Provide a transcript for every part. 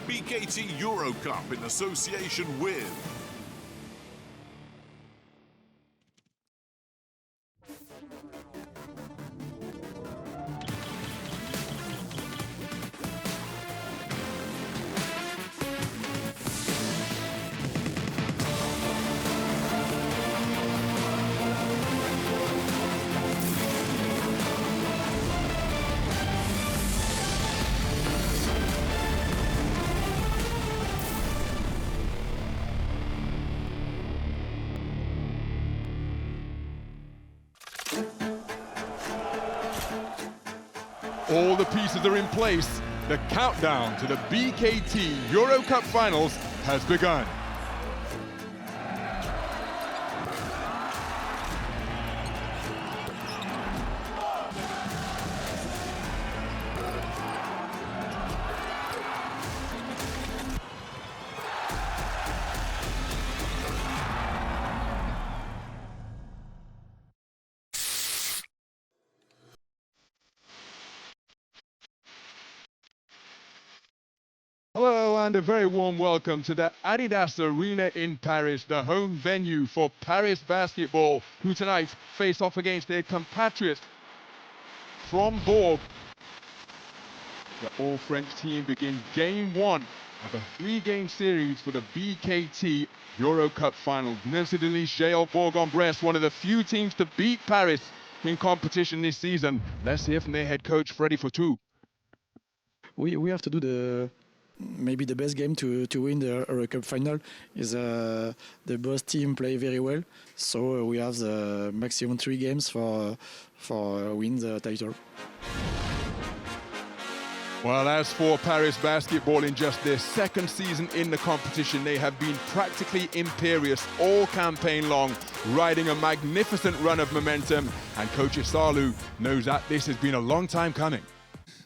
BKT EuroCup in association with All the pieces are in place. The countdown to the BKT EuroCup Finals has begun. Hello and a very warm welcome to the Adidas Arena in Paris, the home venue for Paris Basketball, who tonight face off against their compatriots from Bourg. The all-French team begin Game 1 of a 3-game series for the BKT EuroCup Finals. Mincidelice JL Bourg on Bresse, one of the few teams to beat Paris in competition this season. Let's hear from their head coach, Freddy Fortou. We have to do maybe the best game to win the EuroCup final. Is the both team play very well, so we have the maximum 3 games for win the title. Well, as for Paris Basketball, in just their second season in the competition, they have been practically imperious all campaign long, riding a magnificent run of momentum, and Coach Isalu knows that this has been a long time coming.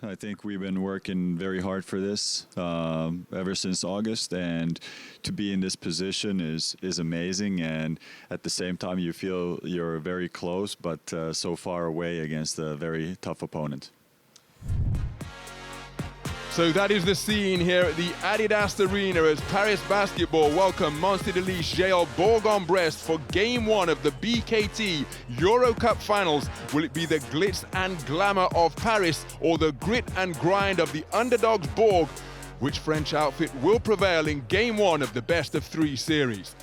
I think we've been working very hard for this ever since August, and to be in this position is amazing. And at the same time, you feel you're very close, but so far away against a very tough opponent. So that is the scene here at the Adidas Arena as Paris Basketball welcome Mincidelice JL Bourg on Bresse for Game 1 of the BKT EuroCup Finals. Will it be the glitz and glamour of Paris or the grit and grind of the underdogs Bourg? Which French outfit will prevail in Game 1 of the best-of-3 series?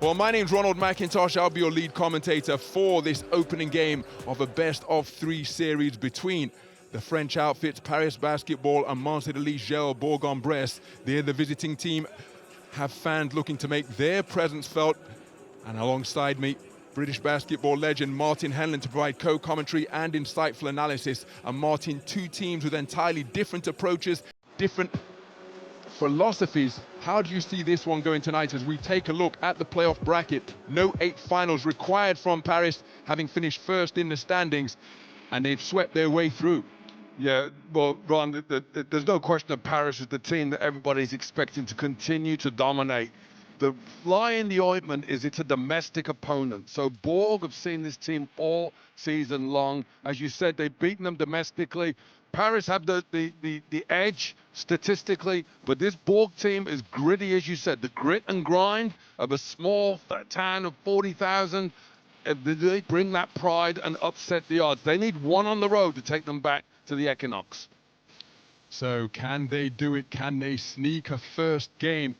Well, my name's Ronald McIntosh. I'll be your lead commentator for this opening game of a best-of-3 series between the French outfits, Paris Basketball and Mincidelice JL Bourg on Bresse. They're the visiting team, have fans looking to make their presence felt. And alongside me, British basketball legend Martin Henlon to provide co-commentary and insightful analysis. And Martin, 2 teams with entirely different approaches, different philosophies. How do you see this one going tonight as we take a look at the playoff bracket? No 8 finals required from Paris, having finished first in the standings, and they've swept their way through. Yeah, well, Ron, there's no question that Paris is the team that everybody's expecting to continue to dominate. The fly in the ointment is it's a domestic opponent. So Bourg have seen this team all season long. As you said, they've beaten them domestically. Paris have the edge statistically, but this Bourg team is gritty, as you said. The grit and grind of a small town of 40,000. They bring that pride and upset the odds. They need one on the road to take them back to the Equinox. So can they do it? Can they sneak a first game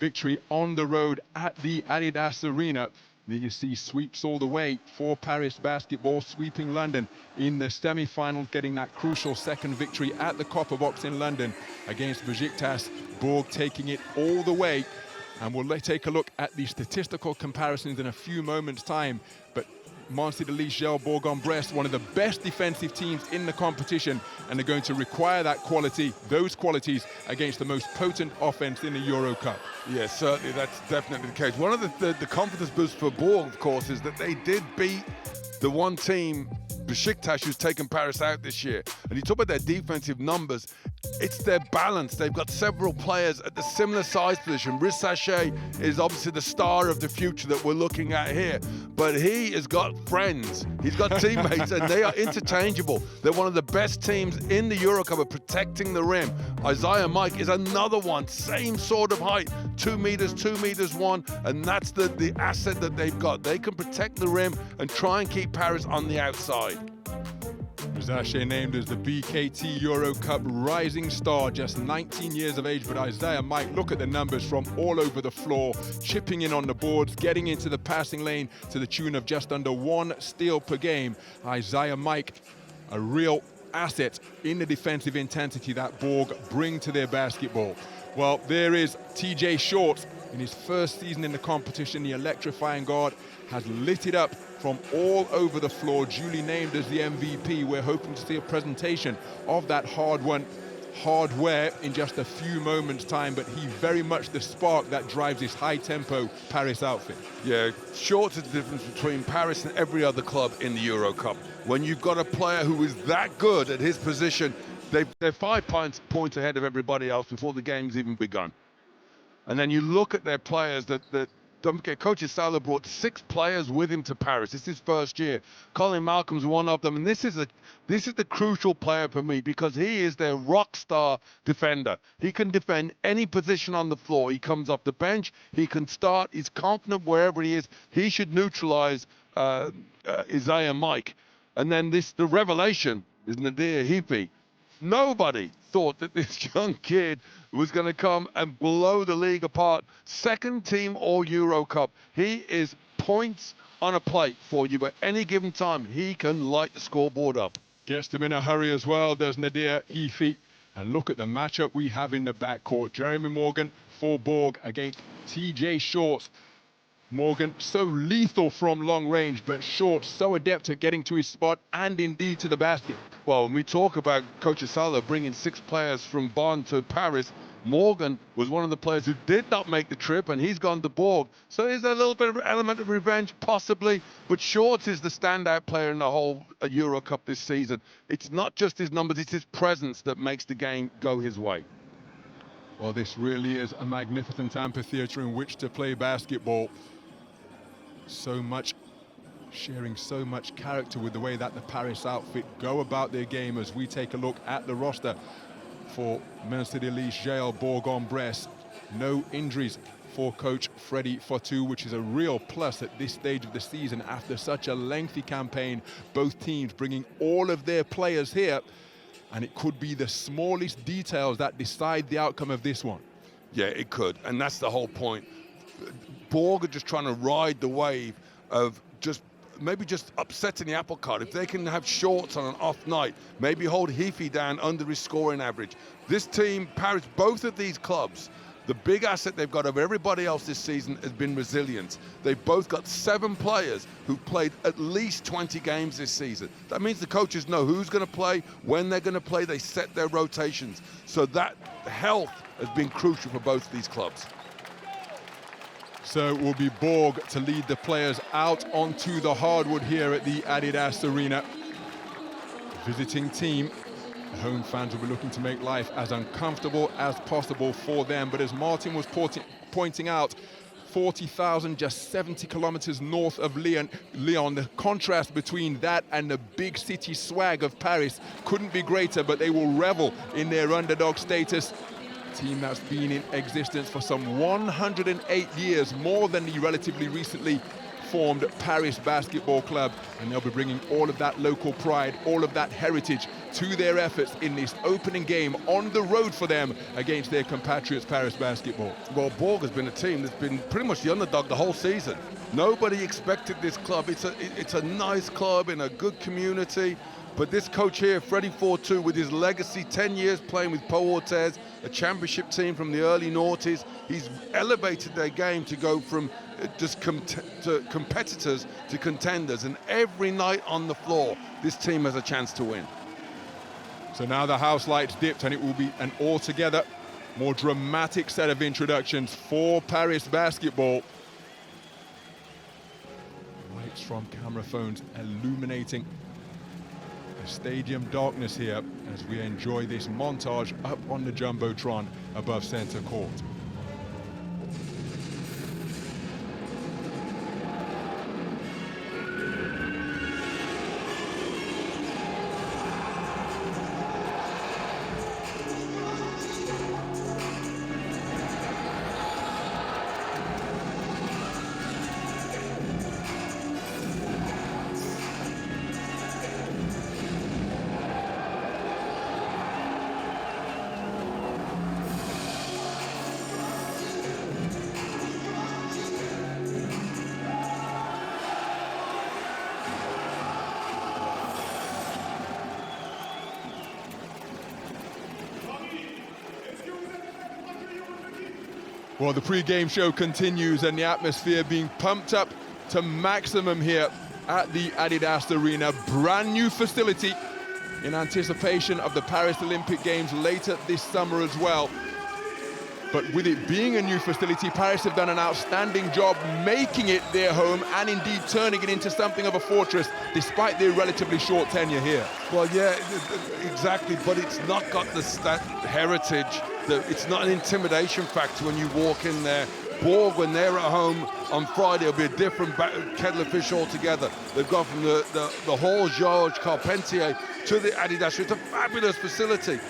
victory on the road at the Adidas Arena? There you see sweeps all the way for Paris Basketball, sweeping London in the semi-finals, getting that crucial second victory at the Copper Box in London against Besiktas. Bourg taking it all the way. And we'll take a look at the statistical comparisons in a few moments' time. But Mincidelice JL Bourg on Bresse, one of the best defensive teams in the competition, and they're going to require that quality, those qualities, against the most potent offense in the EuroCup. Yeah, certainly, that's definitely the case. One of the confidence boosts for Bourg, of course, is that they did beat the one team, Besiktas, who's taken Paris out this year. And you talk about their defensive numbers. it's their balance. They've got several players at the similar size position. Risacher is obviously the star of the future that we're looking at here, but he has got friends, he's got teammates, and they are interchangeable. They're one of the best teams in the EuroCup of protecting the rim. Isiaha Mike is another one, same sort of height, 2 meters, 2 meters 1, and that's the asset that they've got. They can protect the rim and try and keep Paris on the outside. Zaccharie named as the BKT EuroCup rising star, just 19 years of age, but Isiaha Mike, look at the numbers from all over the floor, chipping in on the boards, getting into the passing lane to the tune of just under 1 steal per game. Isiaha Mike, a real asset in the defensive intensity that Bourg bring to their basketball. Well, there is TJ Short in his first season in the competition. The electrifying guard has lit it up from all over the floor, duly named as the MVP. We're hoping to see a presentation of that hard-won hardware in just a few moments' time, but he's very much the spark that drives this high-tempo Paris outfit. Yeah, Short's the difference between Paris and every other club in the EuroCup. When you've got a player who is that good at his position, they're 5 points ahead of everybody else before the game's even begun. And then you look at their players that don't forget, Coach Isiaha brought 6 players with him to Paris. This is his first year. Colin Malcolm's one of them, and this is the crucial player for me because he is their rock star defender. He can defend any position on the floor. He comes off the bench. He can start. He's confident wherever he is. He should neutralize Isiaha Mike. And then the revelation is Nadir Hippie. Nobody thought that this young kid was going to come and blow the league apart. Second team All-EuroCup. He is points on a plate for you at any given time. He can light the scoreboard up. Gets them in a hurry as well, does Nadir Hippie. And look at the matchup we have in the backcourt. Jeremy Morgan for Bourg against TJ Short. Morgan so lethal from long range, but Short so adept at getting to his spot and indeed to the basket. Well, when we talk about Coach Isiaha bringing 6 players from Bonn to Paris, Morgan was one of the players who did not make the trip, and he's gone to Bourg. So there's a little bit of element of revenge, possibly, but Short is the standout player in the whole EuroCup this season. It's not just his numbers, it's his presence that makes the game go his way. Well, this really is a magnificent amphitheater in which to play basketball. So much, sharing so much character with the way that the Paris outfit go about their game as we take a look at the roster for Mincidelice JL Bourg on Bresse. No injuries for coach Freddy Fortu, which is a real plus at this stage of the season after such a lengthy campaign. Both teams bringing all of their players here, and it could be the smallest details that decide the outcome of this one. Yeah, it could, and that's the whole point. Bourg are just trying to ride the wave of maybe just upsetting the apple cart. If they can have Shorts on an off night, maybe hold Hippie down under his scoring average. This team, Paris, both of these clubs, the big asset they've got over everybody else this season has been resilience. They've both got 7 players who've played at least 20 games this season. That means the coaches know who's going to play, when they're going to play, they set their rotations. So that health has been crucial for both of these clubs. So it will be Bourg to lead the players out onto the hardwood here at the Adidas Arena. Visiting team, the home fans will be looking to make life as uncomfortable as possible for them. But as Martin was pointing out, 40,000, just 70 kilometers north of Lyon. The contrast between that and the big city swag of Paris couldn't be greater, but they will revel in their underdog status. Team that's been in existence for some 108 years, more than the relatively recently formed Paris Basketball Club, and they'll be bringing all of that local pride, all of that heritage to their efforts in this opening game on the road for them against their compatriots Paris Basketball. Well, Bourg has been a team that's been pretty much the underdog the whole season. Nobody expected this club. It's a nice club in a good community. But this coach here, Freddy Fortu, with his legacy, 10 years playing with Pau Orthez, a championship team from the early noughties, he's elevated their game to go from just competitors to contenders. And every night on the floor, this team has a chance to win. So now the house lights dipped, and it will be an altogether more dramatic set of introductions for Paris Basketball. Lights from camera phones illuminating stadium darkness here. as we enjoy this montage up on the Jumbotron above center court. Well, the pre-game show continues and the atmosphere being pumped up to maximum here at the Adidas Arena. Brand new facility in anticipation of the Paris Olympic Games later this summer as well. But with it being a new facility, Paris have done an outstanding job making it their home and indeed turning it into something of a fortress despite their relatively short tenure here. Well, yeah, exactly, but it's not got the heritage. It's not an intimidation factor when you walk in there. Bourg, when they're at home on Friday, it'll be a different kettle of fish altogether. They've gone from the Hall Georges Carpentier to the Adidas. It's a fabulous facility,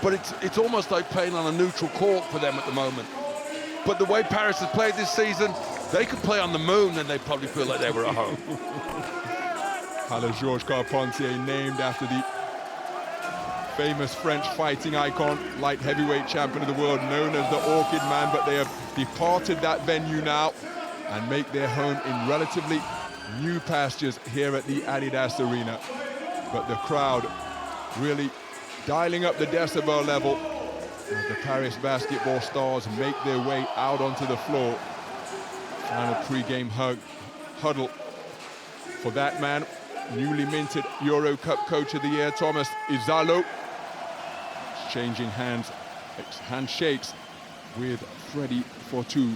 but it's almost like playing on a neutral court for them at the moment. But the way Paris has played this season, they could play on the moon and they probably feel like they were at home. Hall Georges Carpentier, named after the famous French fighting icon, light heavyweight champion of the world, known as the Orchid Man, but they have departed that venue now and make their home in relatively new pastures here at the Adidas Arena. But the crowd really dialing up the decibel level as the Paris basketball stars make their way out onto the floor. Final pre-game huddle for that man, newly minted EuroCup Coach of the Year, Thomas Isiaha, changing handshakes with Freddie Fortu,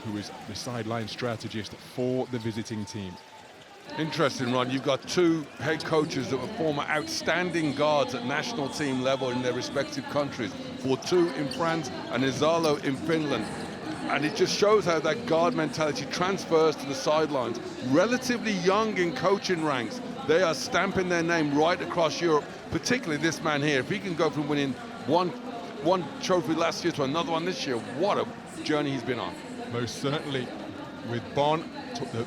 who is the sideline strategist for the visiting team. Interesting, Ron. You've got two head coaches that were former outstanding guards at national team level in their respective countries. Fortu in France and Isiaha in Finland. And it just shows how that guard mentality transfers to the sidelines. Relatively young in coaching ranks, they are stamping their name right across Europe, particularly this man here. If he can go from winning one trophy last year to another one this year, what a journey he's been on. Most certainly. With Bonn, took the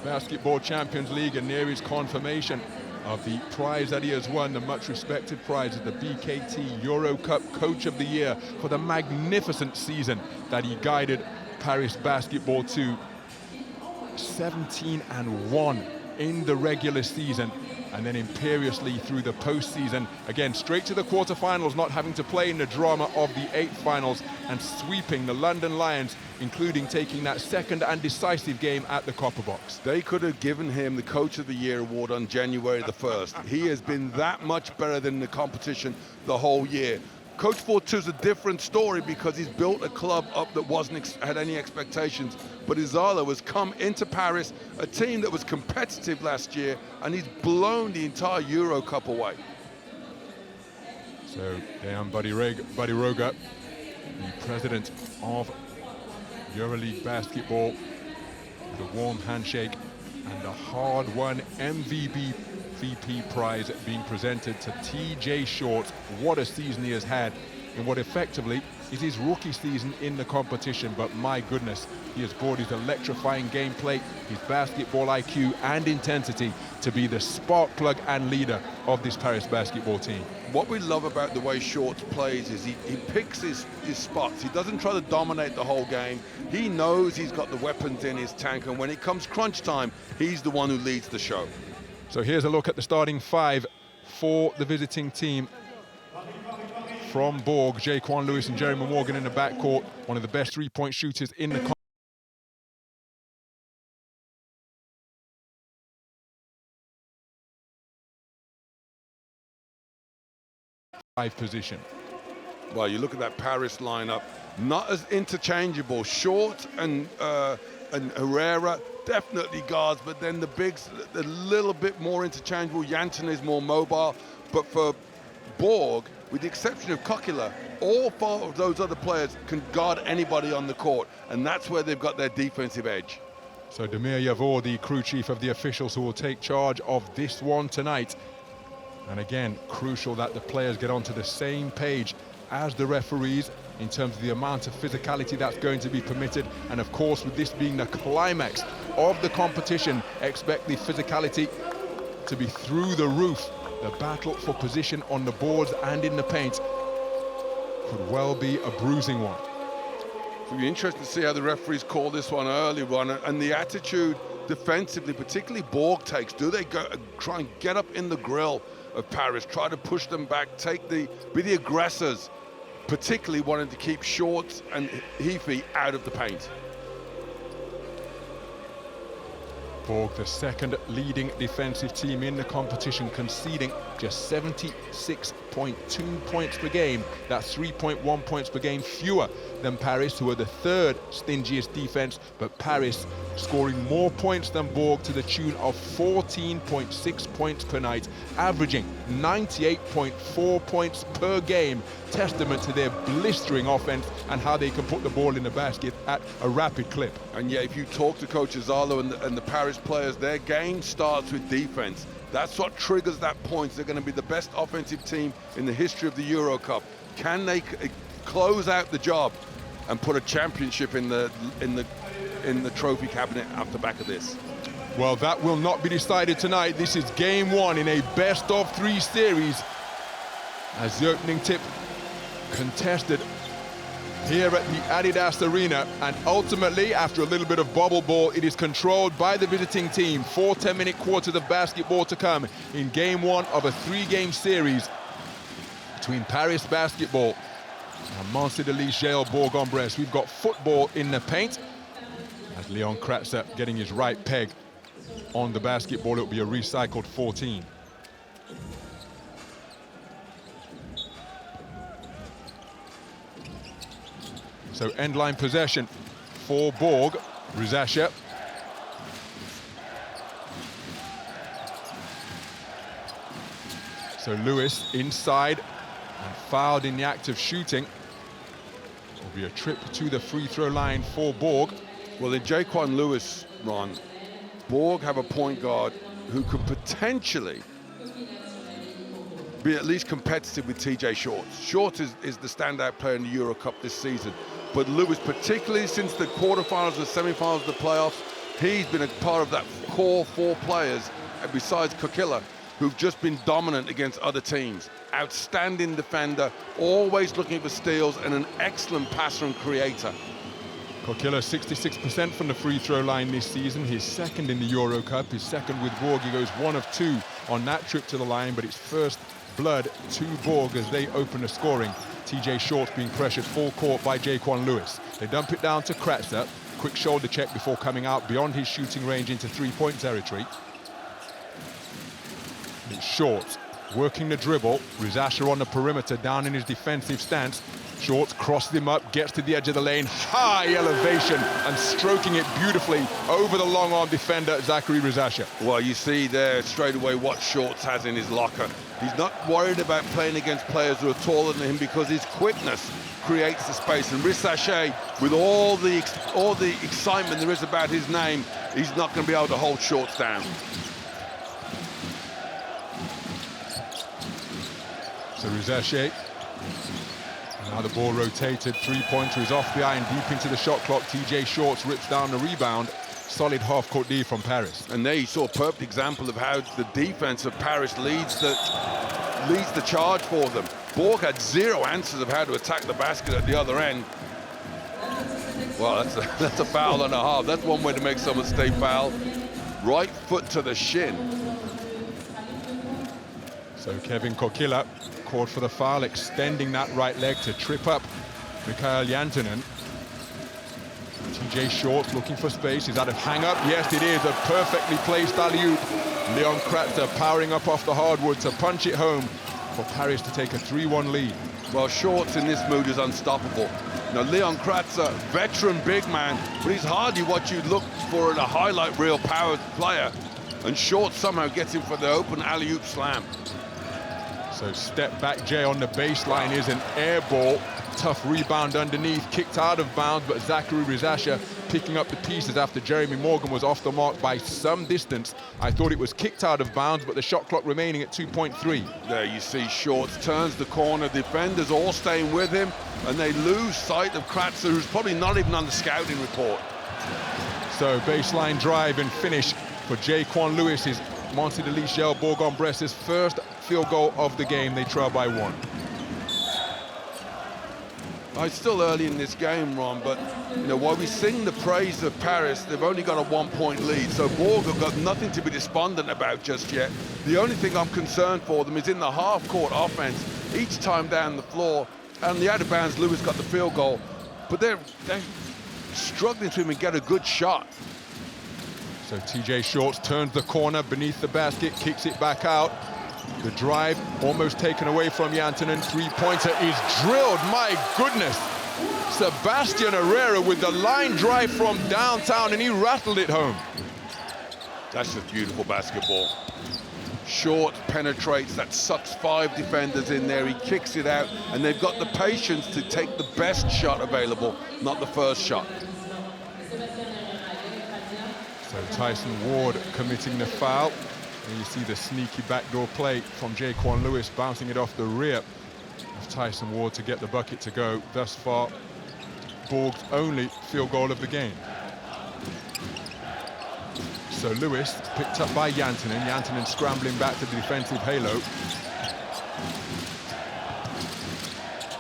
Basketball Champions League and near his confirmation of the prize that he has won, the much respected prize of the BKT EuroCup Coach of the Year for the magnificent season that he guided Paris basketball to. 17-1 in the regular season, and then imperiously through the postseason. Again, straight to the quarterfinals, not having to play in the drama of the 8 finals, and sweeping the London Lions, including taking that second and decisive game at the Copper Box. They could have given him the Coach of the Year award on January the 1st. He has been that much better than the competition the whole year. Coach Fortu's a different story because he's built a club up that had any expectations. But Isiaha has come into Paris, a team that was competitive last year, and he's blown the entire EuroCup away. So, Dejan Badiroga, the president of EuroLeague Basketball, with a warm handshake and a hard-won MVP prize being presented to TJ Short. What a season he has had in what effectively is his rookie season in the competition, but my goodness, he has brought his electrifying gameplay, his basketball IQ and intensity to be the spark plug and leader of this Paris basketball team. What we love about the way Shorts plays is he picks his spots. He doesn't try to dominate the whole game. He knows he's got the weapons in his tank, and when it comes crunch time, he's the one who leads the show. So here's a look at the starting 5 for the visiting team. From Bourg, Jaquan Lewis and Jeremy Morgan in the backcourt, one of the best three-point shooters in the position. Well, you look at that Paris lineup, not as interchangeable. Short and Herrera, definitely guards, but then the bigs, a little bit more interchangeable. Janssen is more mobile, but for Bourg, with the exception of Kokila, all 4 of those other players can guard anybody on the court, and that's where they've got their defensive edge. So Demir Yavor, the crew chief of the officials, who will take charge of this one tonight. And again, crucial that the players get onto the same page as the referees in terms of the amount of physicality that's going to be permitted. And of course, with this being the climax of the competition, expect the physicality to be through the roof. The battle for position on the boards and in the paint could well be a bruising one. It'll be interesting to see how the referees call this one early on, and the attitude defensively, particularly Bourg takes. Do they go try and get up in the grill of Paris, try to push them back, be the aggressors, particularly wanting to keep Shorts and Heafy out of the paint? Bourg, the second leading defensive team in the competition, conceding just 76.2 points per game. That's 3.1 points per game fewer than Paris, who are the third stingiest defense, but Paris scoring more points than Bourg to the tune of 14.6 points per night, averaging 98.4 points per game. Testament to their blistering offense and how they can put the ball in the basket at a rapid clip. And yeah, if you talk to Coach Azalo and the Paris players, their game starts with defense. That's what triggers that point. They're going to be the best offensive team in the history of the EuroCup. Can they close out the job and put a championship in the trophy cabinet off the back of this? Well, that will not be decided tonight. This is game 1 in a best-of-3 series, as the opening tip contested here at the Adidas Arena, and ultimately, after a little bit of bubble ball, it is controlled by the visiting team. 4 10-minute quarters of basketball to come in game 1 of a 3-game series between Paris Basketball and Mincidelice JL Bourg on Bresse. We've got football in the paint, as Leon Kratzer getting his right peg on the basketball. It'll be a recycled 14. So end-line possession for Bourg. Risacher. So Lewis inside and fouled in the act of shooting. Will be a trip to the free throw line for Bourg. Well, in Jaquan Lewis, Ron, Bourg have a point guard who could potentially be at least competitive with TJ Shorts. Shorts is the standout player in the EuroCup this season. But Lewis, particularly since the quarterfinals and semifinals of the playoffs, he's been a part of that core 4 players, besides Kokila, who've just been dominant against other teams. Outstanding defender, always looking for steals, and an excellent passer and creator. Kokila 66% from the free throw line this season. His second in the EuroCup, his second with Bourg. He goes 1 of 2 on that trip to the line, but it's first blood to Bourg as they open the scoring. TJ Shorts being pressured full court by Jaquan Lewis. They dump it down to Kratzer. Quick shoulder check before coming out beyond his shooting range into 3-point territory. It's Shorts working the dribble. Risacher on the perimeter, down in his defensive stance. Shorts crosses him up, gets to the edge of the lane, high elevation, and stroking it beautifully over the long-arm defender, Zaccharie Risacher. Well, you see there straight away what Shorts has in his locker. He's not worried about playing against players who are taller than him because his quickness creates the space. And Risacher, with all the excitement there is about his name, he's not going to be able to hold Shorts down. So Risacher, now the ball rotated, 3-pointer is off the iron, deep into the shot clock. TJ Shorts rips down the rebound. Solid half-court D from Paris. And there you saw a perfect example of how the defense of Paris leads the charge for them. Bourg had 0 answers of how to attack the basket at the other end. Well, that's a foul and a half. That's one way to make someone stay fouled. Right foot to the shin. So Kevin Kokila called for the foul, extending that right leg to trip up Mikael Jantunen. TJ Shorts looking for space. Is that a hang-up? Yes, it is. A perfectly placed alley-oop. Leon Kratzer powering up off the hardwood to punch it home for Paris to take a 3-1 lead. Well, Shorts in this mood is unstoppable. Now, Leon Kratzer, veteran big man, but he's hardly what you'd look for in a highlight reel power player. And Short somehow gets him for the open alley-oop slam. So step back Jay on the baseline is an air ball. Tough rebound underneath, kicked out of bounds, but Zaccharie Risacher picking up the pieces after Jeremy Morgan was off the mark by some distance. I thought it was kicked out of bounds, but the shot clock remaining at 2.3. There you see Shorts turns the corner, defenders all staying with him, and they lose sight of Kratzer, who's probably not even on the scouting report. So baseline drive and finish for Jaquan Lewis's Mincidelice JL Bourg on Bresse's first field goal of the game. They trail by 1. It's still early in this game, Ron, but you know, while we sing the praise of Paris, they've only got a 1-point lead, so Bourg have got nothing to be despondent about just yet. The only thing I'm concerned for them is in the half-court offense, each time down the floor, and the out-of-bounds Lewis got the field goal, but they're struggling to even get a good shot. So TJ Shorts turns the corner beneath the basket, kicks it back out. The drive almost taken away from Jantunen. Three-pointer is drilled, my goodness. Sebastian Herrera with the line drive from downtown, and he rattled it home. That's just beautiful basketball. Short penetrates, that sucks 5 defenders in there. He kicks it out, and they've got the patience to take the best shot available, not the first shot. So Tyson Ward committing the foul. And you see the sneaky backdoor play from Jaquan Lewis, bouncing it off the rear of Tyson Ward to get the bucket to go. Thus far, Bourg's only field goal of the game. So Lewis picked up by Jantunen. Jantunen scrambling back to the defensive halo.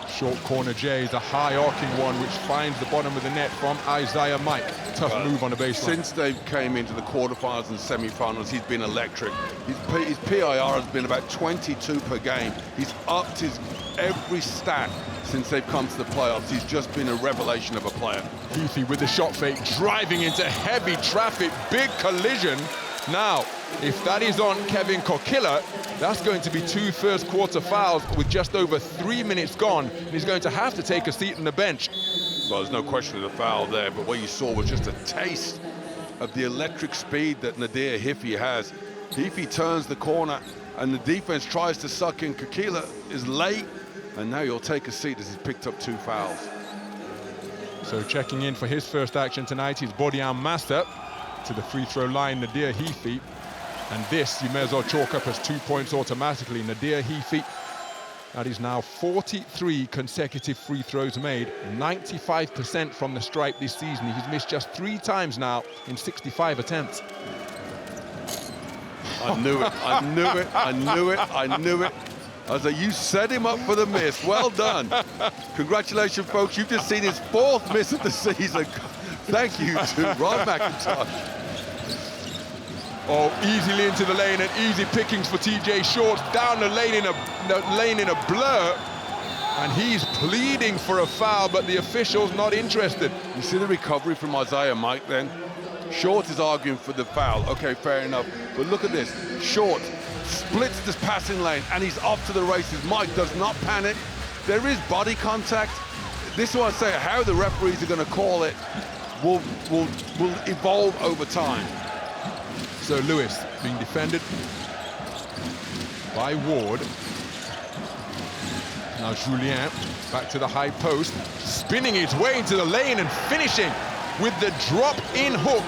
Short corner J is a high arcing one, which finds the bottom of the net from Isiaha Mike. Tough move on the baseline. Since they came into the quarterfinals and semi-finals, he's been electric. His PIR has been about 22 per game. He's upped his every stat since they've come to the playoffs. He's just been a revelation of a player. Heathy with the shot fake, driving into heavy traffic, big collision. Now, if that is on Kevin Kokilla, that's going to be 2 first-quarter fouls with just over 3 minutes gone, and he's going to have to take a seat on the bench. Well, there's no question of the foul there, but what you saw was just a taste of the electric speed that Nadir Hiffy has. Hiffy turns the corner, and the defense tries to suck in. Kokilla is late, and now he'll take a seat as he's picked up 2 fouls. So checking in for his first action tonight is Bodian Massa. To the free throw line, Nadir Hiffy. And this, you may as well chalk up as 2 points automatically. Nadir Hiffy, that is now 43 consecutive free throws made, 95% from the stripe this season. He's missed just 3 times now in 65 attempts. I knew it, I knew it, I knew it, I knew it. I was like, you set him up for the miss. Well done. Congratulations, folks. You've just seen his 4th miss of the season. Thank you to Ron McIntosh. Oh, easily into the lane, and easy pickings for TJ Shorts. Down the lane in a blur. And he's pleading for a foul, but the official's not interested. You see the recovery from Isiaha Mike then? Short is arguing for the foul. Okay, fair enough. But look at this. Short splits this passing lane, and he's off to the races. Mike does not panic. There is body contact. This is what I say, how the referees are going to call it will evolve over time. So Lewis being defended by Ward. Now Julien back to the high post, spinning his way into the lane and finishing with the drop-in hook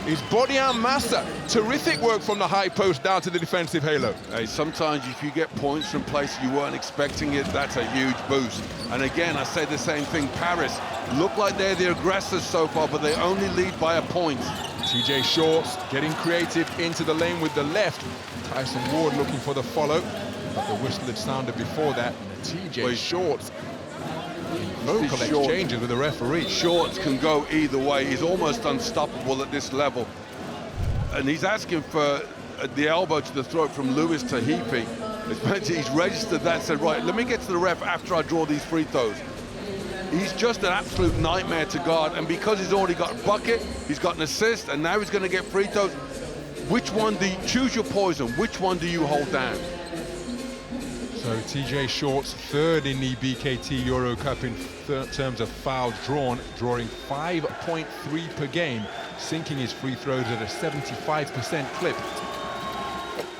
is Bodian Massa. Terrific work from the high post down to the defensive halo. Hey, sometimes if you get points from places you weren't expecting it, that's a huge boost. And again, I say the same thing, Paris look like they're the aggressors so far, but they only lead by a point. TJ Shorts getting creative into the lane with the left. Tyson Ward looking for the follow, but the whistle had sounded before that. TJ Shorts vocal exchanges with the referee. Shorts can go either way. He's almost unstoppable at this level. And he's asking for the elbow to the throat from Lewis to Hippie. He's registered that, said, right, let me get to the ref after I draw these free throws. He's just an absolute nightmare to guard, and because he's already got a bucket, he's got an assist, and now he's going to get free throws. Which one do you choose your poison? Which one do you hold down? So TJ Short's third in the BKT EuroCup in terms of fouls drawn, drawing 5.3 per game, sinking his free throws at a 75% clip.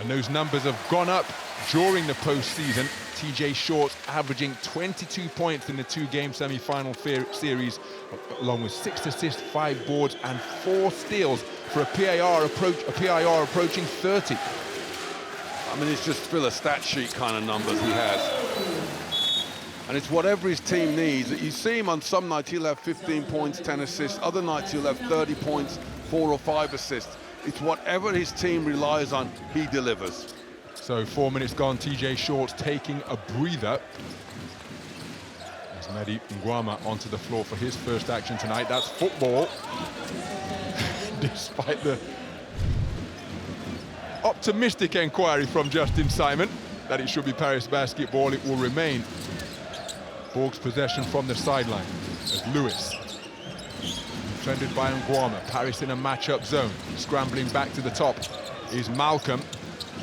And those numbers have gone up during the postseason. TJ Short averaging 22 points in the two-game semi-final series, along with 6 assists, 5 boards, and 4 steals for a PIR approaching 30. I mean, it's just fill a stat sheet kind of numbers he has. And it's whatever his team needs. You see him on some nights, he'll have 15 points, 10 assists. Other nights, he'll have 30 points, 4 or 5 assists. It's whatever his team relies on, he delivers. So 4 minutes gone, TJ Short's taking a breather. As Mehdy Ngouama onto the floor for his first action tonight. That's football. Despite the optimistic inquiry from Justin Simon that it should be Paris basketball, it will remain Bourg's possession from the sideline as Lewis, defended by Ngouama. Paris in a matchup zone, scrambling back to the top is Malcolm,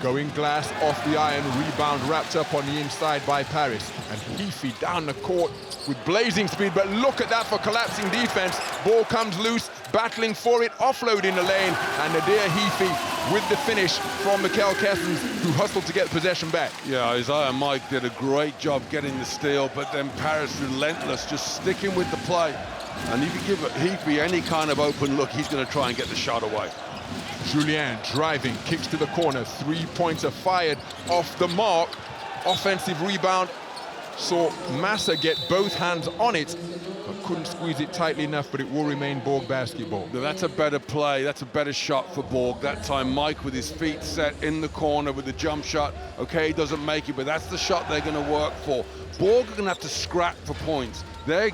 going glass off the iron, rebound wrapped up on the inside by Paris, and Heafy down the court with blazing speed, but look at that for collapsing defense. Ball comes loose, battling for it, offload in the lane, and Nadir Heafy with the finish from Mikel Kessens, who hustled to get possession back. Yeah, Isiaha Mike did a great job getting the steal, but then Paris relentless, just sticking with the play. And if you give Heafy any kind of open look, he's going to try and get the shot away. Julien driving, kicks to the corner, 3-pointer fired off the mark. Offensive rebound, saw Massa get both hands on it, but couldn't squeeze it tightly enough, but it will remain Bourg basketball. Now that's a better play, that's a better shot for Bourg. That time Mike with his feet set in the corner with the jump shot. Okay, he doesn't make it, but that's the shot they're going to work for. Bourg are going to have to scrap for points. Their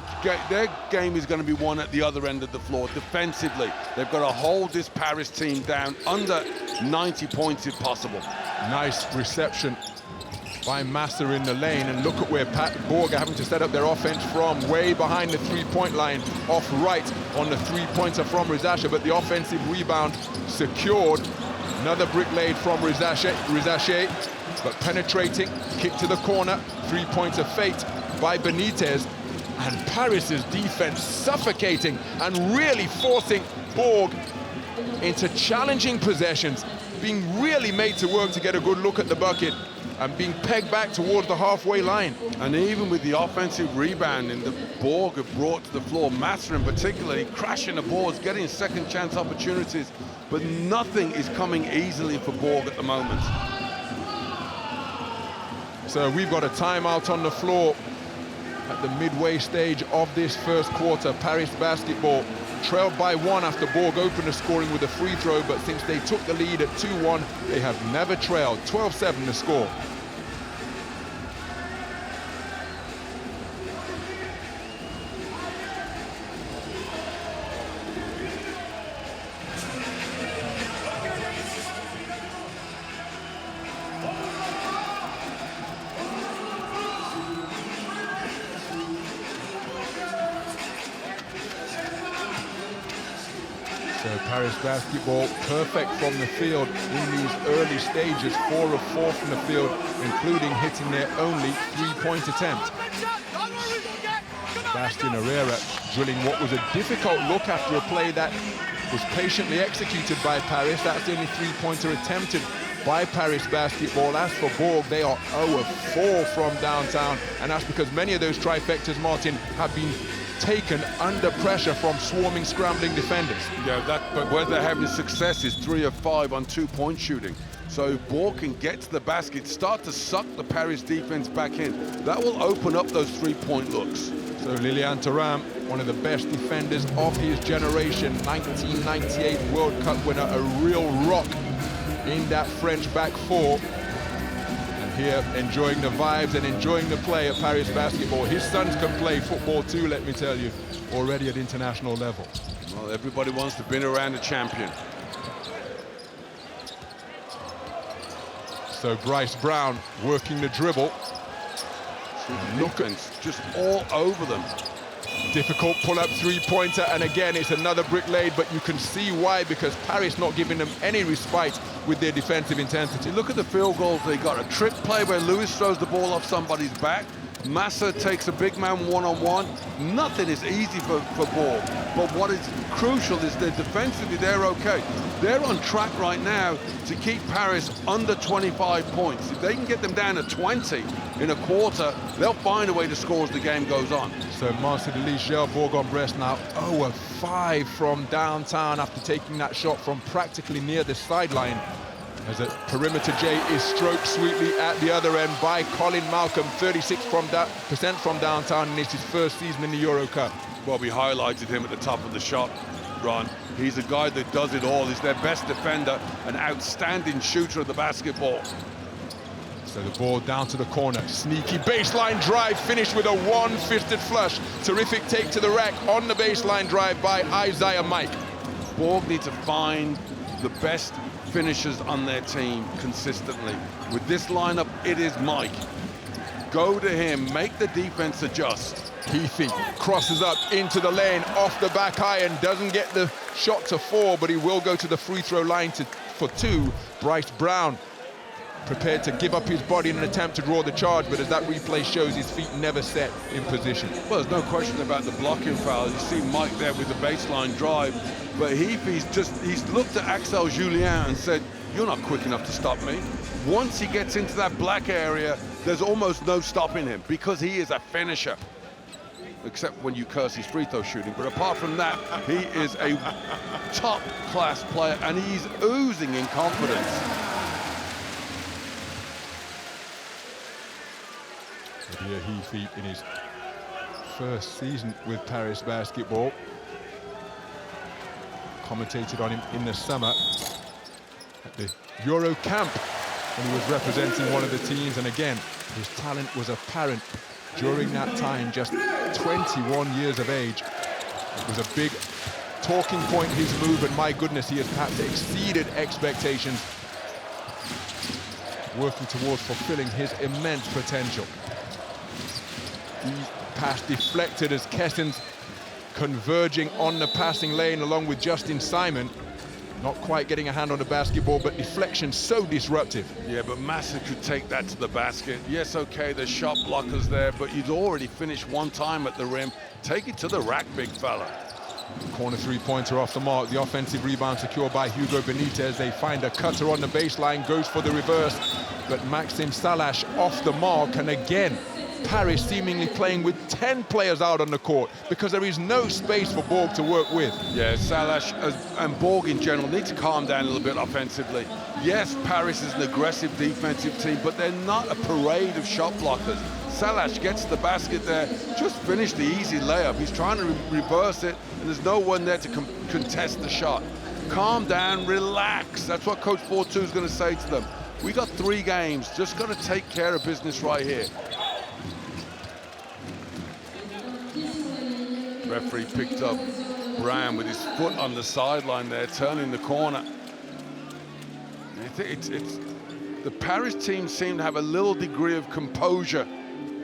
game is going to be won at the other end of the floor defensively. They've got to hold this Paris team down under 90 points if possible. Nice reception by Massa in the lane, and look at where Bourg are having to set up their offense from, way behind the three-point line, off right on the three-pointer from Risacher, but the offensive rebound secured. Another brick laid from Risacher, but penetrating, kick to the corner, three-pointer fate by Benitez. And Paris's defense suffocating and really forcing Bourg into challenging possessions, being really made to work to get a good look at the bucket and being pegged back towards the halfway line. And even with the offensive rebounding that Bourg have brought to the floor, Massa in particular, crashing the boards, getting second chance opportunities, but nothing is coming easily for Bourg at the moment. So we've got a timeout on the floor at the midway stage of this first quarter. Paris basketball trailed by 1 after Bourg opened the scoring with a free throw, but since they took the lead at 2-1, they have never trailed. 12-7 the score. So Paris basketball perfect from the field in these early stages, 4 of 4 from the field, including hitting their only three-point attempt. Bastien Herrera drilling what was a difficult look after a play that was patiently executed by Paris. That's the only three-pointer attempted by Paris basketball. As for Bourg, they are 0 of 4 from downtown, and that's because many of those trifectas, Martin, have been taken under pressure from swarming, scrambling defenders. Yeah, but where they're having success is 3 of 5 on 2-point shooting. So if Bourg can get to the basket, start to suck the Paris defense back in, that will open up those 3-point looks. So Lilian Thuram, one of the best defenders of his generation, 1998 World Cup winner, a real rock in that French back four. Here enjoying the vibes and enjoying the play at Paris basketball. His sons can play football too, let me tell you, already at international level. Well, everybody wants to bin around a champion. So Bryce Brown working the dribble. Look, just all over them. Difficult pull-up three-pointer, and again, it's another brick laid, but you can see why, because Paris not giving them any respite with their defensive intensity. Look at the field goals they got. A trick play where Lewis throws the ball off somebody's back. Massa takes a big man one-on-one. Nothing is easy for Bourg. But what is crucial is that defensively they're okay. They're on track right now to keep Paris under 25 points. If they can get them down to 20 in a quarter, they'll find a way to score as the game goes on. So Mincidelice JL Bourg on Bresse now 0 of 5 from downtown after taking that shot from practically near the sideline. As a perimeter J is stroked sweetly at the other end by Colin Malcolm, 36% from downtown, and it's his first season in the EuroCup. Well, we highlighted him at the top of the shot, Ron. He's a guy that does it all. He's their best defender, an outstanding shooter of the basketball. So the ball down to the corner, sneaky baseline drive, finished with a one-fisted flush. Terrific take to the rack on the baseline drive by Isiaha Mike. Bourg need to find the best finishers on their team consistently. With this lineup, it is Mike. Go to him, make the defense adjust. Heathy crosses up into the lane, off the back iron, doesn't get the shot to fall, but he will go to the free throw line for 2. Bryce Brown prepared to give up his body in an attempt to draw the charge, but as that replay shows, his feet never set in position. Well, there's no question about the blocking foul. You see Mike there with the baseline drive, but he's looked at Axel Julien and said, you're not quick enough to stop me. Once he gets into that black area, there's almost no stopping him because he is a finisher. Except when you curse his free throw shooting. But apart from that, he is a top-class player, and he's oozing in confidence. Here Heathy in his first season with Paris basketball. Commentated on him in the summer at the EuroCamp when he was representing one of the teams, and again, his talent was apparent during that time, just 21 years of age. It was a big talking point, his move, and my goodness, he has perhaps exceeded expectations, working towards fulfilling his immense potential. Pass deflected as Kessens converging on the passing lane along with Justin Simon. Not quite getting a hand on the basketball, but deflection so disruptive. Yeah, but Massa could take that to the basket. Yes, okay, there's shot blockers there, but you'd already finished one time at the rim. Take it to the rack, big fella. Corner three-pointer off the mark. The offensive rebound secured by Hugo Benitez. They find a cutter on the baseline, goes for the reverse, but Maxime Salash off the mark, and again, Paris seemingly playing with 10 players out on the court because there is no space for Bourg to work with. Yeah, Salash and Bourg in general need to calm down a little bit offensively. Yes, Paris is an aggressive defensive team, but they're not a parade of shot blockers. Salash gets the basket there, just finished the easy layup. He's trying to reverse it, and there's no one there to contest the shot. Calm down, relax. That's what Coach 4-2 is going to say to them. We got 3 games, just got to take care of business right here. Referee picked up Brown with his foot on the sideline there, turning the corner. The Paris team seem to have a little degree of composure,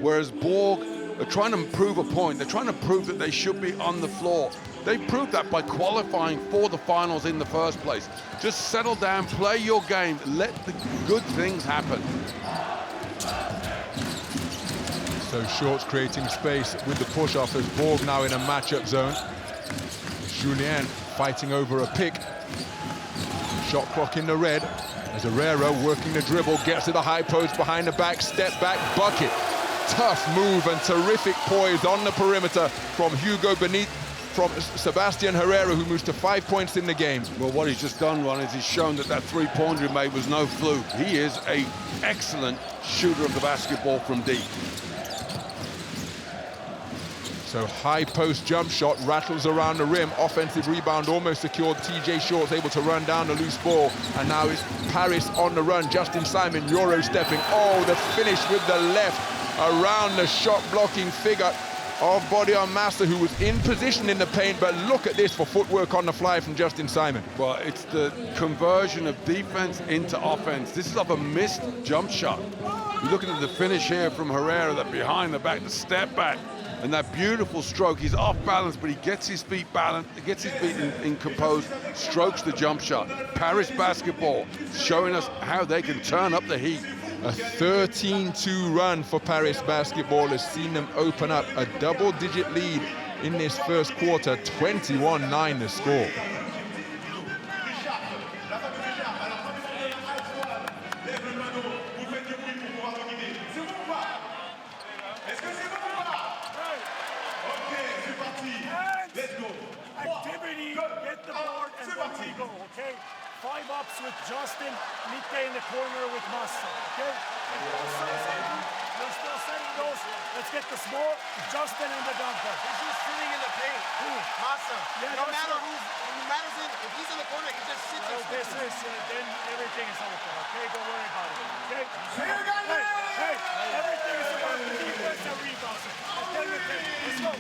whereas Bourg are trying to prove a point. They're trying to prove that they should be on the floor. They proved that by qualifying for the finals in the first place. Just settle down, play your game, let the good things happen. So Shorts creating space with the push-off as Bourg now in a matchup zone. Julien fighting over a pick. Shot clock in the red as Herrera working the dribble, gets to the high post behind the back, step back, bucket. Tough move and terrific poise on the perimeter from Hugo Benitez, from Sebastian Herrera, who moves to 5 points in the game. Well, what he's just done, Ron, is he's shown that three-pointer he made was no fluke. He is an excellent shooter of the basketball from deep. So high post jump shot, rattles around the rim, offensive rebound almost secured. TJ Shorts able to run down the loose ball, and now it's Paris on the run. Justin Simon Euro stepping. Oh, the finish with the left around the shot blocking figure of Bodion Master, who was in position in the paint, but look at this for footwork on the fly from Justin Simon. Well, it's the conversion of defense into offense. This is off a missed jump shot. You're looking at the finish here from Herrera, that behind the back, the step back. And that beautiful stroke, he's off balance, but he gets his feet balanced, gets his feet in composed, strokes the jump shot. Paris basketball showing us how they can turn up the heat. A 13-2 run for Paris basketball has seen them open up a double-digit lead in this first quarter, 21-9 the score. Get the board and then we go, okay? 5 ups with Justin, Mite in the corner with Massa, okay? You're still setting those. Let's get the small, Justin and the dumper. He's just sitting in the paint. Massa. Yeah, no matter who matters if he's in the corner, he just sits well, there. this is, then everything is open, okay? Don't worry about it, okay? Hey, everything is about the defense and rebounds. Let's go.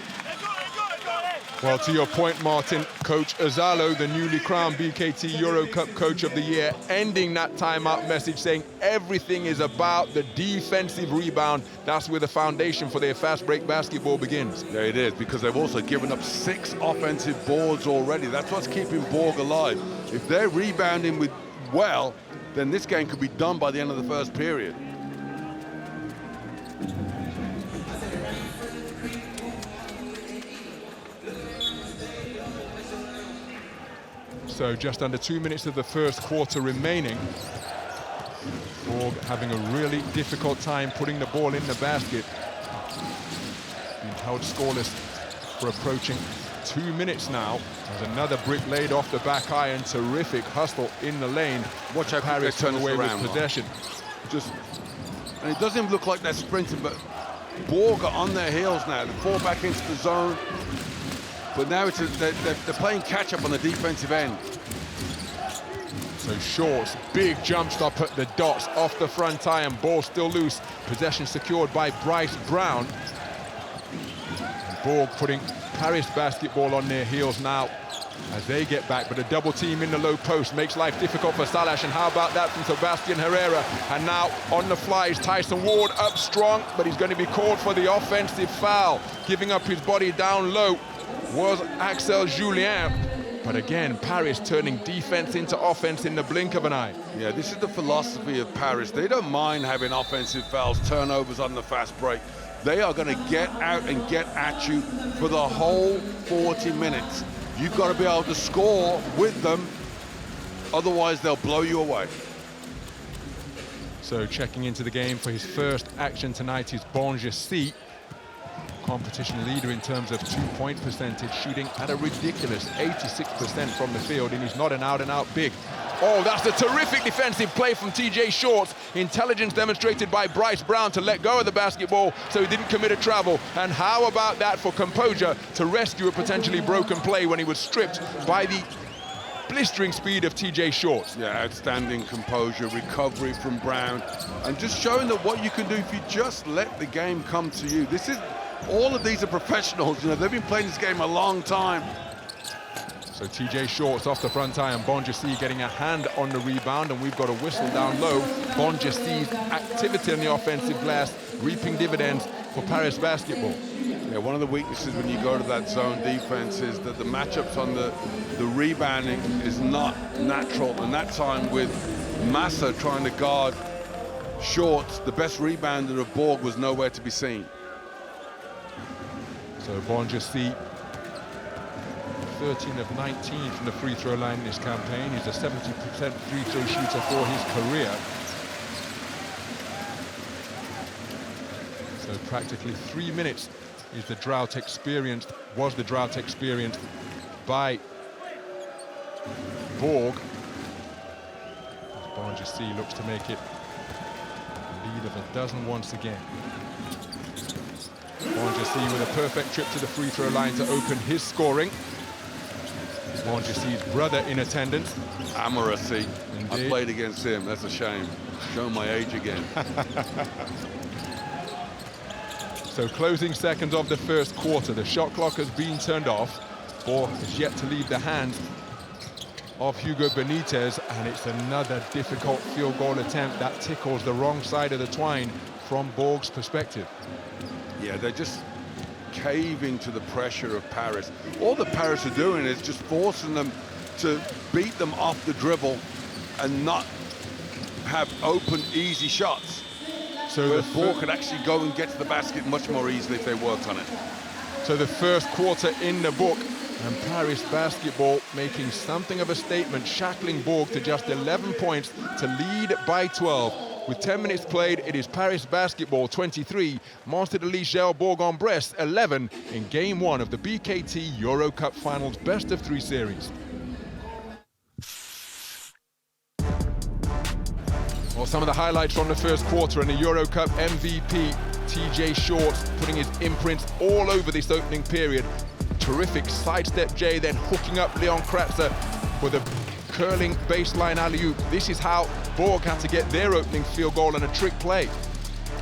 Well, to your point, Martin, Coach Azalo, the newly crowned BKT EuroCup Coach of the Year, ending that timeout message saying everything is about the defensive rebound. That's where the foundation for their fast break basketball begins. Yeah, it is, because they've also given up 6 offensive boards already. That's what's keeping Bourg alive. If they're rebounding with well, then this game could be done by the end of the first period. So just under 2 minutes of the first quarter remaining. Bourg having a really difficult time putting the ball in the basket. Being held scoreless for approaching 2 minutes now. There's another brick laid off the back iron. Terrific hustle in the lane. Watch how Paris they turn away this around, with possession. And it doesn't look like they're sprinting, but Bourg are on their heels now. They fall back into the zone. But now they're playing catch-up on the defensive end. So Shorts, big jump stop at the dots, off the front iron, ball still loose. Possession secured by Bryce Brown. And Bourg putting Paris basketball on their heels now as they get back, but a double team in the low post makes life difficult for Salash. And how about that from Sebastian Herrera? And now on the fly is Tyson Ward, up strong, but he's going to be called for the offensive foul. Giving up his body down low was Axel Julien. But again, Paris turning defense into offense in the blink of an eye. Yeah, this is the philosophy of Paris. They don't mind having offensive fouls, turnovers on the fast break. They are going to get out and get at you for the whole 40 minutes. You've got to be able to score with them, otherwise they'll blow you away. So checking into the game for his first action tonight is Bresse, competition leader in terms of 2-point percentage, shooting at a ridiculous 86% from the field, and he's not an out-and-out big. Oh, that's a terrific defensive play from TJ Shorts. Intelligence demonstrated by Bryce Brown to let go of the basketball so he didn't commit a travel. And how about that for composure to rescue a potentially broken play when he was stripped by the blistering speed of TJ Shorts. Yeah, outstanding composure, recovery from Brown, and just showing that what you can do if you just let the game come to you. This is, all of these are professionals, you know, they've been playing this game a long time. So TJ Shorts off the front iron, Bresse getting a hand on the rebound, and we've got a whistle down low. Bresse's activity on the offensive glass reaping dividends for Paris basketball. Yeah, one of the weaknesses when you go to that zone defense is that the matchups on the rebounding is not natural, and that time with Massa trying to guard Shorts, the best rebounder of Bourg was nowhere to be seen. So Bresse, 13 of 19 from the free throw line in this campaign. He's a 70% free throw shooter for his career. So practically 3 minutes is the drought experienced, was the drought experienced by Bourg. Bresse looks to make it a lead of a dozen once again. Bresse with a perfect trip to the free throw line to open his scoring. Bresse's brother in attendance. Amorasi. I played against him, that's a shame. Showing my age again. So closing seconds of the first quarter, the shot clock has been turned off. Ball is yet to leave the hands of Hugo Benitez, and it's another difficult field goal attempt that tickles the wrong side of the twine from Bourg's perspective. Yeah, they're just caving to the pressure of Paris. All that Paris are doing is just forcing them to beat them off the dribble and not have open, easy shots. So the Bourg could actually go and get to the basket much more easily if they worked on it. So the first quarter in the book, and Paris basketball making something of a statement, shackling Bourg to just 11 points to lead by 12. With 10 minutes played, it is Paris basketball 23, Mincidelice JL Bourg on Bresse 11 in Game 1 of the BKT EuroCup Finals Best of 3 series. Well, some of the highlights from the first quarter, and the EuroCup MVP, TJ Shorts, putting his imprints all over this opening period. Terrific sidestep J, then hooking up Leon Kratzer with a curling baseline alley-oop. This is how Bourg had to get their opening field goal and a trick play.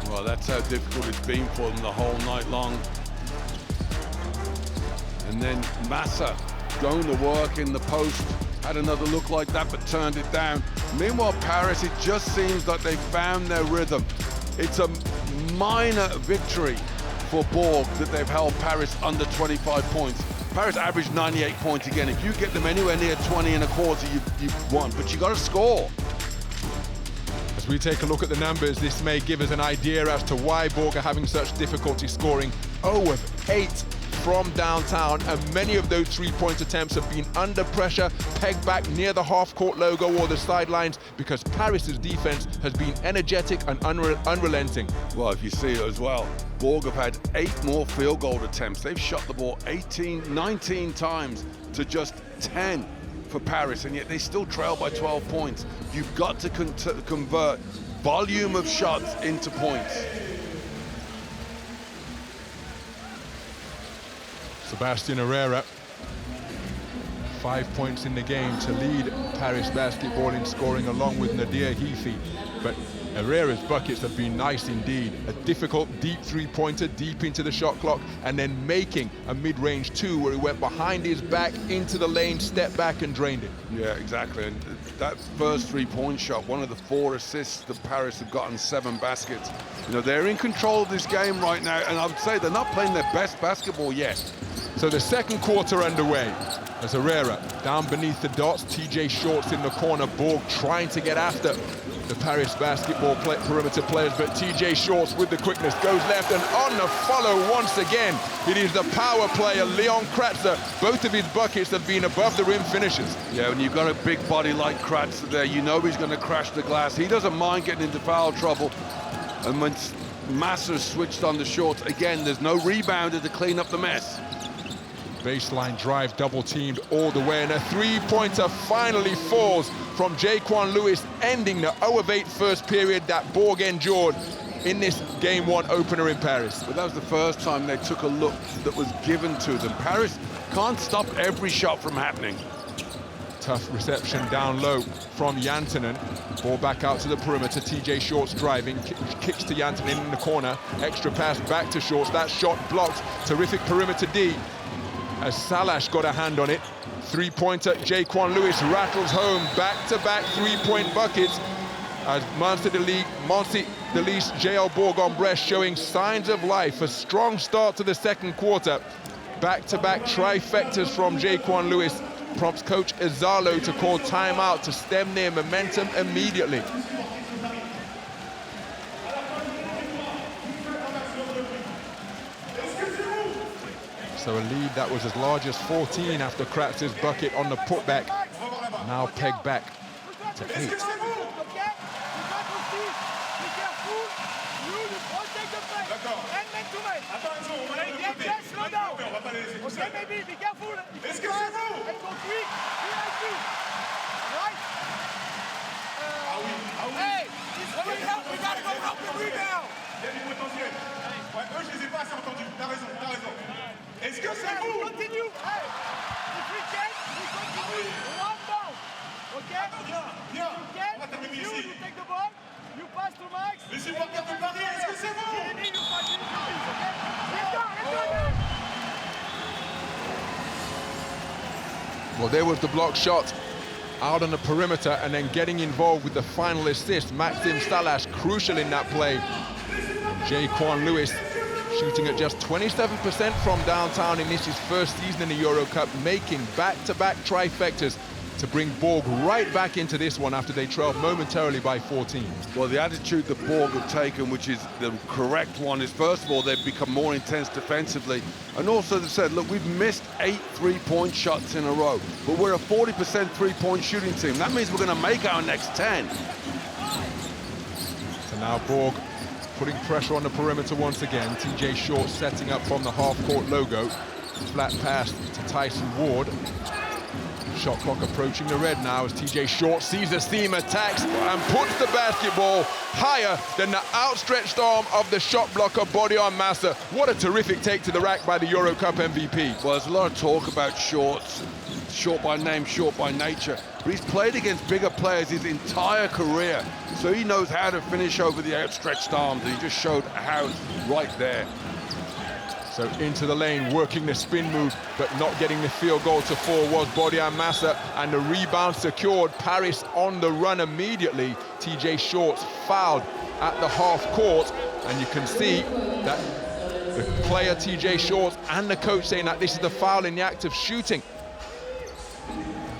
Well, that's how difficult it's been for them the whole night long. And then Massa going to work in the post. Had another look like that, but turned it down. Meanwhile, Paris, it just seems like they found their rhythm. It's a minor victory for Bourg that they've held Paris under 25 points. Paris averaged 98 points again. If you get them anywhere near 20 and a quarter, you've won, but you got to score. As we take a look at the numbers, this may give us an idea as to why Bourg are having such difficulty scoring. 0 of 8 from downtown, and many of those three-point attempts have been under pressure, pegged back near the half-court logo or the sidelines, because Paris's defense has been energetic and unrelenting. Well, if you see it as well, Bourg have had 8 more field goal attempts. They've shot the ball 19 times to just 10 for Paris, and yet they still trail by 12 points. You've got to convert volume of shots into points. Sebastian Herrera, 5 points in the game to lead Paris basketball in scoring along with Nadir Heafy. But Herrera's buckets have been nice indeed. A difficult deep three-pointer deep into the shot clock, and then making a mid-range 2 where he went behind his back into the lane, stepped back and drained it. Yeah, exactly. And that first three-point shot, one of the 4 assists that Paris have gotten, 7 baskets. You know, they're in control of this game right now, and I would say they're not playing their best basketball yet. So the second quarter underway as Herrera down beneath the dots, TJ Shorts in the corner, Bourg trying to get after the Paris basketball perimeter players, but TJ Shorts with the quickness goes left, and on the follow once again, it is the power player Leon Kratzer. Both of his buckets have been above the rim finishes. Yeah, when you've got a big body like Kratzer there, you know he's going to crash the glass. He doesn't mind getting into foul trouble, and when Massa switched on the Shorts, again, there's no rebounder to clean up the mess. Baseline drive, double teamed all the way, and a three-pointer finally falls from Jaquan Lewis, ending the 0 of 8 first period that Bourg endured in this Game 1 opener in Paris. But that was the first time they took a look that was given to them. Paris can't stop every shot from happening. Tough reception down low from Jantunen. Ball back out to the perimeter. TJ Shorts driving, kicks to Jantunen in the corner. Extra pass back to Shorts. That shot blocked. Terrific perimeter D, as Salash got a hand on it. Three-pointer, Jaquan Lewis rattles home back-to-back three-point buckets as Mincidelice JL Bourg on Bresse showing signs of life. A strong start to the second quarter. Back-to-back trifectas from Jaquan Lewis prompts coach Ezalo to call timeout to stem their momentum immediately. So a lead that was as large as 14 after Kratzer's bucket on the putback, now pegged back to 8. We gotta go help the rebound. Il y a du potentiel. Ouais, eux, je les ai pas assez entendus. T'as raison, t'as raison. Est-ce que c'est vous? Continue. Hey, if we can, we continue. One down. Okay? Viens, on va terminer ici. You take the ball, you pass to Max. Les supporters de Paris, est-ce que c'est vous? You pass it, okay? Let's go. Well, there was the block shot out on the perimeter, and then getting involved with the final assist. Maxim Salash, crucial in that play. Jaquan Lewis shooting at just 27% from downtown in this his first season in the EuroCup, making back-to-back trifectas to bring Bourg right back into this one after they trailed momentarily by 14. Well, the attitude that Bourg have taken, which is the correct one, is first of all, they've become more intense defensively. And also they've said, look, we've missed 8 3-point shots in a row, but we're a 40% three-point shooting team. That means we're going to make our next 10. So now Bourg putting pressure on the perimeter once again. TJ Short setting up from the half-court logo. Flat pass to Tyson Ward. Shot clock approaching the red now as TJ Short sees the seam, attacks and puts the basketball higher than the outstretched arm of the shot blocker Bodian Massa. What a terrific take to the rack by the EuroCup MVP. Well, there's a lot of talk about Shorts, short by name, short by nature, but he's played against bigger players his entire career, so he knows how to finish over the outstretched arms, and he just showed how right there. So into the lane, working the spin move, but not getting the field goal to fall was Bodian Massa, and the rebound secured. Paris on the run immediately. TJ Shorts fouled at the half court, and you can see that the player TJ Shorts and the coach saying that this is the foul in the act of shooting.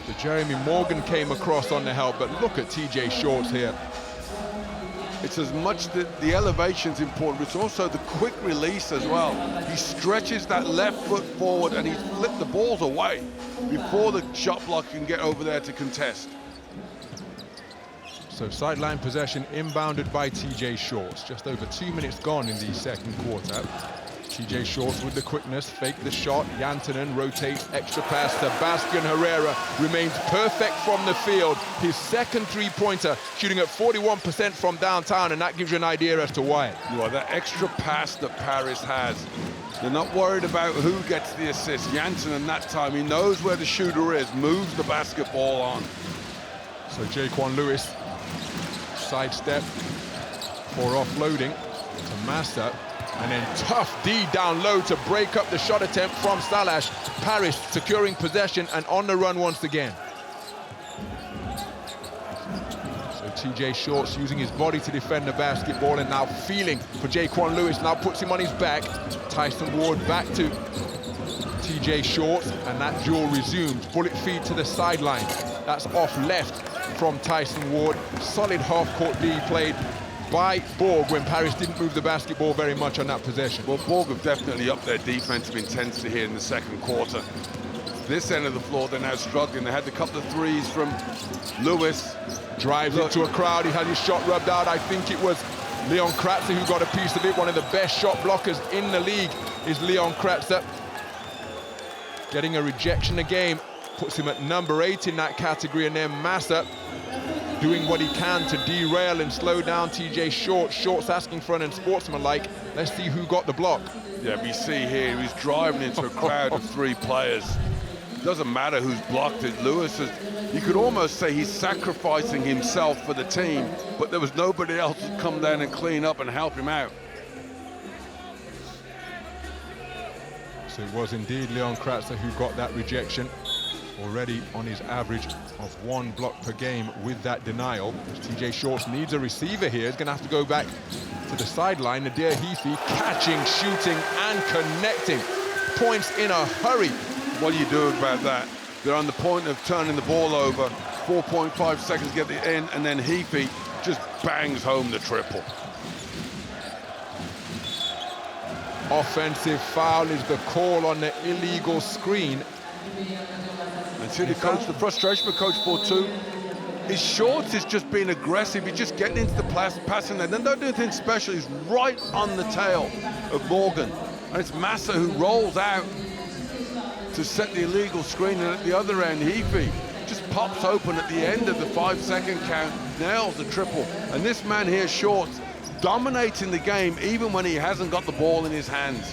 So Jeremy Morgan came across on the help, but look at TJ Shorts here. It's as much that the elevation's important, but it's also the quick release as well. He stretches that left foot forward and he's flipped the balls away before the shot block can get over there to contest. So sideline possession inbounded by TJ Shorts. Just over 2 minutes gone in the second quarter. TJ Shorts with the quickness, fake the shot. Jantunen rotates, extra pass. Sebastian Herrera remains perfect from the field. His second three-pointer, shooting at 41% from downtown, and that gives you an idea as to why. Well, that extra pass that Paris has, they're not worried about who gets the assist. Jantunen that time, he knows where the shooter is, moves the basketball on. So Jaquan Lewis, sidestep for offloading to Massa. And then tough D down low to break up the shot attempt from Salash. Paris securing possession and on the run once again. So TJ Shorts using his body to defend the basketball and now feeling for Jaquan Lewis. Now puts him on his back. Tyson Ward back to TJ Shorts, and that duel resumes. Bullet feed to the sideline. That's off left from Tyson Ward. Solid half-court D played by Bourg when Paris didn't move the basketball very much on that possession. Well, Bourg have definitely upped their defensive intensity here in the second quarter. This end of the floor, they're now struggling. They had a couple of threes from Lewis. Drives into a crowd, he had his shot rubbed out. I think it was Leon Kratzer who got a piece of it. One of the best shot blockers in the league is Leon Kratzer. Getting a rejection a game puts him at number 8 in that category, and then Massa doing what he can to derail and slow down TJ Shorts. Shorts asking for an unsportsmanlike. Let's see who got the block. Yeah, we see here he's driving into a crowd of 3 players. Doesn't matter who's blocked it. Lewis is, you could almost say he's sacrificing himself for the team, but there was nobody else to come down and clean up and help him out. So it was indeed Leon Kratzer who got that rejection. Already on his average of 1 block per game with that denial. TJ Shorts needs a receiver here. He's going to have to go back to the sideline. Nadir Heafy catching, shooting, and connecting. Points in a hurry. What do you do about that? They're on the point of turning the ball over. 4.5 seconds to get it in, and then Heafy just bangs home the triple. Offensive foul is the call on the illegal screen. And see the coach, the frustration for Coach 4-2 is Shorts is just being aggressive. He's just getting into the passing lane. Then don't do anything special. He's right on the tail of Morgan. And it's Massa who rolls out to set the illegal screen. And at the other end, Heafy just pops open at the end of the 5-second count, nails the triple. And this man here, Shorts, dominating the game even when he hasn't got the ball in his hands.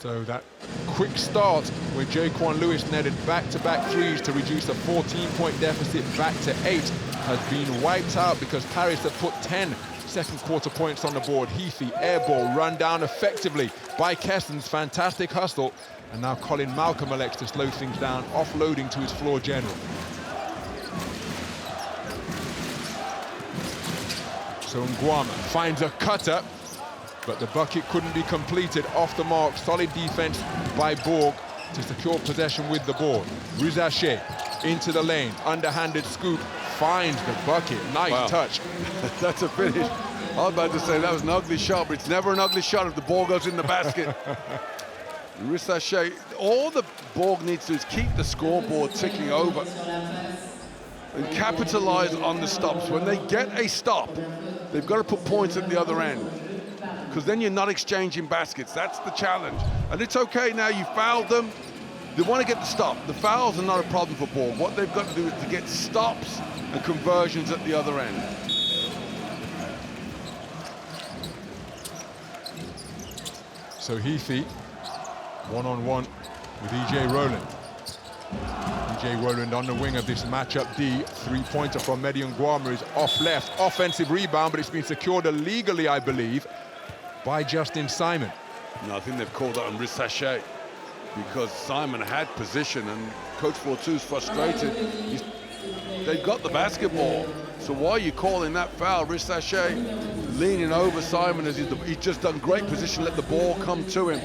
So that quick start where Jaquan Lewis netted back-to-back threes to reduce a 14-point deficit back to 8 has been wiped out because Paris have put 10 second quarter points on the board. Heafy, air ball, run down effectively by Kessens, fantastic hustle. And now Colin Malcolm elects to slow things down, offloading to his floor general. So Ngouama finds a cutter, but the bucket couldn't be completed. Off the mark, solid defense by Bourg to secure possession with the ball. Risacher into the lane, underhanded scoop, finds the bucket. Nice touch. That's a finish. I was about to say that was an ugly shot, but it's never an ugly shot if the ball goes in the basket. Risacher, all the Bourg needs to do is keep the scoreboard ticking over and capitalize on the stops. When they get a stop, they've got to put points at the other end, because then you're not exchanging baskets. That's the challenge. And it's okay now, you fouled them. They want to get the stop. The fouls are not a problem for Bourg. What they've got to do is to get stops and conversions at the other end. So Heafy, one-on-one with EJ Rowland. EJ Rowland on the wing of this matchup D. Three-pointer from Mehdy Ngouama is off left. Offensive rebound, but it's been secured illegally, I believe, by Justin Simon. No, I think they've called that on Risacher because Simon had position, and Coach 42's frustrated. They've got the basketball, so why are you calling that foul? Risacher leaning over Simon as he's just done great position, let the ball come to him.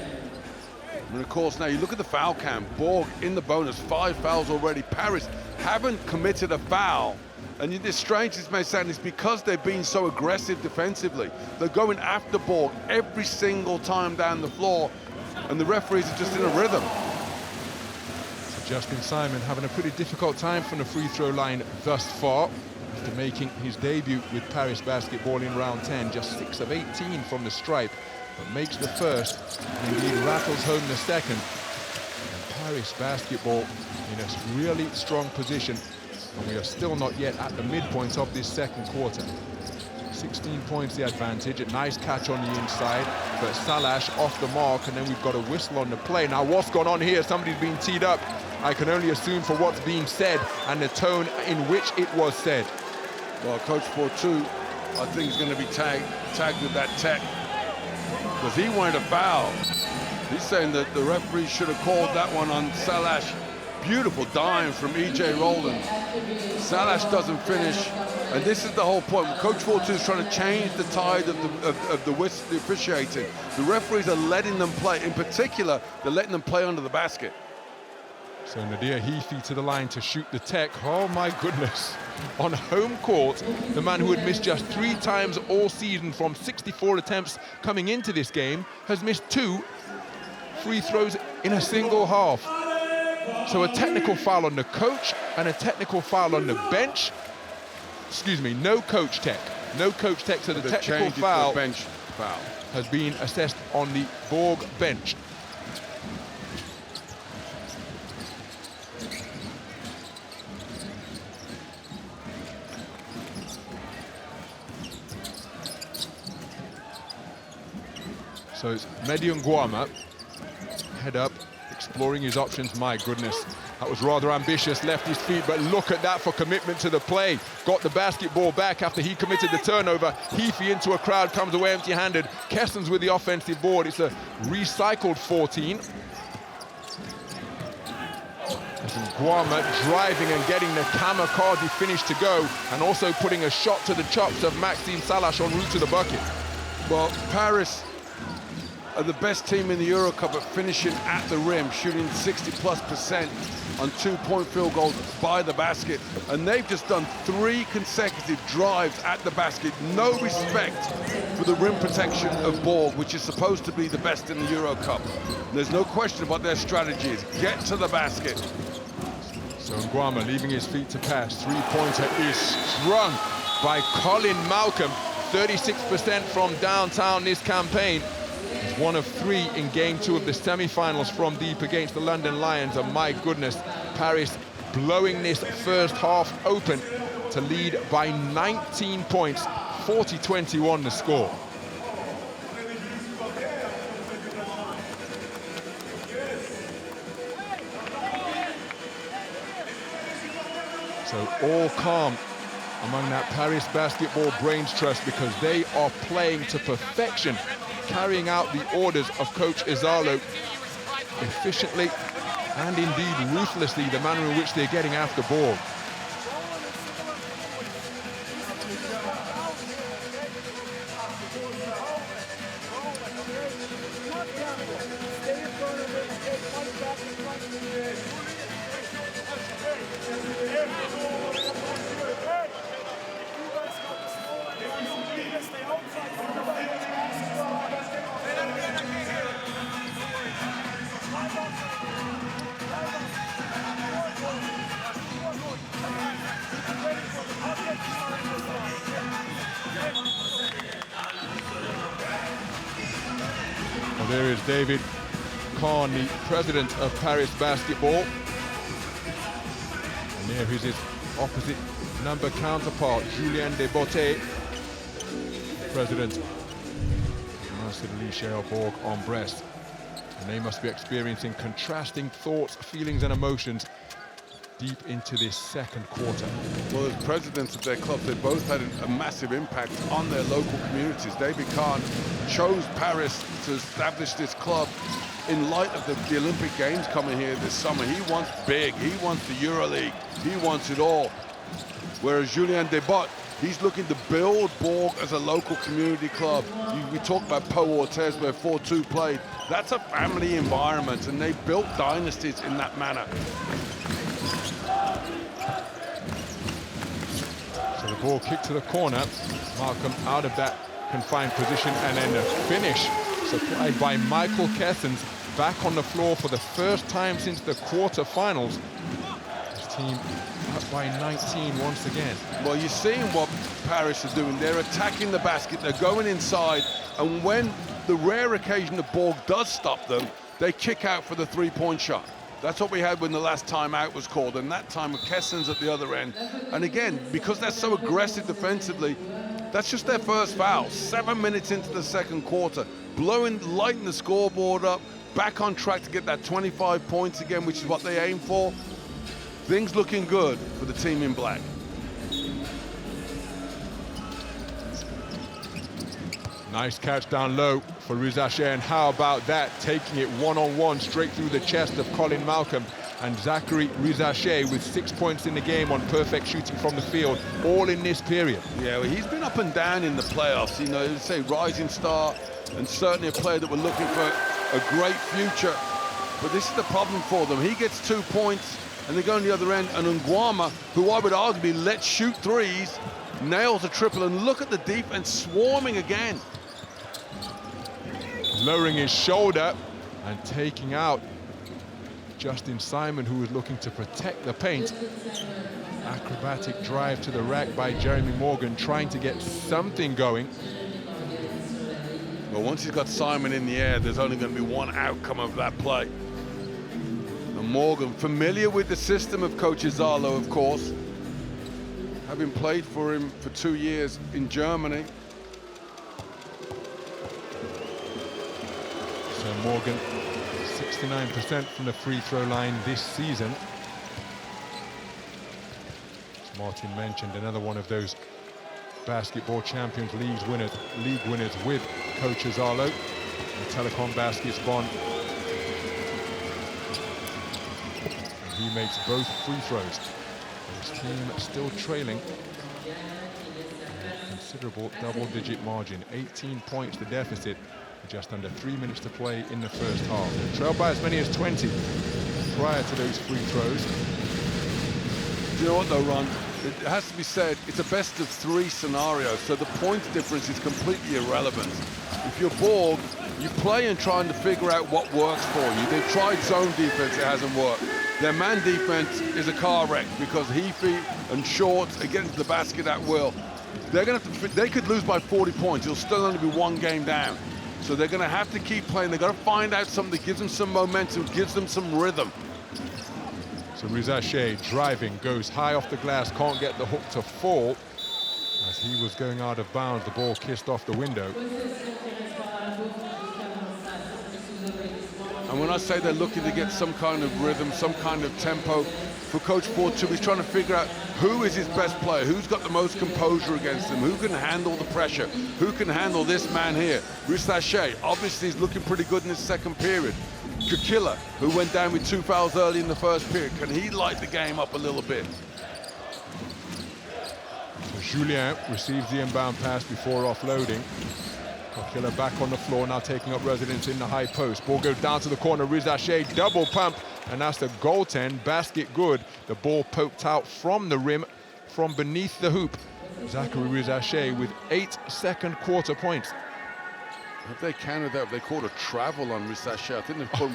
And of course now you look at the foul cam, Bourg in the bonus, 5 fouls already. Paris haven't committed a foul. And this strange as may sound, is because they've been so aggressive defensively. They're going after Bourg every single time down the floor, and the referees are just in a rhythm. So Justin Simon having a pretty difficult time from the free throw line thus far, after making his debut with Paris basketball in round 10, just 6 of 18 from the stripe, but makes the first, and indeed rattles home the second. And Paris basketball in a really strong position, and we are still not yet at the midpoint of this second quarter. 16 points the advantage, a nice catch on the inside, but Salash off the mark, and then we've got a whistle on the play. Now what's gone on here? Somebody's been teed up. I can only assume for what's being said and the tone in which it was said. Well, Coach 42, I think is going to be tagged with that tech, because he wanted a foul. He's saying that the referee should have called that one on Salash. Beautiful dime from EJ Rowland. Salash doesn't finish, and this is the whole point. Coach 42 is trying to change the tide of the officiating. The referees are letting them play. In particular, they're letting them play under the basket. So Nadir Heafy to the line to shoot the tech. Oh my goodness. On home court, the man who had missed just 3 times all season from 64 attempts coming into this game has missed 2 free throws in a single half. So a technical foul on the coach and a technical foul on the bench. Excuse me, no coach tech. No coach tech, so the technical foul has been assessed on the Bourg bench. So it's Mehdy Ngouama, head up, exploring his options. My goodness, that was rather ambitious, left his feet, but look at that for commitment to the play. Got the basketball back after he committed the turnover. Heafy into a crowd, comes away empty-handed. Kessens with the offensive board. It's a recycled 14. Ngouama driving and getting the kamikaze finish to go, and also putting a shot to the chops of Maxime Salash en route to the bucket. Well, Paris are the best team in the EuroCup at finishing at the rim, shooting 60+% on 2-point field goals by the basket. And they've just done 3 consecutive drives at the basket. No respect for the rim protection of Bourg, which is supposed to be the best in the EuroCup. There's no question what their strategy is. Get to the basket. So Ngouama leaving his feet to pass. 3-pointer is strung by Colin Malcolm. 36% from downtown this campaign. He's 1 of 3 in game 2 of the semi-finals from deep against the London Lions. And my goodness, Paris blowing this first half open to lead by 19 points, 40-21 the score. So all calm among that Paris basketball brains trust, because they are playing to perfection, carrying out the orders of Coach Izalo efficiently and indeed ruthlessly, the manner in which they're getting after Bourg. Here is David Kahn, the president of Paris Basketball. And here is his opposite number counterpart, Julien Desbottes, president of Mincidelice JL Bourg on Bresse. And they must be experiencing contrasting thoughts, feelings and emotions deep into this second quarter. Well, as presidents of their clubs, they both had a massive impact on their local communities. David Kahn chose Paris to establish this club in light of the Olympic Games coming here this summer. He wants big, he wants the EuroLeague, he wants it all. Whereas Julien Desbottes, he's looking to build Bourg as a local community club. We talk about Pau Orthez where 4-2 played. That's a family environment, and they built dynasties in that manner. So the ball kicked to the corner. Malcolm out of that confined position, and then a finish supplied by Michael Kessens, back on the floor for the first time since the quarterfinals. His team up by 19 once again. Well, you're seeing what Paris are doing. They're attacking the basket, they're going inside, and when the rare occasion that Bourg does stop them, they kick out for the three-point shot. That's what we had when the last time out was called, and that time with Kessens at the other end. And again, because they're so aggressive defensively, that's just their first foul. 7 minutes into the second quarter, lighting the scoreboard up, back on track to get that 25 points again, which is what they aim for. Things looking good for the team in black. Nice catch down low for Risacher, and how about that, taking it one-on-one straight through the chest of Colin Malcolm. And Zaccharie Risacher with 6 points in the game on perfect shooting from the field, all in this period. Yeah, well, he's been up and down in the playoffs. You know, say rising star, and certainly a player that we're looking for a great future. But this is the problem for them. He gets 2 points, and they go on the other end, and Ngouama, who I would arguably let shoot threes, nails a triple, and look at the defense swarming again. Lowering his shoulder and taking out Justin Simon, who was looking to protect the paint. Acrobatic drive to the rack by Jeremy Morgan, trying to get something going. Well, once he's got Simon in the air, there's only going to be one outcome of that play. And Morgan, familiar with the system of Coach Izalo, of course, having played for him for 2 years in Germany. So Morgan, 69% from the free throw line this season. As Martin mentioned, another one of those Basketball Champions League winners with Coach Izalo, the Telecom Baskets Bond. And he makes both free throws. His team still trailing a considerable double-digit margin, 18 points the deficit. Just under 3 minutes to play in the first half. They trailed by as many as 20 prior to those free throws. Do you know what though, Ron? It has to be said, it's a best of 3 scenario, so the points difference is completely irrelevant. If you're Bourg, you play and trying to figure out what works for you. They've tried zone defense, it hasn't worked. Their man defense is a car wreck because Heafy and Shorts are getting to the basket at will. They're gonna have to, they could lose by 40 points. It'll still only be 1 game down. So they're going to have to keep playing. They've got to find out something that gives them some momentum, gives them some rhythm. So Risacher driving, goes high off the glass, can't get the hook to fall. As he was going out of bounds, the ball kissed off the window. And when I say they're looking to get some kind of rhythm, some kind of tempo, for Coach Ford too, he's trying to figure out who is his best player, who's got the most composure against him, who can handle the pressure, who can handle this man here. Risacher, obviously he's looking pretty good in his second period. Kukila, who went down with 2 fouls early in the first period, can he light the game up a little bit? So Julien receives the inbound pass before offloading. Kukila back on the floor, now taking up residence in the high post. Ball goes down to the corner, Risacher double pump, and that's the goaltend, basket good. The ball poked out from the rim, from beneath the hoop. Zaccharie Risacher with 8 second quarter points. Have they counted that? Have they called a travel on Risacher? I think they've put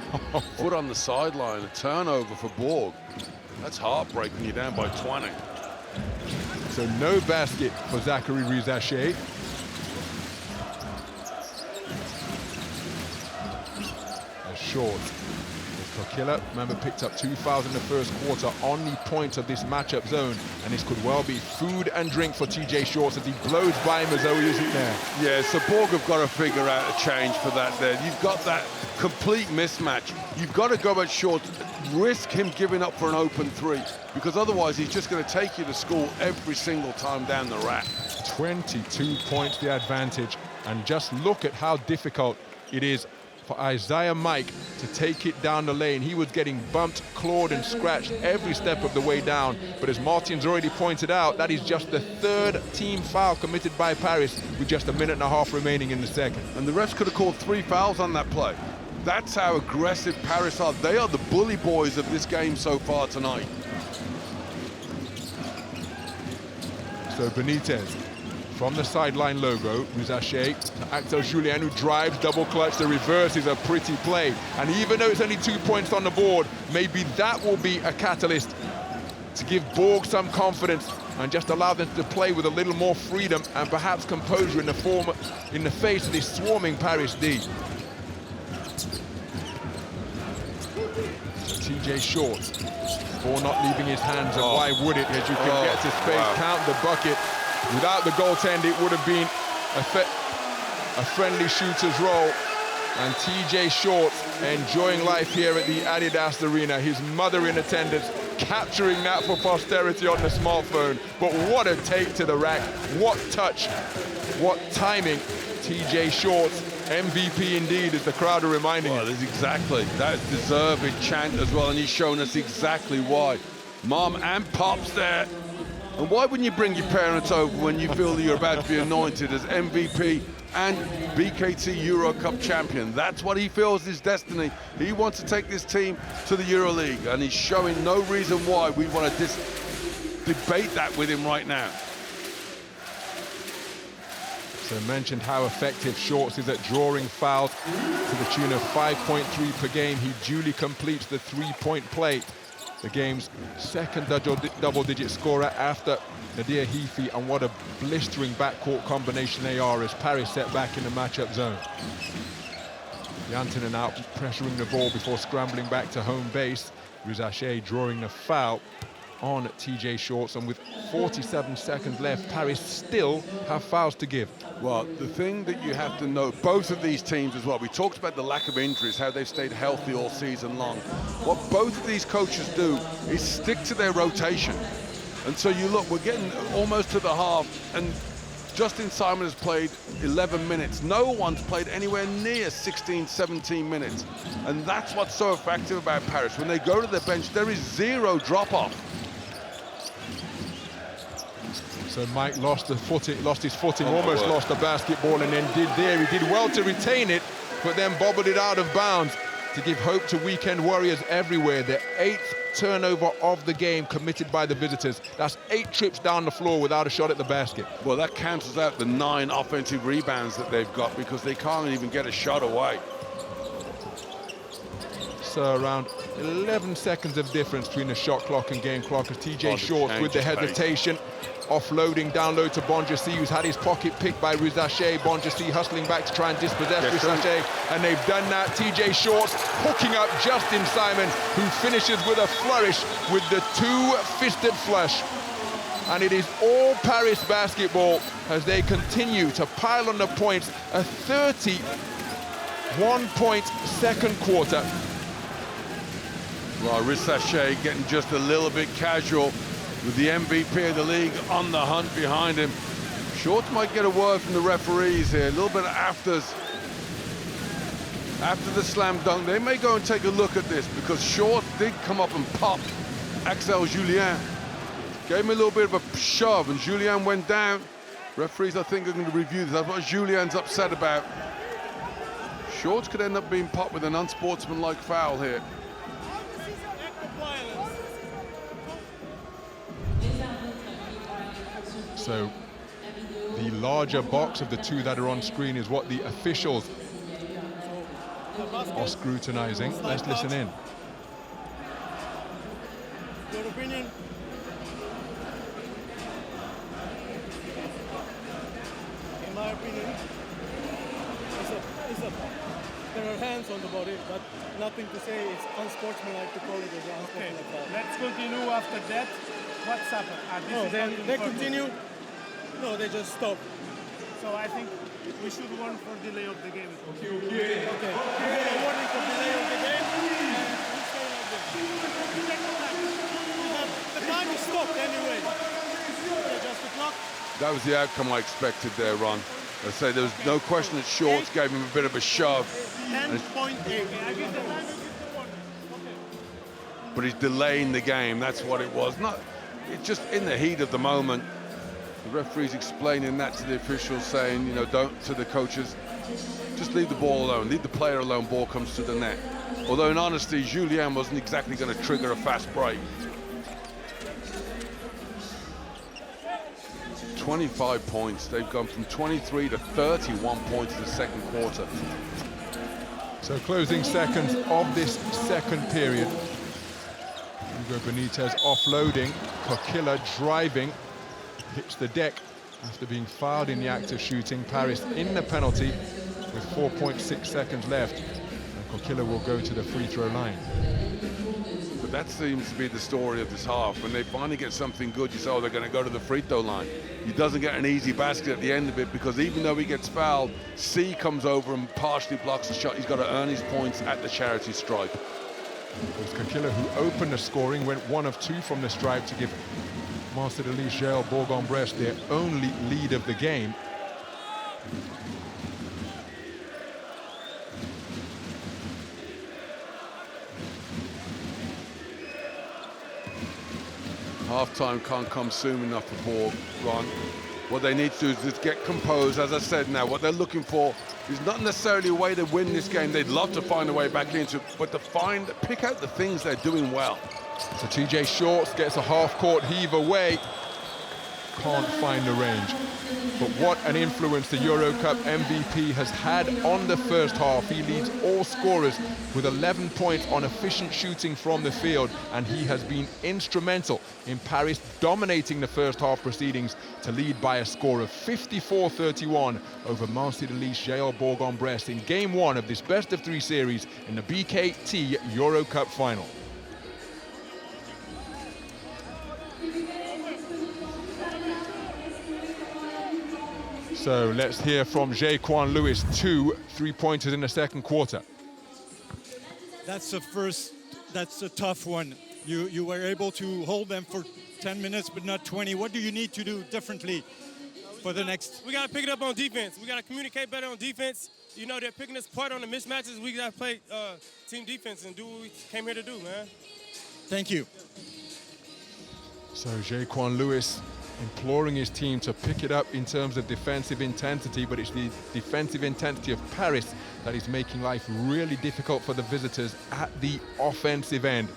foot on the sideline, a turnover for Bourg. That's heartbreaking, you down by 20. So no basket for Zaccharie Risacher. Short. Kokilla, remember, picked up 2 fouls in the first quarter on the point of this matchup zone, and this could well be food and drink for TJ Shorts as he blows by him as though he isn't there. Yeah, so Bourg have got to figure out a change for that there. You've got that complete mismatch. You've got to go at Shorts, risk him giving up for an open three, because otherwise he's just going to take you to school every single time down the rack. 22 points the advantage, and just look at how difficult it is for Isiaha Mike to take it down the lane. He was getting bumped, clawed and scratched every step of the way down, but as Martin's already pointed out, that is just the 3rd team foul committed by Paris with just a minute and a half remaining in the second. And the refs could have called 3 fouls on that play. That's how aggressive Paris are. They are the bully boys of this game so far tonight. So Benitez from the sideline logo, Risacher to Axel Julien, who drives, double clutch. The reverse is a pretty play. And even though it's only 2 points on the board, maybe that will be a catalyst to give Bourg some confidence and just allow them to play with a little more freedom and perhaps composure in the face of this swarming Paris D. TJ Short, ball not leaving his hands, and why would it, as you can get to space, count the bucket. Without the goaltend, it would have been a friendly shooter's role. And TJ Short enjoying life here at the Adidas Arena. His mother in attendance, capturing that for posterity on the smartphone. But what a take to the rack, what touch, what timing. TJ Short, MVP indeed, as the crowd are reminding us. That's exactly, that's deserving chant as well, and he's shown us exactly why. Mom and Pop's there. And why wouldn't you bring your parents over when you feel that you're about to be anointed as MVP and BKT EuroCup champion? That's what he feels is destiny. He wants to take this team to the EuroLeague, and he's showing no reason why we want to debate that with him right now. So mentioned how effective Shorts is at drawing fouls to the tune of 5.3 per game. He duly completes the 3-point play. The game's 2nd double-digit scorer after Nadir Heafy, and what a blistering backcourt combination they are as Paris set back in the matchup zone. Jantonen out pressuring the ball before scrambling back to home base. Risacher drawing the foul on TJ Shorts, and with 47 seconds left, Paris still have fouls to give. Well, the thing that you have to know, both of these teams as well, we talked about the lack of injuries, how they've stayed healthy all season long. What both of these coaches do is stick to their rotation. And so you look, we're getting almost to the half, and Justin Simon has played 11 minutes. No one's played anywhere near 16, 17 minutes. And that's what's so effective about Paris. When they go to the bench, there is 0 drop-off. So Mike lost his footing, almost lost the basketball, and then he did well to retain it, but then bobbled it out of bounds to give hope to weekend warriors everywhere. The 8th turnover of the game committed by the visitors. That's 8 trips down the floor without a shot at the basket. Well, that cancels out the 9 offensive rebounds that they've got, because they can't even get a shot away. So around 11 seconds of difference between the shot clock and game clock as TJ Shorts with the hesitation. Offloading down low to Bonjassi, who's had his pocket picked by Risacher. Bonjassi hustling back to try and dispossess Risacher, and they've done that. TJ Shorts hooking up Justin Simon, who finishes with a flourish with the 2-fisted flush. And it is all Paris basketball as they continue to pile on the points. A 31-point second quarter. Well, Risacher getting just a little bit casual with the MVP of the league on the hunt behind him. Shorts might get a word from the referees here, a little bit after the slam dunk. They may go and take a look at this, because Shorts did come up and pop Axel Julien. Gave him a little bit of a shove, and Julien went down. Referees, I think, are going to review this. That's what Julien's upset about. Shorts could end up being popped with an unsportsmanlike foul here. So the larger box of the 2 that are on screen is what the officials are scrutinizing. Let's listen in. Your opinion? In my opinion, it's a there are hands on the body, but nothing to say it's unsportsmanlike to call it as unsportsmanlike foul. Let's continue after that. What's happened? No, then they continue. No, they just stop. So I think we should warn for delay of the game. Okay. We get a warning for delay of the game, and we stay like this. The time is stopped anyway. Okay, just the clock. That was the outcome I expected there, Ron. I say there was no question that Shorts gave him a bit of a shove. 10.8. But he's delaying the game. That's what it was. It's just in the heat of the moment. The referee's explaining that to the officials, saying, you know, don't, to the coaches, just leave the ball alone, leave the player alone, ball comes to the net. Although in honesty, Julien wasn't exactly going to trigger a fast break. 25 points. They've gone from 23 to 31 points in the second quarter. So closing seconds of this second period. Hugo Benitez offloading, Kokila driving, hits the deck after being fouled in the act of shooting. Paris in the penalty with 4.6 seconds left, and Kokila will go to the free throw line. But that seems to be the story of this half. When they finally get something good, you say, oh, they're going to go to the free throw line. He doesn't get an easy basket at the end of it, because even though he gets fouled, C comes over and partially blocks the shot. He's got to earn his points at the charity stripe. It was Kokila who opened the scoring, went 1 of 2 from the stripe to give Mincidelice JL Bourg Bresse their only lead of the game. Half-time can't come soon enough for Bourg, Ron. What they need to do is just get composed. As I said now, what they're looking for is not necessarily a way to win this game. They'd love to find a way back into it, but to pick out the things they're doing well. So TJ Shorts gets a half-court heave away. Can't find the range. But what an influence the EuroCup MVP has had on the first half. He leads all scorers with 11 points on efficient shooting from the field, and he has been instrumental in Paris dominating the first half proceedings to lead by a score of 54-31 over Mincidelice JL Bourg Bresse in Game 1 of this best-of-3 series in the BKT EuroCup Final. So let's hear from Jaquan Lewis, 2 3-pointers in the second quarter. That's a tough one. You were able to hold them for 10 minutes, but not 20. What do you need to do differently for the next? We got to pick it up on defense. We got to communicate better on defense. You know, they're picking us apart on the mismatches. We got to play team defense and do what we came here to do, man. Thank you. So Jaquan Lewis imploring his team to pick it up in terms of defensive intensity, but it's the defensive intensity of Paris that is making life really difficult for the visitors at the offensive end.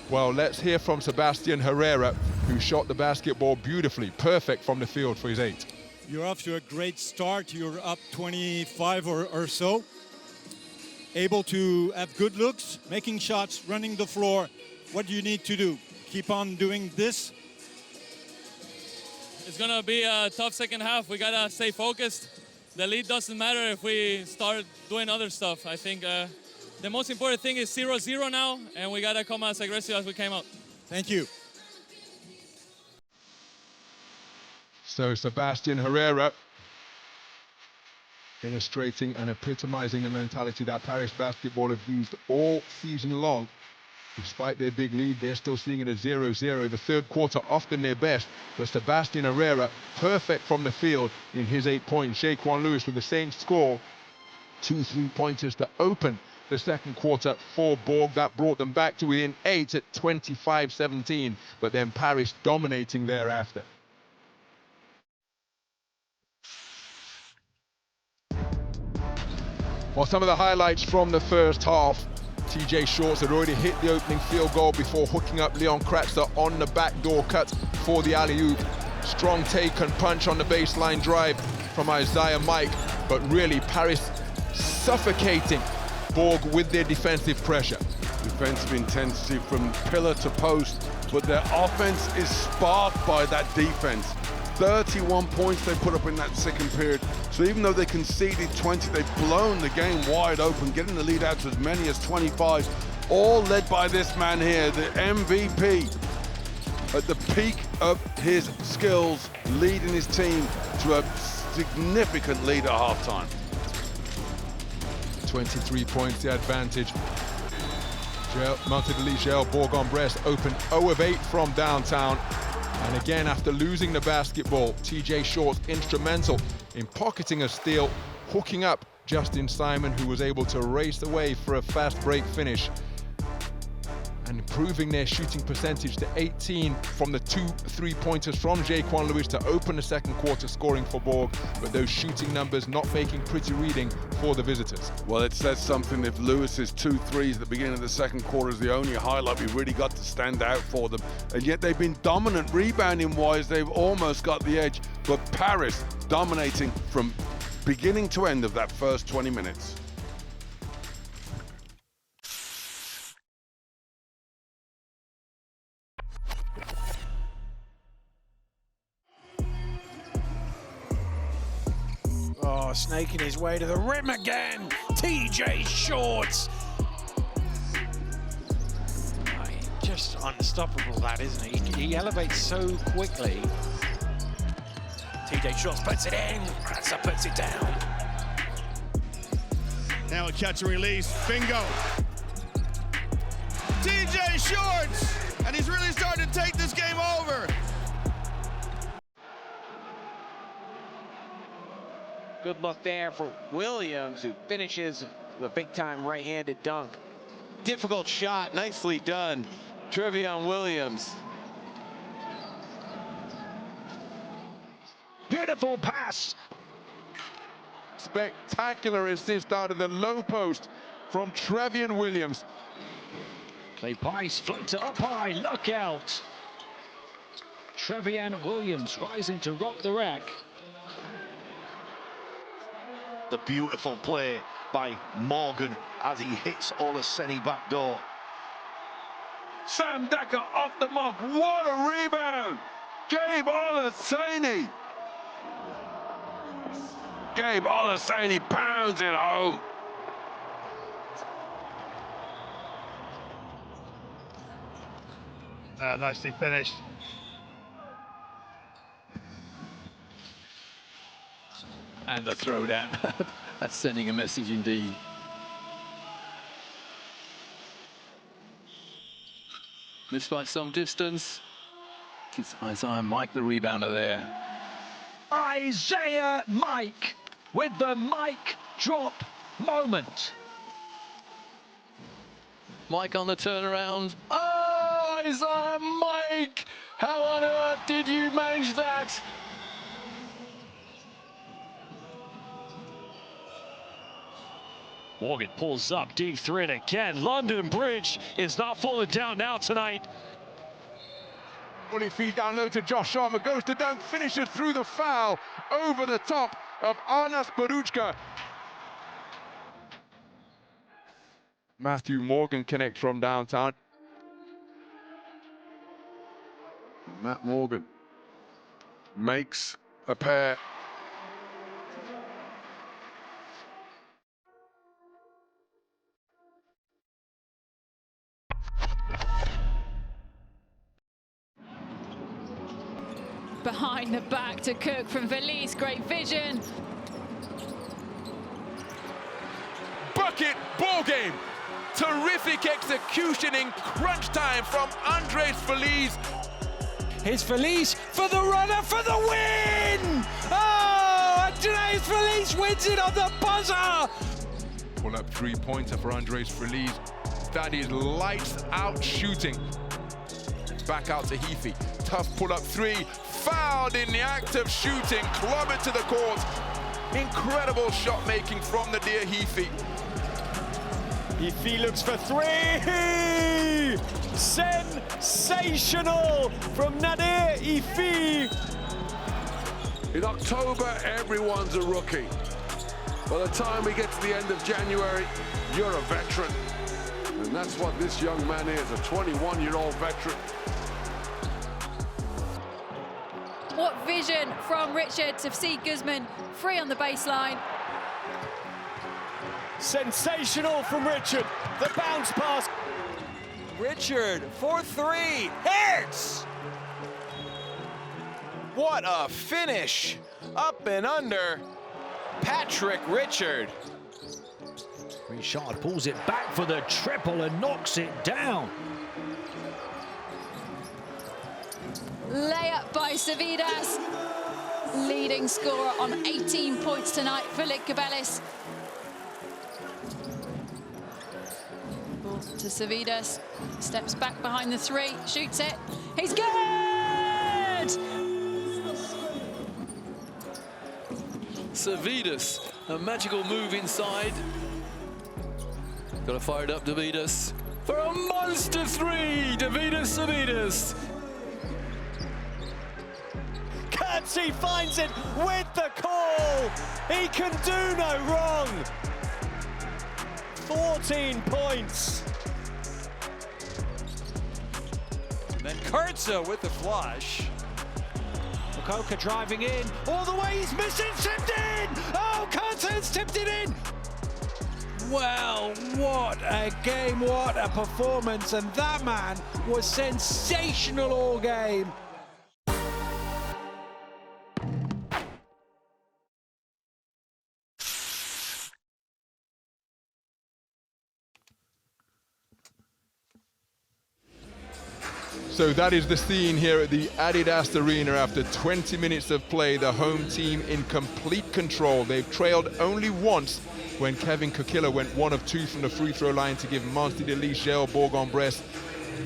Well, let's hear from Sebastian Herrera, who shot the basketball beautifully, perfect from the field for his 8. You're off to a great start. You're up 25 or so. Able to have good looks, making shots, running the floor. What do you need to do? Keep on doing this? It's going to be a tough second half. We got to stay focused. The lead doesn't matter if we start doing other stuff. I think the most important thing is 0-0 now, and we got to come as aggressive as we came out. Thank you. So Sebastian Herrera illustrating and epitomizing the mentality that Paris basketball have used all season long. Despite their big lead, they're still seeing it as 0-0. The third quarter often their best, but Sebastian Herrera perfect from the field in his 8 points. Jaquan Lewis with the same score, 2 3-pointers to open the second quarter for Bourg. That brought them back to within 8 at 25-17, but then Paris dominating thereafter. Well, some of the highlights from the first half. TJ Shorts had already hit the opening field goal before hooking up Leon Kratzer on the backdoor cut for the alley-oop. Strong take and punch on the baseline drive from Isiaha Mike, but really Paris suffocating Bourg with their defensive pressure. Defensive intensity from pillar to post, but their offense is sparked by that defense. 31 points they put up in that second period. So even though they conceded 20, they've blown the game wide open, getting the lead out to as many as 25, all led by this man here, the MVP, at the peak of his skills, leading his team to a significant lead at halftime. 23 points the advantage. Mincidelice JL Bourg on Bresse opened 0 of 8 from downtown. And again, after losing the basketball, TJ Short's instrumental in pocketing a steal, hooking up Justin Simon, who was able to race away for a fast break finish, and improving their shooting percentage to 18 from the 2 3-pointers from Jaquan Lewis to open the second quarter scoring for Bourg, but those shooting numbers not making pretty reading for the visitors. Well, it says something if Lewis's 2 threes at the beginning of the second quarter is the only highlight we really got to stand out for them. And yet they've been dominant rebounding-wise. They've almost got the edge, but Paris dominating from beginning to end of that first 20 minutes. Oh, snaking his way to the rim again. TJ Shorts. Just unstoppable, that, isn't he? He elevates so quickly. TJ Shorts puts it in. Bresse puts it down. Now a catch and release. Bingo. TJ Shorts. And he's really starting to take this game over. Good luck there for Williams, who finishes the big-time right-handed dunk. Difficult shot, nicely done. Trevion Williams. Beautiful pass. Spectacular assist out of the low post from Trevion Williams. Clay Pice floats it up high, look out. Trevion Williams rising to rock the rack. The beautiful play by Morgan as he hits Olaseni back door. Sam Decker off the mark. What a rebound! Gabe Olaseni. Gabe Olaseni pounds it home. Nicely finished. And the throwdown. That's sending a message indeed. Missed by some distance. It's Isiaha Mike, the rebounder there. Isiaha Mike with the mic drop moment. Mike on the turnaround. Oh, Isiaha Mike! How on earth did you manage that? Morgan pulls up, deep three again. London Bridge is not falling down now tonight. 20 feet down low to Josh Sharma, goes to dunk, finishes through the foul, over the top of Anas Baruchka. Matthew Morgan connects from downtown. Matt Morgan makes a pair. Behind the back to Cook from Valise, great vision. Bucket, ball game. Terrific execution in crunch time from Andres Valise. Here's Valise for the runner for the win! Oh, Andres Valise wins it on the buzzer! Pull up 3-pointer for Andres Valise. That is lights out shooting. Back out to Heafy. Tough pull up 3. Fouled in the act of shooting. Club it to the court. Incredible shot making from the dear Heafy. Heafy looks for 3! Sensational from Nadir Heafy. In October, everyone's a rookie. By the time we get to the end of January, you're a veteran. And that's what this young man is, a 21-year-old veteran. What vision from Richard to see Guzman free on the baseline. Sensational from Richard. The bounce pass. Richard for three. Hits! What a finish. Up and under. Patrick Richard. Richard pulls it back for the triple and knocks it down. Layup by Savidas. Leading scorer on 18 points tonight for Licabelis. Ball to Savidas. Steps back behind the three. Shoots it. He's good! Savidas, a magical move inside. Got to fire it up, Davidas. For a monster three, Savidas. Curtsy finds it with the call. He can do no wrong. 14 points. And then Kurtza with the flush. Mukoka driving in, all the way, he's missing, tipped in! Oh, Kurtza's tipped it in! Well, what a game, what a performance, and that man was sensational all game. So that is the scene here at the Adidas Arena after 20 minutes of play. The home team in complete control. They've trailed only once when Kevin Kokila went 1 of 2 from the free throw line to give Mincidelice JL Bourg on Bresse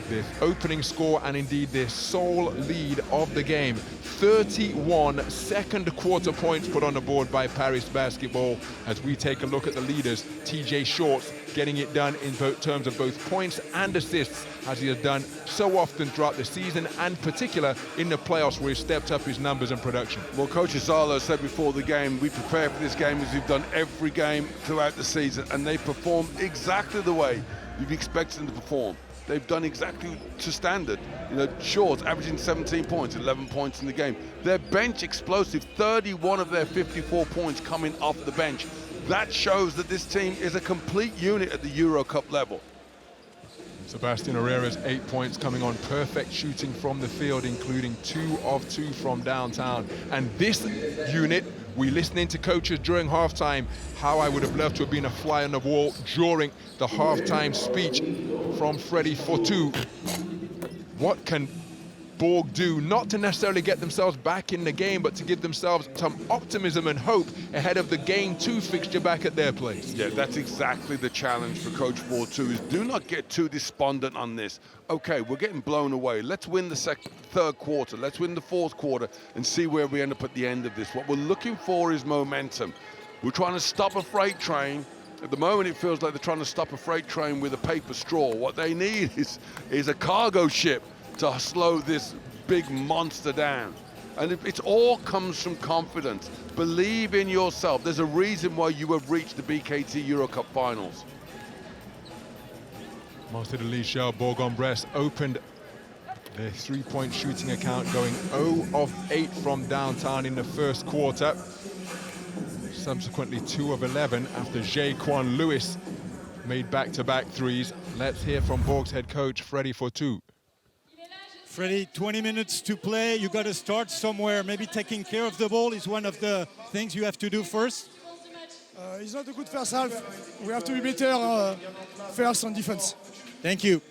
the opening score and indeed their sole lead of the game. 31 second quarter points put on the board by Paris Basketball as we take a look at the leaders. TJ Shorts getting it done in terms of both points and assists, as he has done so often throughout the season, and particular in the playoffs where he stepped up his numbers and production. Well, Coach Isiaha said before the game, we prepare for this game as we've done every game throughout the season, and they performed exactly the way you've expected them to perform. They've done exactly to standard. You know, Shorts averaging 17 points, 11 points in the game. Their bench explosive, 31 of their 54 points coming off the bench. That shows that this team is a complete unit at the EuroCup level. Sebastian Herrera's 8 points coming on perfect shooting from the field, including 2 of 2 from downtown. And this unit, we listening to coaches during halftime, how I would have loved to have been a fly on the wall during the halftime speech from Freddie Fortu. What can Bourg do, not to necessarily get themselves back in the game, but to give themselves some optimism and hope ahead of the Game 2 fixture back at their place? Yeah, that's exactly the challenge for Coach Fortu, is do not get too despondent on this. Okay, we're getting blown away. Let's win the third quarter. Let's win the fourth quarter and see where we end up at the end of this. What we're looking for is momentum. We're trying to stop a freight train. At the moment, it feels like they're trying to stop a freight train with a paper straw. What they need is a cargo ship to slow this big monster down. And it all comes from confidence. Believe in yourself. There's a reason why you have reached the BKT EuroCup Finals. Mincidelice JL Bourg on Bresse opened their three-point shooting account, going 0 of 8 from downtown in the first quarter. Subsequently 2 of 11 after Jaquan Lewis made back-to-back threes. Let's hear from Bourg's head coach, Freddie Fortu. Freddie, 20 minutes to play. You got to start somewhere. Maybe taking care of the ball is one of the things you have to do first. It's not a good first half. We have to be better first on defense. Thank you.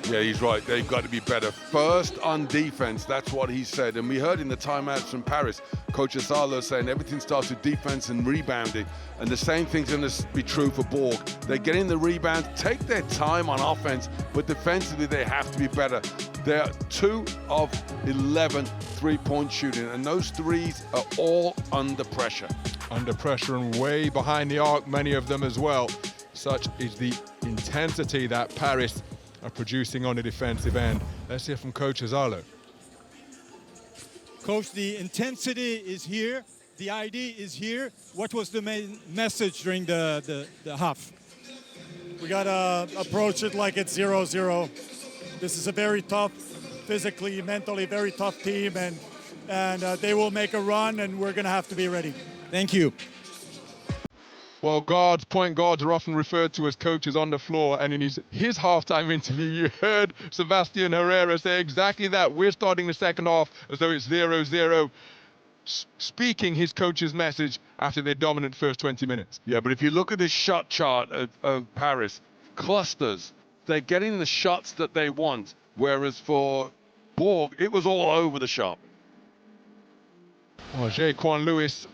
Yeah, he's right. They've got to be better first on defense. That's what he said. And we heard in the timeouts from Paris, Coach Isiaha saying everything starts with defense and rebounding. And the same thing's going to be true for Bourg. They're getting the rebounds, take their time on offense, but defensively they have to be better. They're 2 of 11 three-point shooting, and those threes are all under pressure. Under pressure and way behind the arc, many of them as well. Such is the intensity that Paris are producing on the defensive end. Let's hear from Coach Isiaha. Coach, the intensity is here. The idea is here. What was the main message during the half? We got to approach it like it's 0-0. This is a very tough physically, mentally very tough team, and they will make a run, and we're going to have to be ready. Thank you. Well, point guards are often referred to as coaches on the floor, and in his halftime interview, you heard Sebastian Herrera say exactly that. We're starting the second half as though it's 0-0, speaking his coach's message after their dominant first 20 minutes. Yeah, but if you look at this shot chart of Paris, clusters, they're getting the shots that they want, whereas for Bourg, it was all over the shop. Well, Jaquan Lewis,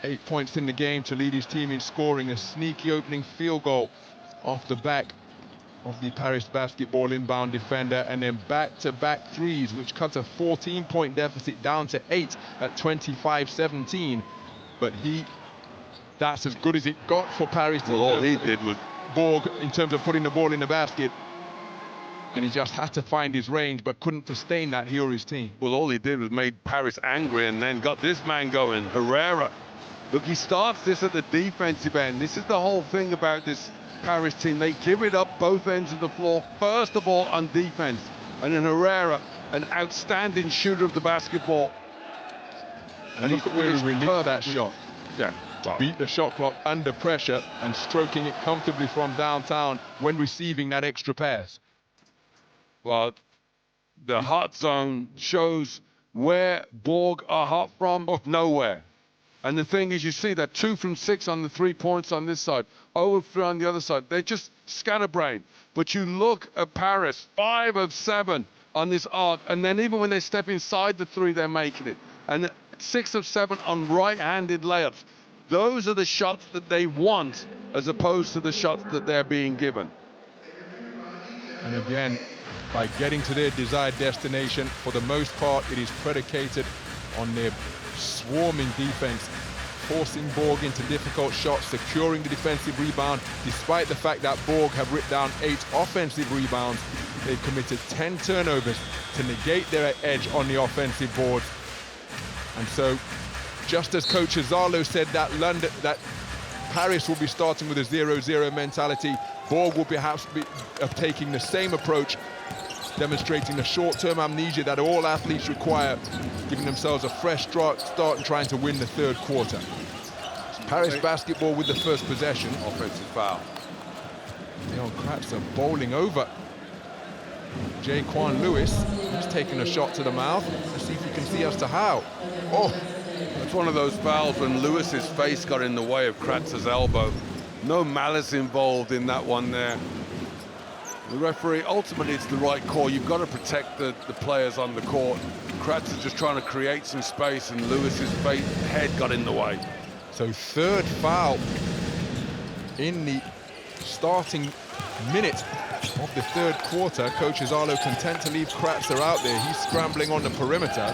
8 points in the game to lead his team in scoring, a sneaky opening field goal off the back of the Paris basketball inbound defender, and then back-to-back threes, which cut a 14-point deficit down to 8 at 25-17. But that's as good as it got for Paris. Well, all he did was Bourg in terms of putting the ball in the basket. And he just had to find his range, but couldn't sustain that, he or his team. Well, all he did was made Paris angry and then got this man going, Herrera. Look, he starts this at the defensive end. This is the whole thing about this Paris team. They give it up both ends of the floor, first of all on defense. And then Herrera, an outstanding shooter of the basketball. And look at where he released that shot. Yeah. Beat the shot clock under pressure and stroking it comfortably from downtown when receiving that extra pass. Well, the hot zone shows where Bourg are hot from, nowhere. And the thing is, you see that 2 from 6 on the 3 points on this side, 0 of 3 on the other side. They're just scatterbrained. But you look at Paris, 5 of 7 on this arc, and then even when they step inside the 3, they're making it. And 6 of 7 on right-handed layups. Those are the shots that they want, as opposed to the shots that they're being given. And again, by getting to their desired destination, for the most part, it is predicated on their swarming defense, forcing Bourg into difficult shots, securing the defensive rebound. Despite the fact that Bourg have ripped down 8 offensive rebounds, they've committed 10 turnovers to negate their edge on the offensive boards. And so, just as Coach Zalo said that Paris will be starting with a 0-0 mentality, Bourg will perhaps be taking the same approach, demonstrating the short-term amnesia that all athletes require, giving themselves a fresh start and trying to win the third quarter. It's Paris basketball with the first possession. Offensive foul. Leon Kratzer bowling over Jaquan Lewis. He's taking a shot to the mouth. Let's see if you can see as to how. Oh, that's one of those fouls when Lewis's face got in the way of Kratzer's elbow. No malice involved in that one there. The referee, ultimately it's the right call. You've got to protect the players on the court. Kratzer just trying to create some space, and Lewis's head got in the way. So third foul in the starting minute of the third quarter. Coach Zalo content to leave Kratzer out there. He's scrambling on the perimeter.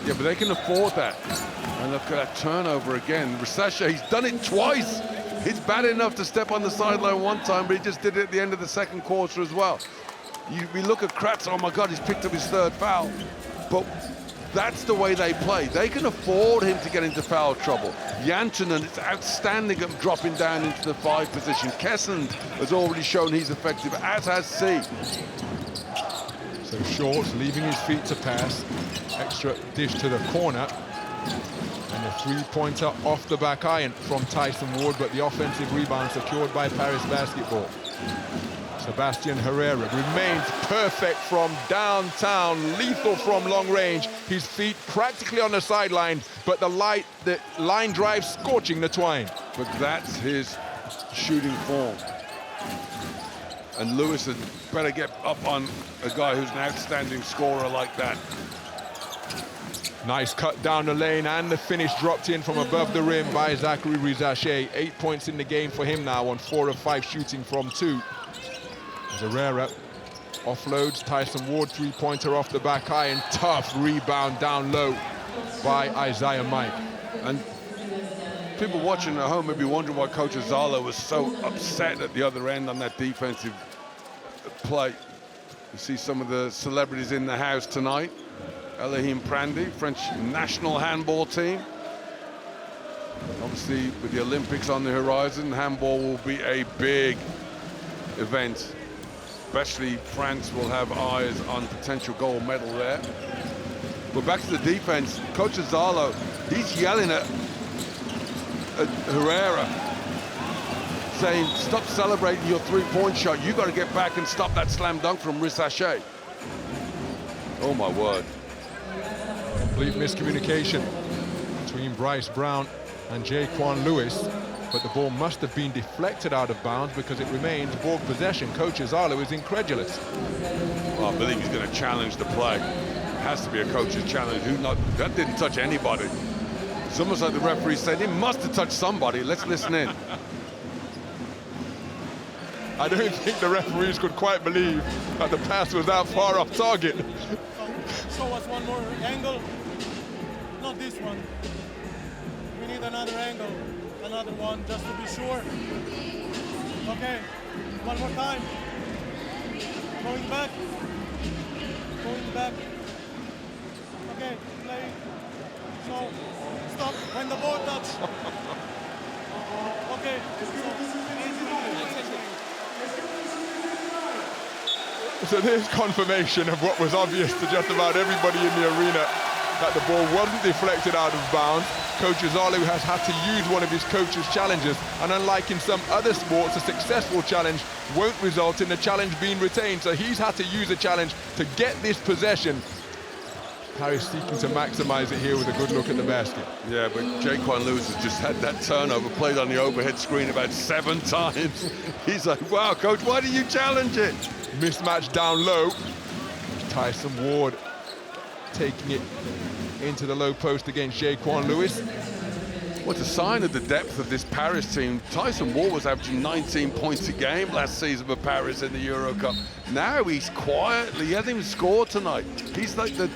Yeah, but they can afford that. And look at that turnover again. Risacher, he's done it twice. He's bad enough to step on the sideline one time, but he just did it at the end of the second quarter as well. We look at Kratzer, oh my God, he's picked up his third foul. But that's the way they play. They can afford him to get into foul trouble. Jantunen is outstanding at dropping down into the 5 position. Kessend has already shown he's effective, as has C. So Shorts leaving his feet to pass. Extra dish to the corner. And a 3-pointer off the back iron from Tyson Ward, but the offensive rebound secured by Paris basketball. Sebastian Herrera remains perfect from downtown, lethal from long range. His feet practically on the sideline, but the line drive scorching the twine. But that's his shooting form. And Lewis had better get up on a guy who's an outstanding scorer like that. Nice cut down the lane, and the finish dropped in from above the rim by Zaccharie Risacher. 8 points in the game for him now on 4 of 5 shooting from 2. Herrera offloads Tyson Ward, 3-pointer off the back iron. Tough rebound down low by Isiaha Mike. And people watching at home may be wondering why Coach Zalo was so upset at the other end on that defensive play. You see some of the celebrities in the house tonight. Elahim Prandi, French national handball team. Obviously, with the Olympics on the horizon, handball will be a big event especially France will have eyes on potential gold medal there. But back to the defense, Coach Zalo, he's yelling at Herrera, saying, stop celebrating your three-point shot. You got to get back and stop that slam dunk from Risacher. Oh my word. Complete miscommunication between Bryce Brown and Jaquan Lewis, but the ball must have been deflected out of bounds because it remains Bourg possession. Coach Zalo is incredulous. Well, I believe he's going to challenge the play. Has to be a coach's challenge. That didn't touch anybody. It's almost like the referee said, it must have touched somebody. Let's listen in. I don't think the referees could quite believe that the pass was that far off target. Show us one more angle. Not this one. We need another angle. Another one, just to be sure. Okay, one more time. Going back. Going back. Okay, play. So, stop when the ball touch. Okay, So there's confirmation of what was obvious to just about everybody in the arena, that the ball wasn't deflected out of bounds. Coach Zalo has had to use one of his coach's challenges, and unlike in some other sports, a successful challenge won't result in the challenge being retained. So he's had to use a challenge to get this possession. Paris seeking to maximize it here with a good look at the basket. Yeah, but Jaquan Lewis has just had that turnover, played on the overhead screen about 7 times. He's like, wow, coach, why do you challenge it? Mismatch down low. Tyson Ward taking it into the low post against Jaquan Lewis. What's a sign of the depth of this Paris team? Tyson Ward was averaging 19 points a game last season for Paris in the EuroCup. Now he's quietly, he hasn't even scored tonight. He's like the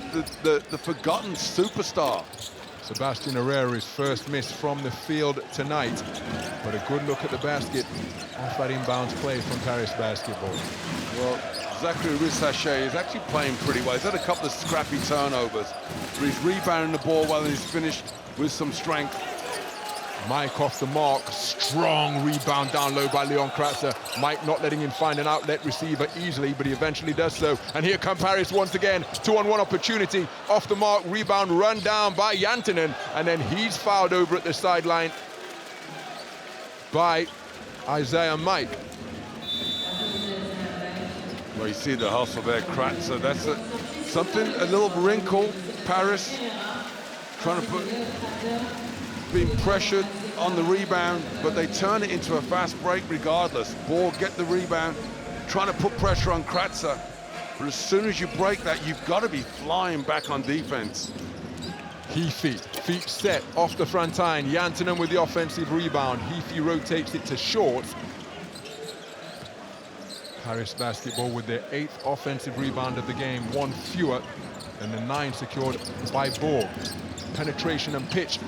forgotten superstar. Sebastian Herrera, his first miss from the field tonight, but a good look at the basket off that inbounds play from Paris basketball. Well, Zaccharie Risacher is actually playing pretty well. He's had a couple of scrappy turnovers, but he's rebounding the ball well and he's finished with some strength. Mike off the mark, strong rebound down low by Leon Kratzer. Mike not letting him find an outlet receiver easily, but he eventually does so. And here come Paris once again, 2-on-1 opportunity. Off the mark, rebound run down by Jantunen, and then he's fouled over at the sideline by Isiaha Mike. Well, you see the hustle there, Kratzer. That's a little wrinkle. Paris trying to put, being pressured on the rebound, but they turn it into a fast break regardless. Bourg get the rebound, trying to put pressure on Kratzer. But as soon as you break that, you've got to be flying back on defense. Feet set off the front line. Jantunen with the offensive rebound. Heafy rotates it to short. Paris basketball with their 8th offensive rebound of the game, 1 fewer than the 9 secured by Bourg. Penetration and pitch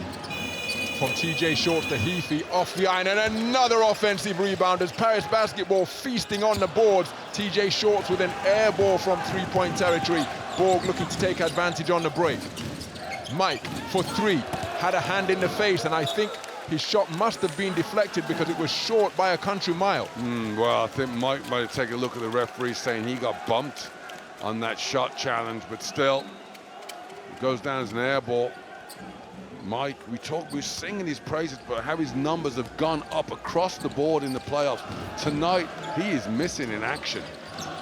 from TJ Shorts to Heafy off the iron, and another offensive rebound as Paris basketball feasting on the boards. TJ Shorts with an air ball from 3-point territory. Bourg looking to take advantage on the break. Mike for 3, had a hand in the face, and I think his shot must have been deflected because it was short by a country mile. Well, I think Mike might have taken a look at the referee saying he got bumped on that shot challenge, but still, it goes down as an air ball. Mike, we're singing his praises, but how his numbers have gone up across the board in the playoffs. Tonight, he is missing in action.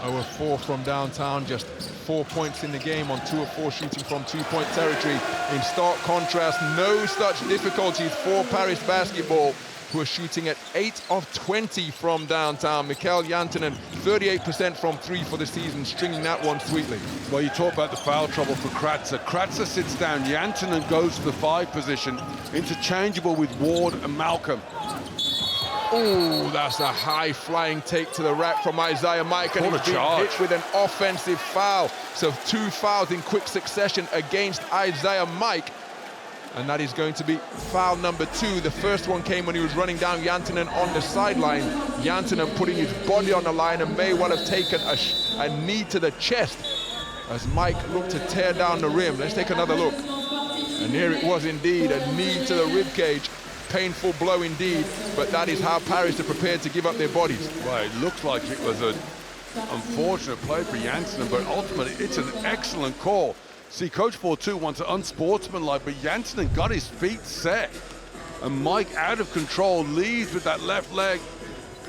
0 of 4 from downtown, just 4 points in the game on 2 of 4 shooting from 2-point territory. In stark contrast, no such difficulties for Paris basketball, who are shooting at 8 of 20 from downtown. Mikael Jantunen, 38% from 3 for the season, stringing that one sweetly. Well, you talk about the foul trouble for Kratzer. Kratzer sits down, Jantunen goes to the 5 position, interchangeable with Ward and Malcolm. Oh, that's a high-flying take to the rack from Isiaha Mike, and he's been hit with an offensive foul. So 2 fouls in quick succession against Isiaha Mike, and that is going to be foul number 2. The first one came when he was running down Jantunen on the sideline. Jantunen putting his body on the line and may well have taken a knee to the chest as Mike looked to tear down the rim. Let's take another look. And here it was indeed, a knee to the ribcage. Painful blow indeed, but that is how Paris are prepared to give up their bodies. Well, it looks like it was a unfortunate play for Janssen, but ultimately it's an excellent call. See, Coach 4-2 wants it unsportsmanlike, but Janssen got his feet set. And Mike, out of control, leads with that left leg.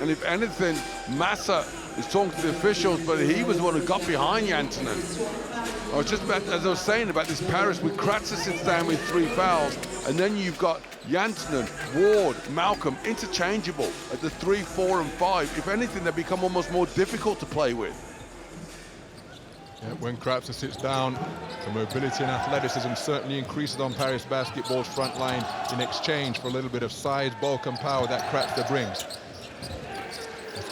And if anything, Massa is talking to the officials, but he was the one who got behind Janssen. I was just about, as I was saying about this Paris, with Kratzer sits down with 3 fouls, and then you've got Janssen, Ward, Malcolm, interchangeable at the 3, 4, and 5. If anything, they become almost more difficult to play with. Yeah, when Kratzer sits down, the mobility and athleticism certainly increases on Paris basketball's front line in exchange for a little bit of size, bulk, and power that Kratzer brings.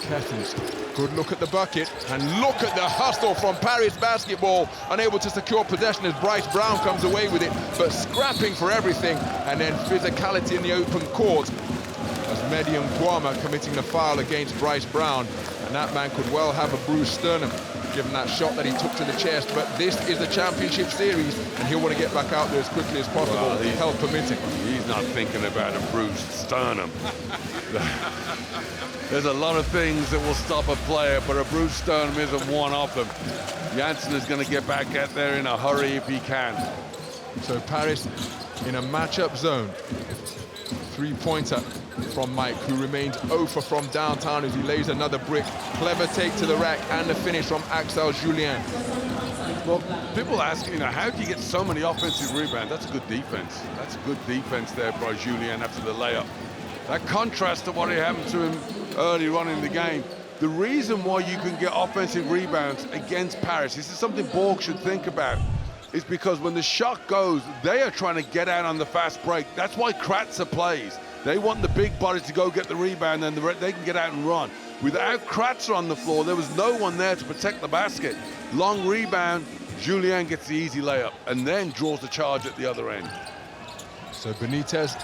Kessens, good look at the bucket, and look at the hustle from Paris basketball, unable to secure possession as Bryce Brown comes away with it, but scrapping for everything, and then physicality in the open court as Mehdy and Ngouama committing the foul against Bryce Brown, and that man could well have a bruised sternum given that shot that he took to the chest. But this is the championship series, and he'll want to get back out there as quickly as possible, health permitting. He's not thinking about a bruised sternum. There's a lot of things that will stop a player, but a bruised sternum isn't one of them. Janssen is going to get back out there in a hurry if he can. So Paris in a matchup zone. 3-pointer from Mike, who remains 0 for from downtown as he lays another brick. Clever take to the rack and the finish from Axel Julien. Well, people ask, how do you get so many offensive rebounds? That's a good defense. That's a good defense there by Julien after the layup. That contrast to what happened to him earlier on in the game. The reason why you can get offensive rebounds against Paris, this is something Bourg should think about, is because when the shot goes, they are trying to get out on the fast break. That's why Kratzer plays. They want the big bodies to go get the rebound, and they can get out and run. Without Kratzer on the floor, there was no one there to protect the basket. Long rebound, Julien gets the easy layup, and then draws the charge at the other end. So Benitez,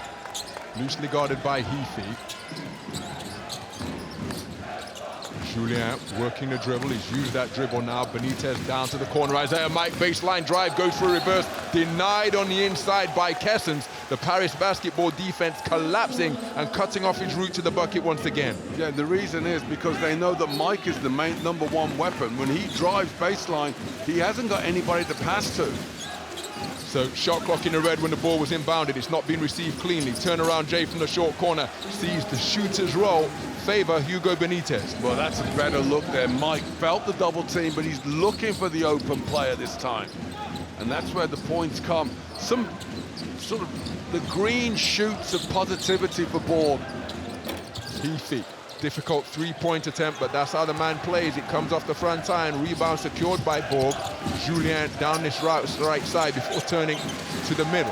loosely guarded by Heafy. Julien working the dribble. He's used that dribble now. Benitez down to the corner. Isiaha Mike, baseline drive, goes for a reverse. Denied on the inside by Kessens. The Paris basketball defense collapsing and cutting off his route to the bucket once again. Yeah, the reason is because they know that Mike is the main #1 weapon. When he drives baseline, he hasn't got anybody to pass to. So shot clock in the red when the ball was inbounded. It's not been received cleanly. Turnaround Jay from the short corner sees the shooter's roll favor Hugo Benitez. Well, that's a better look there. Mike felt the double team, but he's looking for the open player this time. And that's where the points come. Some sort of the green shoots of positivity for Bourg. Heafy. Difficult 3-point attempt, but that's how the man plays. It comes off the front iron, rebound secured by Bourg. Julien down this right side before turning to the middle.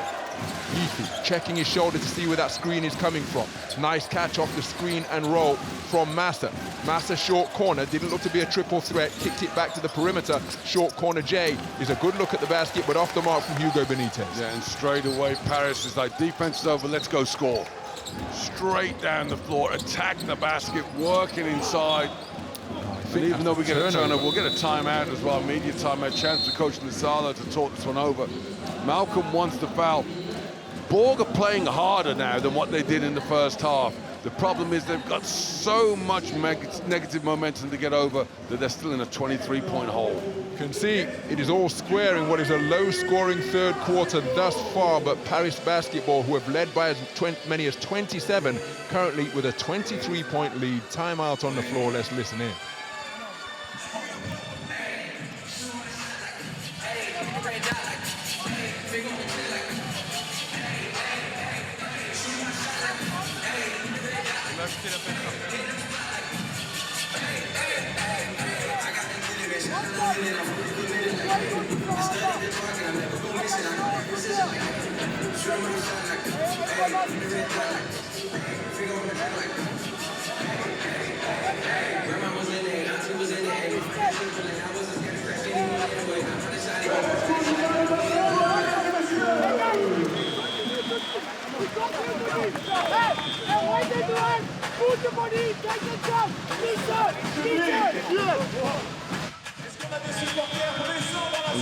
Heafy checking his shoulder to see where that screen is coming from. Nice catch off the screen and roll from Massa. Massa short corner, didn't look to be a triple threat, kicked it back to the perimeter. Short corner Jay is a good look at the basket, but off the mark from Hugo Benitez. Yeah, and straight away Paris is like, defense is over, let's go score. Straight down the floor, attack the basket, working inside. And even though we get a turnover, we'll get a timeout as well, media timeout, chance for Coach Lizardo to talk this one over. Malcolm wants the foul. Bourg are playing harder now than what they did in the first half. The problem is they've got so much negative momentum to get over that they're still in a 23-point hole. You can see it is all square in what is a low-scoring third quarter thus far, but Paris basketball, who have led by as many as 27, currently with a 23-point lead. Timeout on the floor, let's listen in.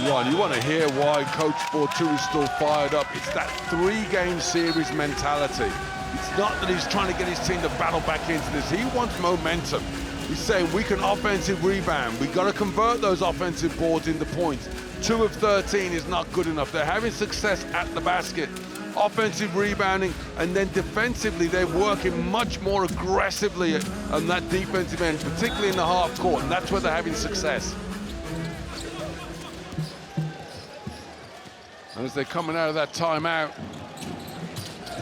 Ron, you want to hear why Coach 4-2 is still fired up. It's that 3-game series mentality. It's not that he's trying to get his team to battle back into this. He wants momentum. He's saying we can offensive rebound. We got to convert those offensive boards into points. 2 of 13 is not good enough. They're having success at the basket. Offensive rebounding, and then defensively, they're working much more aggressively on that defensive end, particularly in the half court, and that's where they're having success. And as they're coming out of that timeout,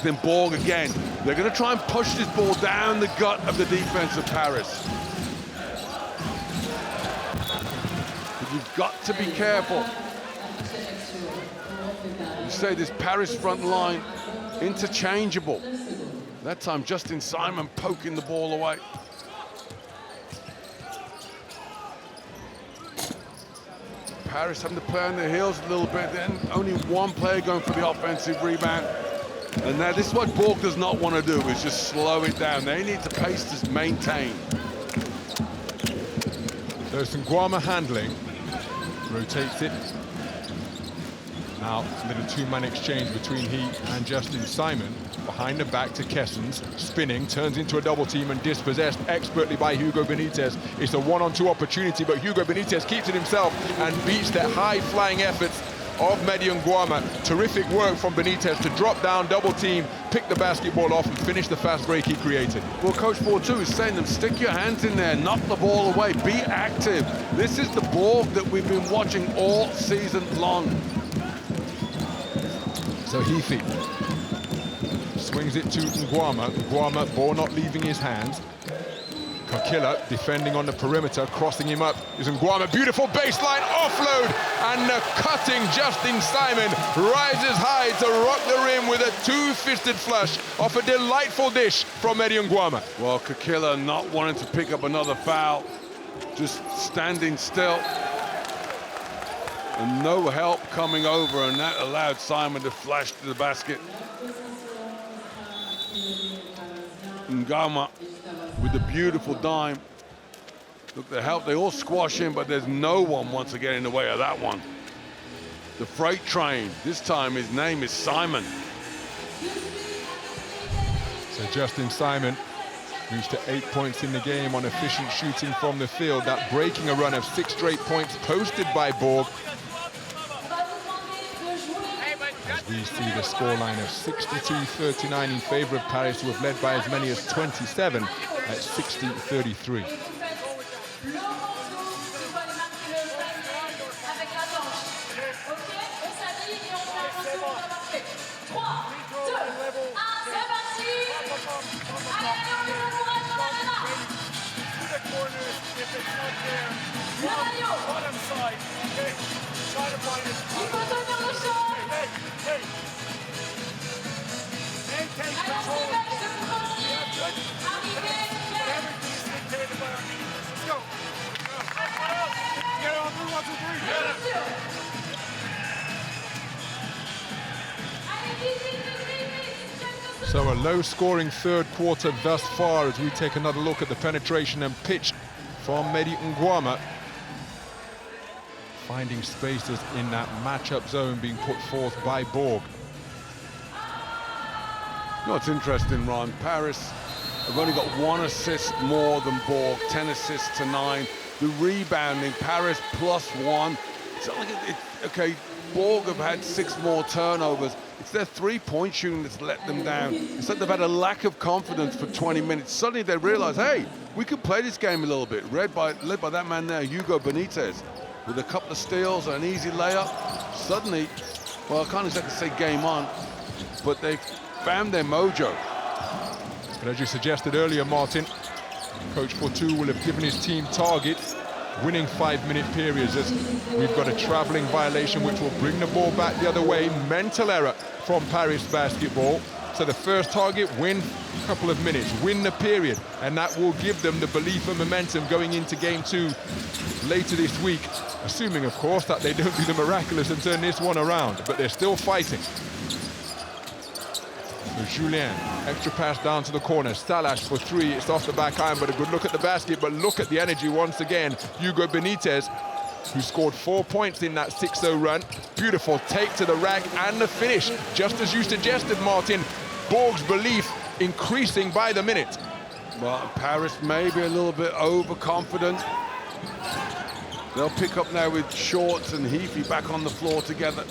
then Bourg again. They're going to try and push this ball down the gut of the defense of Paris. But you've got to be careful. You say this Paris front line interchangeable. That time Justin Simon poking the ball away. Paris having to play on their heels a little bit, then only one player going for the offensive rebound. And now this is what Bourg does not want to do, is just slow it down. They need the pace to maintain. There's some Ngouama handling, rotates it. Now, a little two-man exchange between he and Justin Simon. Behind the back to Kessens, spinning, turns into a double team and dispossessed expertly by Hugo Benitez. It's a one-on-two opportunity, but Hugo Benitez keeps it himself and beats the high-flying efforts of Mehdy and Ngouama. Terrific work from Benitez to drop down, double team, pick the basketball off and finish the fast break he created. Well, Coach Bourg is saying them, stick your hands in there, knock the ball away, be active. This is the Bourg that we've been watching all season long. So Heafy swings it to Ngouama. Ngouama, ball not leaving his hands. Kakilla defending on the perimeter, crossing him up is Ngouama. Beautiful baseline offload, and the cutting Justin Simon rises high to rock the rim with a two-fisted flush off a delightful dish from Mehdy Ngouama. Well, Kakilla not wanting to pick up another foul, just standing still. And no help coming over, and that allowed Simon to flash to the basket. Ngouama with the beautiful dime. Look, the help, they all squash in, but there's no one wants to get in the way of that one. The freight train, this time his name is Simon. So Justin Simon moves to 8 points in the game on efficient shooting from the field. That breaking a run of 6 straight points posted by Bourg. As we see the scoreline of 62-39 in favor of Paris, who have led by as many as 27 at 60-33. So a low-scoring third quarter thus far as we take another look at the penetration and pitch from Mehdy Ngouama. Finding spaces in that matchup zone being put forth by Bourg. You know what's interesting, Ron? Paris have only got 1 assist more than Bourg, 10 assists to 9. The rebounding, Paris +1. It's not like okay, Bourg have had 6 more turnovers. It's their three-point shooting that's let them down. It's like they've had a lack of confidence for 20 minutes. Suddenly they realize, hey, we could play this game a little bit. Led by that man there, Hugo Benitez, with a couple of steals and an easy layup. Suddenly, well, I can't exactly say game on, but they've found their mojo. But as you suggested earlier, Martin, Coach Fortu will have given his team targets, winning 5-minute periods, as we've got a traveling violation which will bring the ball back the other way. Mental error from Paris basketball. So the first target, win a couple of minutes, win the period, and that will give them the belief and momentum going into game 2 later this week, assuming, of course, that they don't do the miraculous and turn this one around, but they're still fighting. So Julien, extra pass down to the corner, Salash for 3, it's off the back iron, but a good look at the basket, but look at the energy once again. Hugo Benitez, who scored 4 points in that 6-0 run. Beautiful take to the rack and the finish. Just as you suggested, Martin, Bourg's belief increasing by the minute. Well, Paris maybe a little bit overconfident. They'll pick up now with Shorts and Heafy back on the floor together.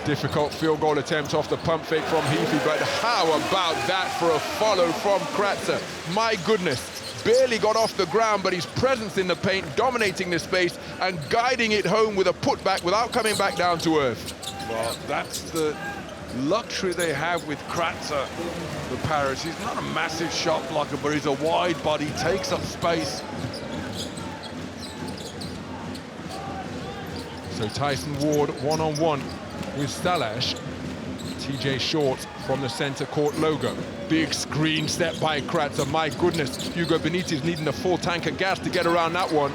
Difficult field goal attempt off the pump fake from Heafy, but how about that for a follow from Kratzer? My goodness, barely got off the ground, but his presence in the paint, dominating the space and guiding it home with a putback without coming back down to earth. Well, that's the luxury they have with Kratzer, the Paris. He's not a massive shot blocker, but he's a wide body, takes up space. So Tyson Ward one-on-one with Salash. TJ Short from the center court logo. Big screen step by Kratzer. My goodness, Hugo Benitez needing a full tank of gas to get around that one.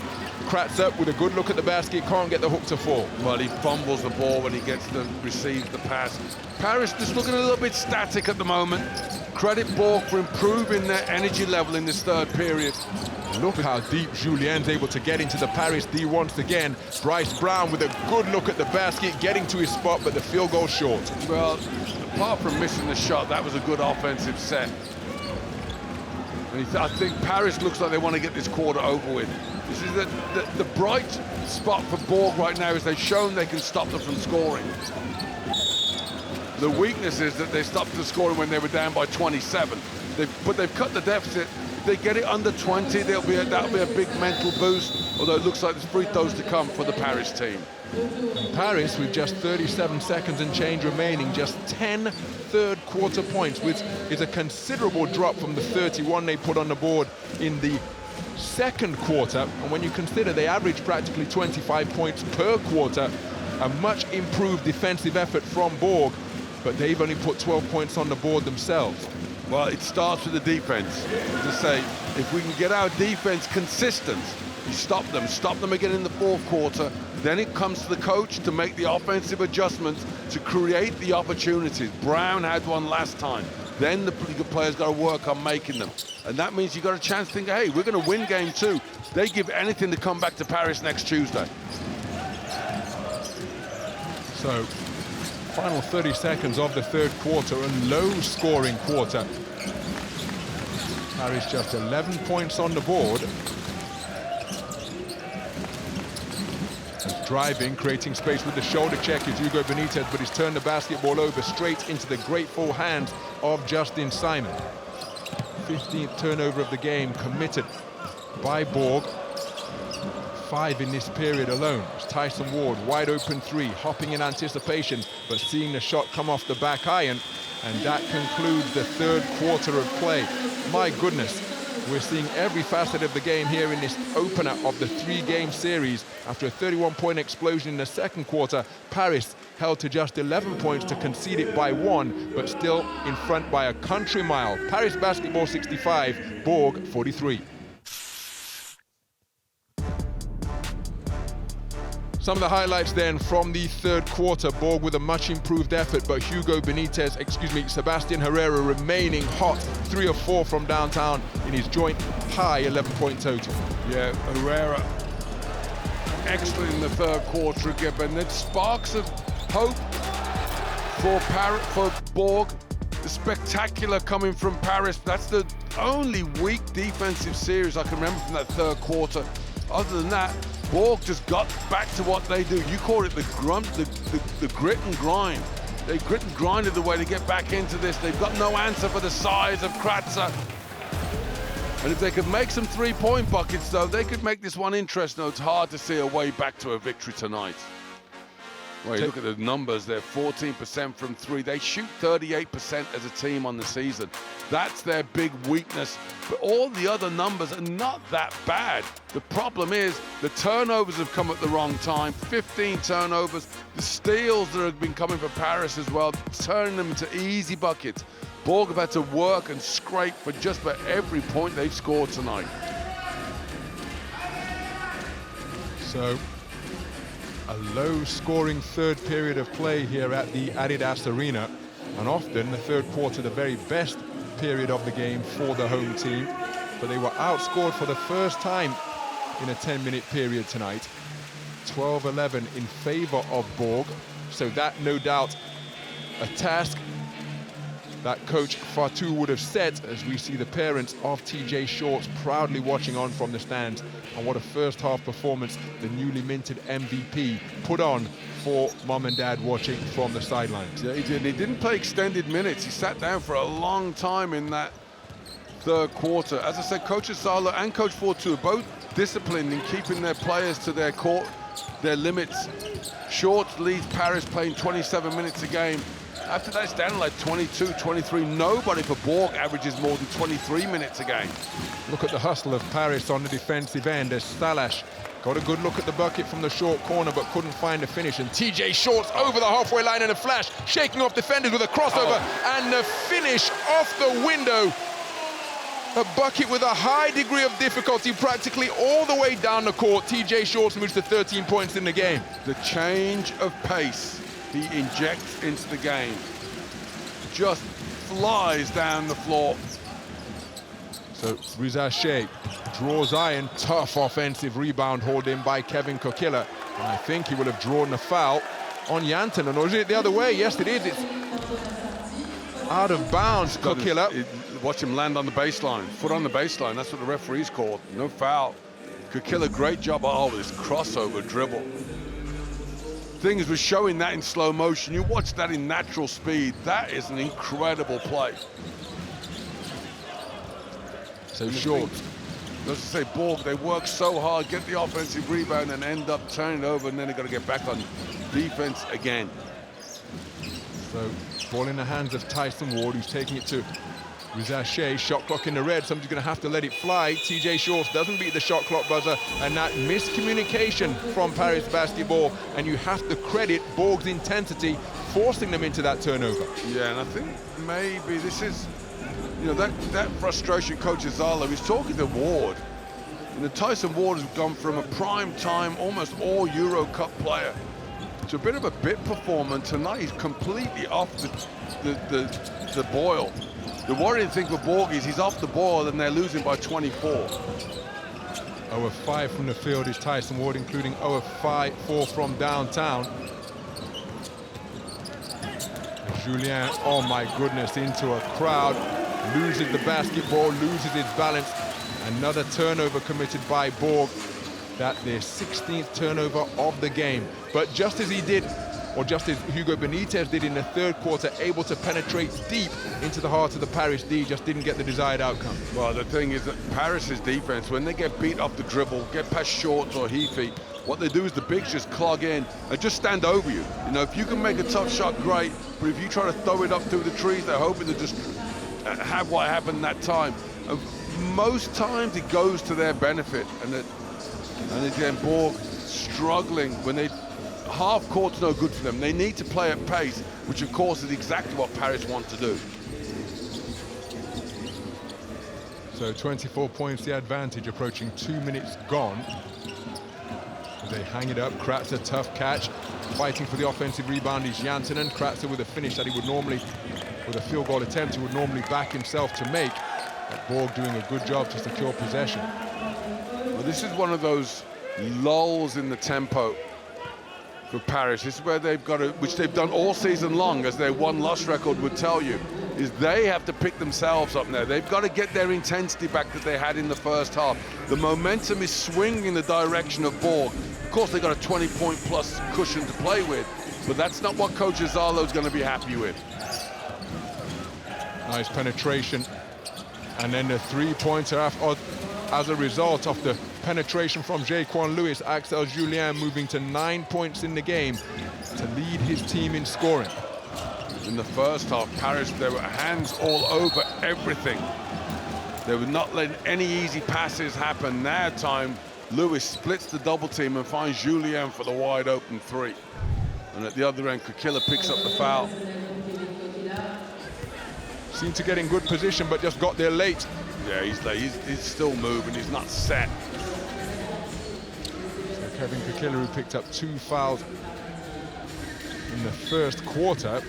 Kratzer with a good look at the basket, can't get the hook to fall. Well, he fumbles the ball when he receives the pass. Paris just looking a little bit static at the moment. Credit Bourg for improving their energy level in this third period. Look how deep Julien's able to get into the Paris D once again. Bryce Brown with a good look at the basket, getting to his spot, but the field goal short. Well, apart from missing the shot, that was a good offensive set. And I think Paris looks like they want to get this quarter over with. This is the bright spot for Bourg right now is they've shown they can stop them from scoring. The weakness is that they stopped the scoring when they were down by 27. But they've cut the deficit. If they get it under 20, that'll be a big mental boost, although it looks like there's free throws to come for the Paris team. And Paris, with just 37 seconds and change remaining, just 10 third quarter points, which is a considerable drop from the 31 they put on the board in the second quarter. And when you consider they average practically 25 points per quarter, a much improved defensive effort from Bourg, but they've only put 12 points on the board themselves. Well, it starts with the defense. To say, if we can get our defense consistent, you stop them again in the fourth quarter, then it comes to the coach to make the offensive adjustments to create the opportunities. Brown had one last time. Then the players got to work on making them. And that means you got a chance to think, hey, we're going to win game 2. They give anything to come back to Paris next Tuesday. So, final 30 seconds of the third quarter, a low-scoring quarter. Paris just 11 points on the board. Driving, creating space with the shoulder check is Hugo Benitez, but he's turned the basketball over straight into the grateful hands of Justin Simon. 15th turnover of the game committed by Bourg. 5 in this period alone. It's Tyson Ward, wide open 3, hopping in anticipation, but seeing the shot come off the back iron, and that concludes the third quarter of play. My goodness, we're seeing every facet of the game here in this opener of the 3-game series. After a 31-point explosion in the second quarter, Paris held to just 11 points to concede it by 1, but still in front by a country mile. Paris basketball 65, Bourg 43. Some of the highlights then from the third quarter. Bourg with a much improved effort, but Sebastian Herrera remaining hot. 3 of 4 from downtown in his joint high 11-point total. Yeah, Herrera excellent in the third quarter again, and then sparks of hope for Bourg. The spectacular coming from Paris. That's the only weak defensive series I can remember from that third quarter. Other than that, Bourg just got back to what they do. You call it the grit and grind. They grit and grinded the way to get back into this. They've got no answer for the size of Kratzer. And if they could make some 3-point buckets, though, they could make this one interesting. Though it's hard to see a way back to a victory tonight. Well, you look at the numbers, they're 14% from 3. They shoot 38% as a team on the season. That's their big weakness. But all the other numbers are not that bad. The problem is the turnovers have come at the wrong time. 15 turnovers. The steals that have been coming for Paris as well, turning them into easy buckets. Bourg have had to work and scrape for just about every point they've scored tonight. So, a low-scoring third period of play here at the Adidas Arena, and often the third quarter the very best period of the game for the home team, but they were outscored for the first time in a 10-minute period tonight. 12-11 in favor of Bourg, so that no doubt a task that Coach Fatou would have set, as we see the parents of TJ Shorts proudly watching on from the stands. And what a first half performance the newly minted MVP put on for mom and dad watching from the sidelines. Yeah, he did. He didn't play extended minutes. He sat down for a long time in that third quarter. As I said, Coach Zalo and Coach Fatou are both disciplined in keeping their players to their court, their limits. Shorts leads Paris playing 27 minutes a game. After that, it's down like 22, 23. Nobody for Bourg averages more than 23 minutes a game. Look at the hustle of Paris on the defensive end as Salash got a good look at the bucket from the short corner but couldn't find the finish. And TJ Shorts over the halfway line in a flash, shaking off defenders with a crossover and the finish off the window. A bucket with a high degree of difficulty, practically all the way down the court. TJ Shorts moves to 13 points in the game. The change of pace he injects into the game just flies down the floor. So Risacher draws iron, tough offensive rebound hauled in by Kevin Kokila. And I think he will have drawn the foul on Janten. Or is it the other way? Yes, it is. It's out of bounds, Kokila. Watch him land on the baseline, foot on the baseline. That's what the referees called. No foul. Kokila, great job. Oh, this crossover dribble. Thing is, we're showing that in slow motion. You watch that in natural speed. That is an incredible play. So short. Let's say Bourg, they work so hard, get the offensive rebound and end up turning it over, and then they've got to get back on defense again. So ball in the hands of Tyson Ward, who's taking it to Risacher. Shot clock in the red. Somebody's going to have to let it fly. TJ Shorts doesn't beat the shot clock buzzer, and that miscommunication from Paris basketball, and you have to credit Bourg's intensity forcing them into that turnover. Yeah, and I think maybe this is, you know, that frustration Coach Zalo, he's talking to Ward. And the Tyson Ward has gone from a prime time, almost all EuroCup player to a bit of a bit performer. Tonight he's completely off the boil. The worrying thing for Bourg is he's off the boil and they're losing by 24. 0 of 5 from the field is Tyson Ward, including 0 of 4 from downtown. Julien, oh my goodness, into a crowd, loses the basketball, loses his balance. Another turnover committed by Bourg. That their 16th turnover of the game. But just as he did, or just as Hugo Benitez did in the third quarter, able to penetrate deep into the heart of the Paris D, just didn't get the desired outcome. Well, the thing is that Paris's defense, when they get beat off the dribble, get past Shorts or Heafy, what they do is the bigs just clog in and just stand over you. You know, if you can make a tough shot, great, but if you try to throw it up through the trees, they're hoping to just have what happened that time. And most times it goes to their benefit, and again, Bourg struggling when they, half court's no good for them. They need to play at pace, which of course is exactly what Paris want to do. So 24 points the advantage, approaching 2 minutes gone. They hang it up. Kratzer, tough catch. Fighting for the offensive rebound is Janten, and Kratzer with a finish that he would normally, with a field goal attempt, he would normally back himself to make. But Bourg doing a good job to secure possession. Well, this is one of those lulls in the tempo for Paris. This is where they've got to, which they've done all season long, as their one-loss record would tell you, is they have to pick themselves up now. They've got to get their intensity back that they had in the first half. The momentum is swinging in the direction of Bourg. Of course, they've got a 20-point plus cushion to play with, but that's not what Coach Zalo is going to be happy with. Nice penetration. And then the three-pointer as a result of the penetration from Jaquan Lewis. Axel Julien moving to 9 points in the game to lead his team in scoring. In the first half, Paris, they were hands all over everything. They were not letting any easy passes happen. Now time, Lewis splits the double team and finds Julien for the wide open three. And at the other end, Kokila picks up the foul. Seemed to get in good position, but just got there late. Yeah, he's late. He's still moving. He's not set. So Kevin Kokila, who picked up 2 fouls in the first quarter,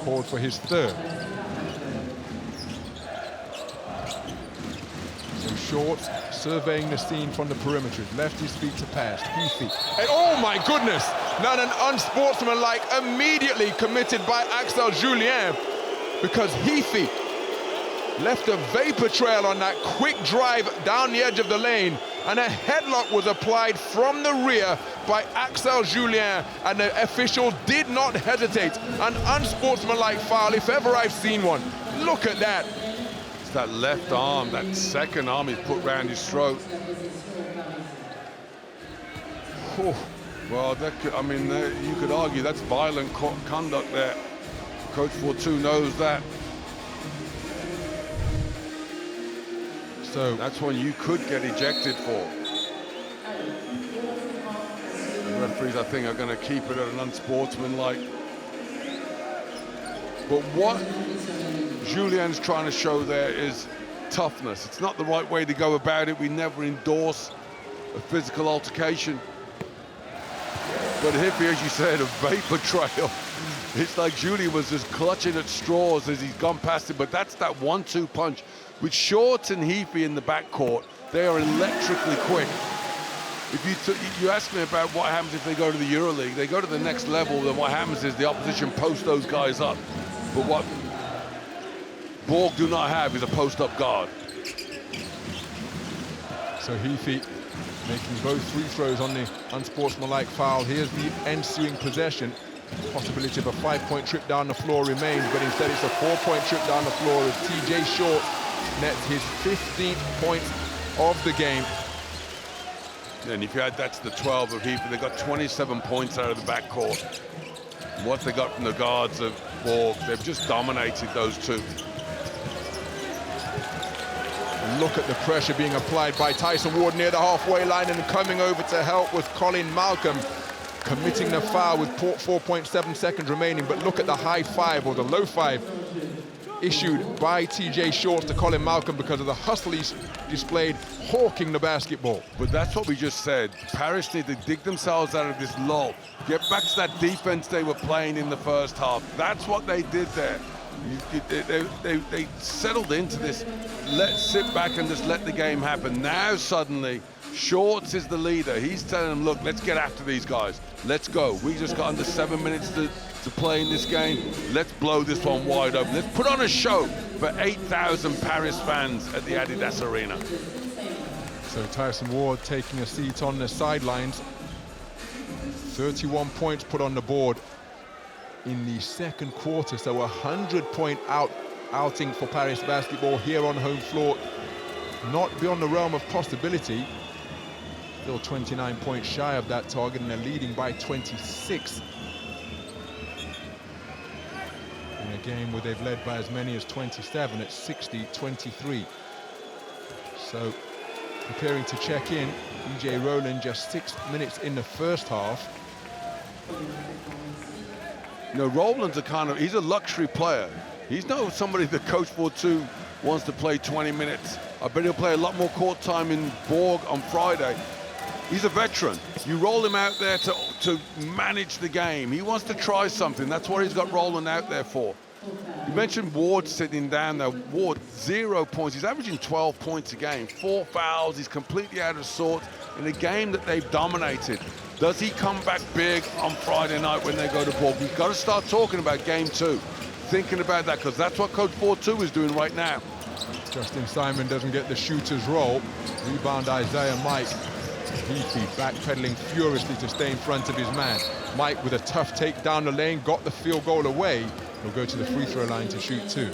called for his third. So Shorts surveying the scene from the perimeter. Left his feet to pass. Heafy. And oh my goodness! Now an unsportsmanlike immediately committed by Axel Julien, because Heafy left a vapor trail on that quick drive down the edge of the lane, and a headlock was applied from the rear by Axel Julien, and the official did not hesitate. An unsportsmanlike foul, if ever I've seen one. Look at that. It's that left arm, that second arm he's put round his throat. Oh, well, I mean, you could argue that's violent conduct there. Coach Fortune knows that. So that's one you could get ejected for. The referees, I think, are going to keep it at an unsportsmanlike. But what Julien's trying to show there is toughness. It's not the right way to go about it. We never endorse a physical altercation. But Hippie, as you said, a vapor trail. It's like Julien was just clutching at straws as he's gone past it. But that's that 1-2 punch. With Shorts and Heafy in the backcourt, they are electrically quick. If you ask me about what happens if they go to the EuroLeague, they go to the next level, then what happens is the opposition posts those guys up. But what Bourg do not have is a post-up guard. So Heafy making both free throws on the unsportsmanlike foul. Here's the ensuing possession. Possibility of a 5-point trip down the floor remains, but instead it's a 4-point trip down the floor as TJ Short nets his 15th point of the game. And if you add that to the 12 of Heafy, they got 27 points out of the backcourt. What they got from the guards of Bourg, they've just dominated those two. Look at the pressure being applied by Tyson Ward near the halfway line, and coming over to help was Colin Malcolm, committing the foul with 4.7 seconds remaining. But look at the high five, or the low five, issued by TJ Shorts to Colin Malcolm because of the hustle he's displayed hawking the basketball. But that's what we just said. Paris need to dig themselves out of this lull, get back to that defense they were playing in the first half. That's what they did there. They settled into this, let's sit back and just let the game happen. Now suddenly Shorts is the leader. He's telling them, look, let's get after these guys. Let's go. We just got under 7 minutes to play in this game. Let's blow this one wide open. Let's put on a show for 8,000 Paris fans at the Adidas Arena. So Tyson Ward taking a seat on the sidelines. 31 points put on the board in the second quarter, so a 100-point outing for Paris basketball here on home floor. Not beyond the realm of possibility. Still 29 points shy of that target, and they're leading by 26. In a game where they've led by as many as 27 at 60-23. So preparing to check in, EJ Rowland just 6 minutes in the first half. You know, Rowland's he's a luxury player. He's not somebody that Coach Fortune wants to play 20 minutes. I bet he'll play a lot more court time in Bourg on Friday. He's a veteran. You roll him out there to manage the game. He wants to try something. That's what he's got Rowland out there for. You mentioned Ward sitting down there. Ward, 0 points. He's averaging 12 points a game, 4 fouls. He's completely out of sorts in a game that they've dominated. Does he come back big on Friday night when they go to Bourg? We've got to start talking about game 2, thinking about that, because that's what Coach Fortune is doing right now. Justin Simon doesn't get the shooter's roll. Rebound Isiaha Mike. Heafy backpedaling furiously to stay in front of his man. Mike with a tough take down the lane, got the field goal away. He'll go to the free throw line to shoot 2.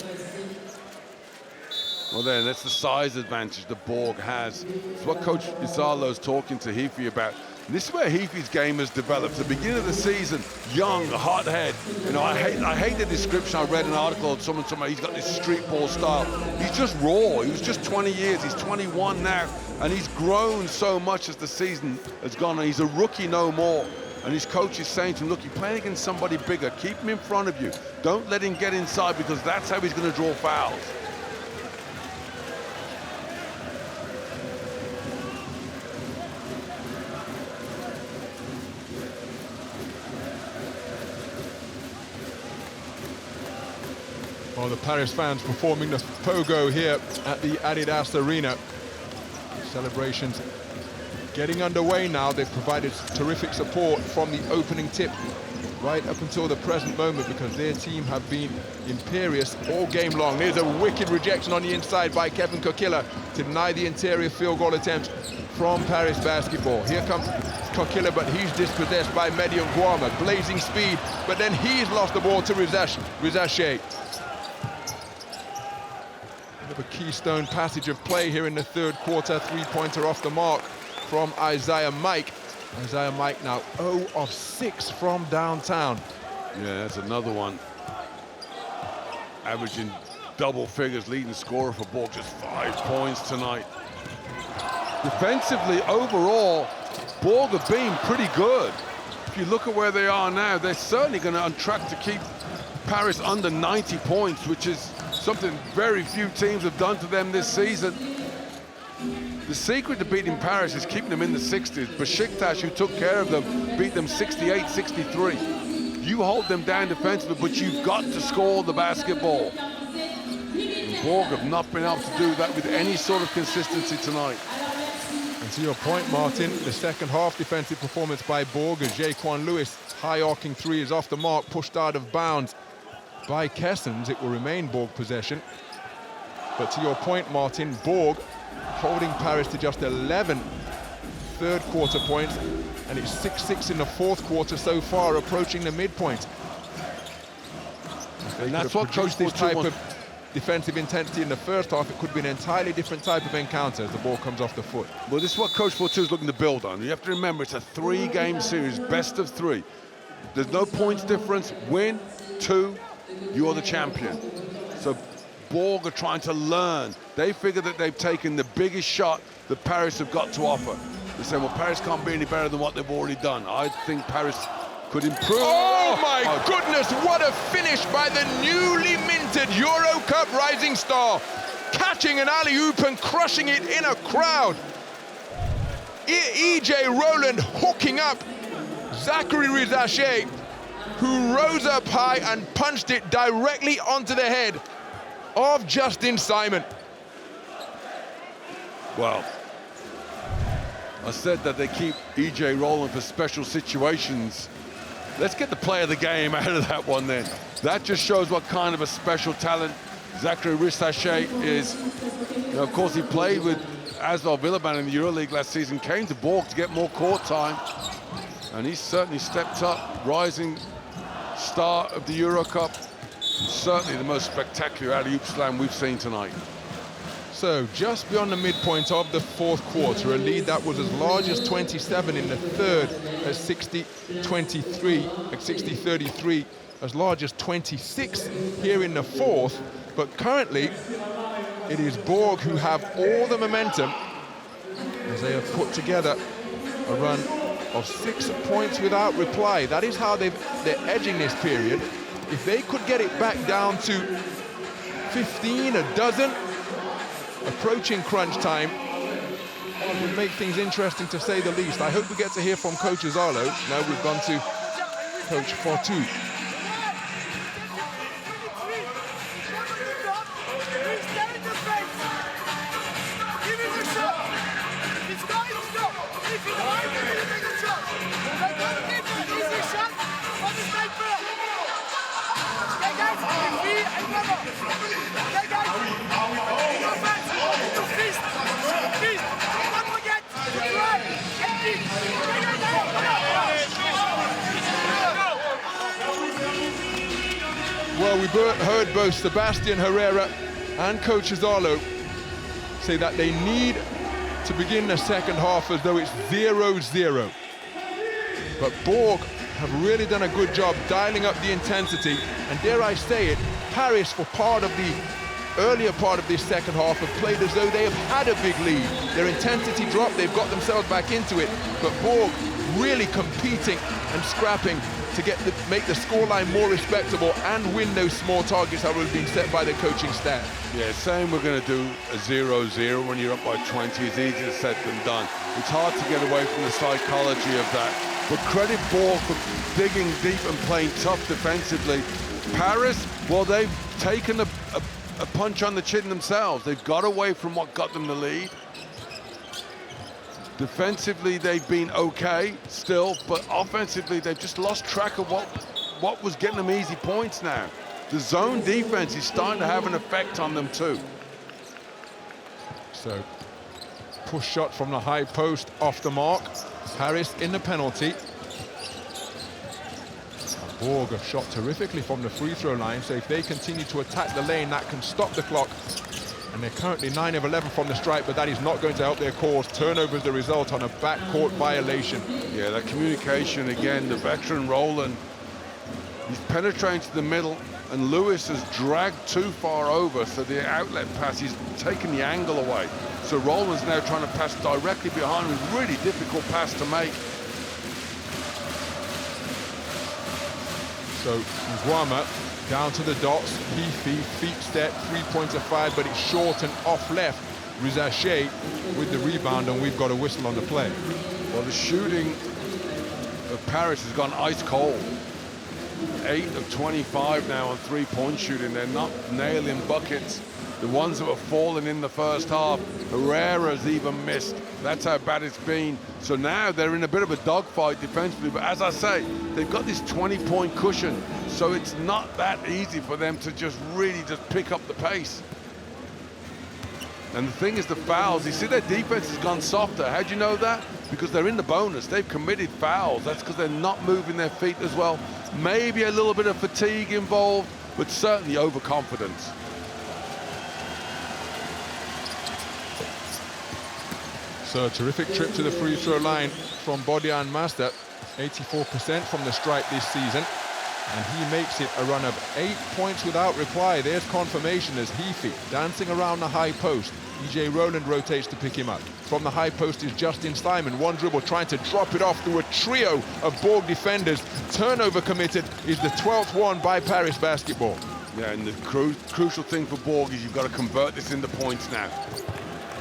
Well then, that's the size advantage that Bourg has. It's what Coach Isalo's talking to Heafy about. And this is where Heafy's game has developed. At the beginning of the season, young, hot head. You know, I hate the description. I read an article of someone, he's got this street ball style. He's just raw. He was just 20 years. He's 21 now. And he's grown so much as the season has gone on. He's a rookie no more. And his coach is saying to him, look, you're playing against somebody bigger. Keep him in front of you. Don't let him get inside, because that's how he's going to draw fouls. Well, the Paris fans performing the pogo here at the Adidas Arena. Celebrations getting underway now. They've provided terrific support from the opening tip right up until the present moment, because their team have been imperious all game long. There's a wicked rejection on the inside by Kevin Kokila to deny the interior field goal attempt from Paris Basketball. Here comes Kokila, but he's dispossessed by Mehdy and Ngouama. Blazing speed, but then he's lost the ball to Risacher. Bit of a keystone passage of play here in the third quarter. Three-pointer off the mark from Isiaha Mike. Isiaha Mike now 0 of 6 from downtown. Yeah, that's another one. Averaging double figures, leading scorer for Bourg, just 5 points tonight. Defensively, overall, Bourg have been pretty good. If you look at where they are now, they're certainly going to on track to keep Paris under 90 points, which is something very few teams have done to them this season. The secret to beating Paris is keeping them in the 60s. Besiktas, who took care of them, beat them 68-63. You hold them down defensively, but you've got to score the basketball. And Bourg have not been able to do that with any sort of consistency tonight. And to your point, Martin, the second half defensive performance by Bourg, as Jaquan Lewis, high-arcing three is off the mark, pushed out of bounds by Kessens. It will remain Bourg possession. But to your point, Martin, Bourg holding Paris to just 11 third quarter points, and it's 6-6 in the fourth quarter so far, approaching the midpoint. And that's what produced this type of defensive intensity in the first half. It could be an entirely different type of encounter as the ball comes off the foot. Well, this is what Coach Fortu is looking to build on. You have to remember, it's a 3-game series, best of 3. There's no points difference. Win 2, you're the champion. So Bourg are trying to learn. They figure that they've taken the biggest shot that Paris have got to offer. They say, well, Paris can't be any better than what they've already done. I think Paris could improve. Oh my goodness, what a finish by the newly minted EuroCup rising star. Catching an alley-oop and crushing it in a crowd. EJ Rowland hooking up Zaccharie Risacher, who rose up high and punched it directly onto the head of Justin Simon. Well, I said that they keep EJ Rowland for special situations. Let's get the play of the game out of that one then. That just shows what kind of a special talent Zaccharie Risacher is. You know, of course, he played with Asvel Villeban in the EuroLeague last season, came to Bourg to get more court time, and he's certainly stepped up, rising star of the EuroCup. Certainly the most spectacular alley-oop slam we've seen tonight. So just beyond the midpoint of the fourth quarter, a lead that was as large as 27 in the third, at 60-33, as large as 26 here in the fourth. But currently, it is Bourg who have all the momentum as they have put together a run of 6 points without reply. That is how they're edging this period. If they could get it back down to 15, a dozen, approaching crunch time, it would make things interesting to say the least. I hope we get to hear from Coach Zalo. Now we've gone to Coach Fortu. Well, we heard both Sebastian Herrera and Coach Zalo say that they need to begin the second half as though it's 0-0. But Bourg have really done a good job dialing up the intensity, and dare I say it, Paris, for part of the earlier part of this second half, have played as though they have had a big lead. Their intensity dropped, they've got themselves back into it, but Bourg really competing and scrapping to make the scoreline more respectable and win those small targets that have been set by the coaching staff. Yeah, saying we're going to do a 0-0 when you're up by 20 is easier said than done. It's hard to get away from the psychology of that. But credit Bourg for digging deep and playing tough defensively. Paris, well, they've taken a punch on the chin themselves. They've got away from what got them the lead. Defensively, they've been okay still, but offensively, they've just lost track of what was getting them easy points now. The zone defense is starting to have an effect on them too. So, push shot from the high post off the mark. Paris in the penalty. Bourg have shot terrifically from the free throw line, so if they continue to attack the lane, that can stop the clock. And they're currently 9 of 11 from the stripe, but that is not going to help their cause. Turnover is the result on a backcourt violation. Yeah, that communication again, the veteran Roland, he's penetrating to the middle, and Lewis has dragged too far over, so the outlet pass, he's taken the angle away. So Roland's now trying to pass directly behind him. Really difficult pass to make. So Ngouama down to the dots. Heafy, feet step, 3-pointer 5, but it's short and off left. Risacher with the rebound, and we've got a whistle on the play. Well, the shooting of Paris has gone ice cold. 8 of 25 now on 3-point shooting. They're not nailing buckets. The ones that were falling in the first half, Herrera's even missed. That's how bad it's been. So now they're in a bit of a dogfight defensively, but as I say, they've got this 20-point cushion, so it's not that easy for them to just really just pick up the pace. And the thing is the fouls, you see their defense has gone softer. How do you know that? Because they're in the bonus. They've committed fouls. That's because they're not moving their feet as well. Maybe a little bit of fatigue involved, but certainly overconfidence. So a terrific trip to the free throw line from Bodian Master, 84% from the stripe this season. And he makes it a run of 8 points without reply. There's confirmation as Heafy dancing around the high post. EJ Rowland rotates to pick him up. From the high post is Justin Simon. One dribble trying to drop it off through a trio of Bourg defenders. Turnover committed is the 12th one by Paris Basketball. Yeah, and the crucial thing for Bourg is you've got to convert this into points now.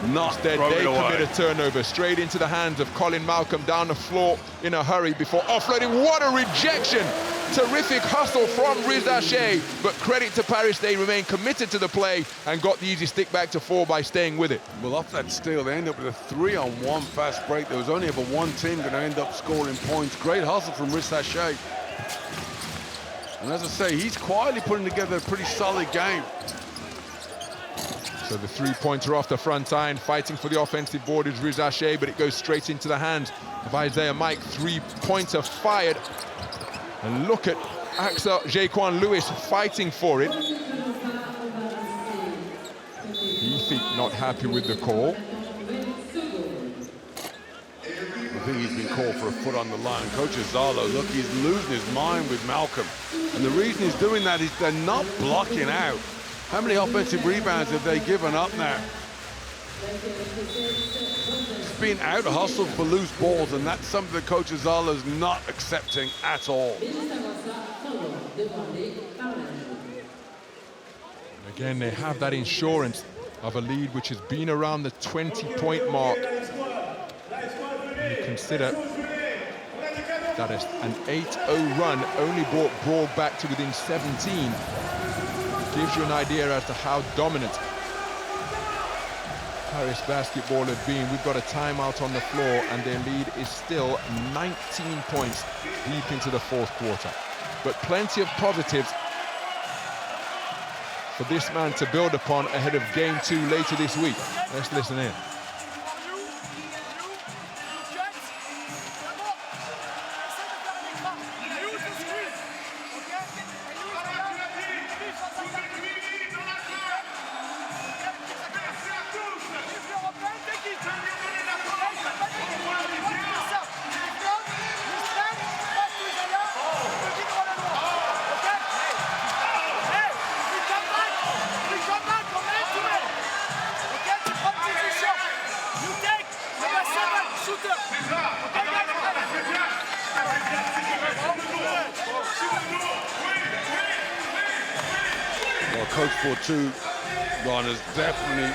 Instead, they commit a turnover straight into the hands of Colin Malcolm down the floor in a hurry before offloading. What a rejection! Terrific hustle from Risacher, but credit to Paris, they remain committed to the play and got the easy stick back to 4 by staying with it. Well, off that steal, they end up with a 3-on-1 fast break. There was only ever one team going to end up scoring points. Great hustle from Risacher. And as I say, he's quietly putting together a pretty solid game. So the 3-pointer off the front iron, fighting for the offensive board is Risacher, but it goes straight into the hands of Isiaha Mike. 3-pointer fired. And look at Axel Jaquan Lewis fighting for it. Heafy not happy with the call. I think he's been called for a foot on the line. Coach Zalo, look, he's losing his mind with Malcolm. And the reason he's doing that is they're not blocking out. How many offensive rebounds have they given up now? It's been out-hustled for loose balls, and that's something that Coach Zalo's not accepting at all. Again, they have that insurance of a lead which has been around the 20-point mark. And you consider that an 8-0 run only brought Bourg back to within 17. Gives you an idea as to how dominant Paris Basketball have been. We've got a timeout on the floor, and their lead is still 19 points deep into the 4th quarter. But plenty of positives for this man to build upon ahead of Game 2 later this week. Let's listen in. Coach Fortu, Ron, has definitely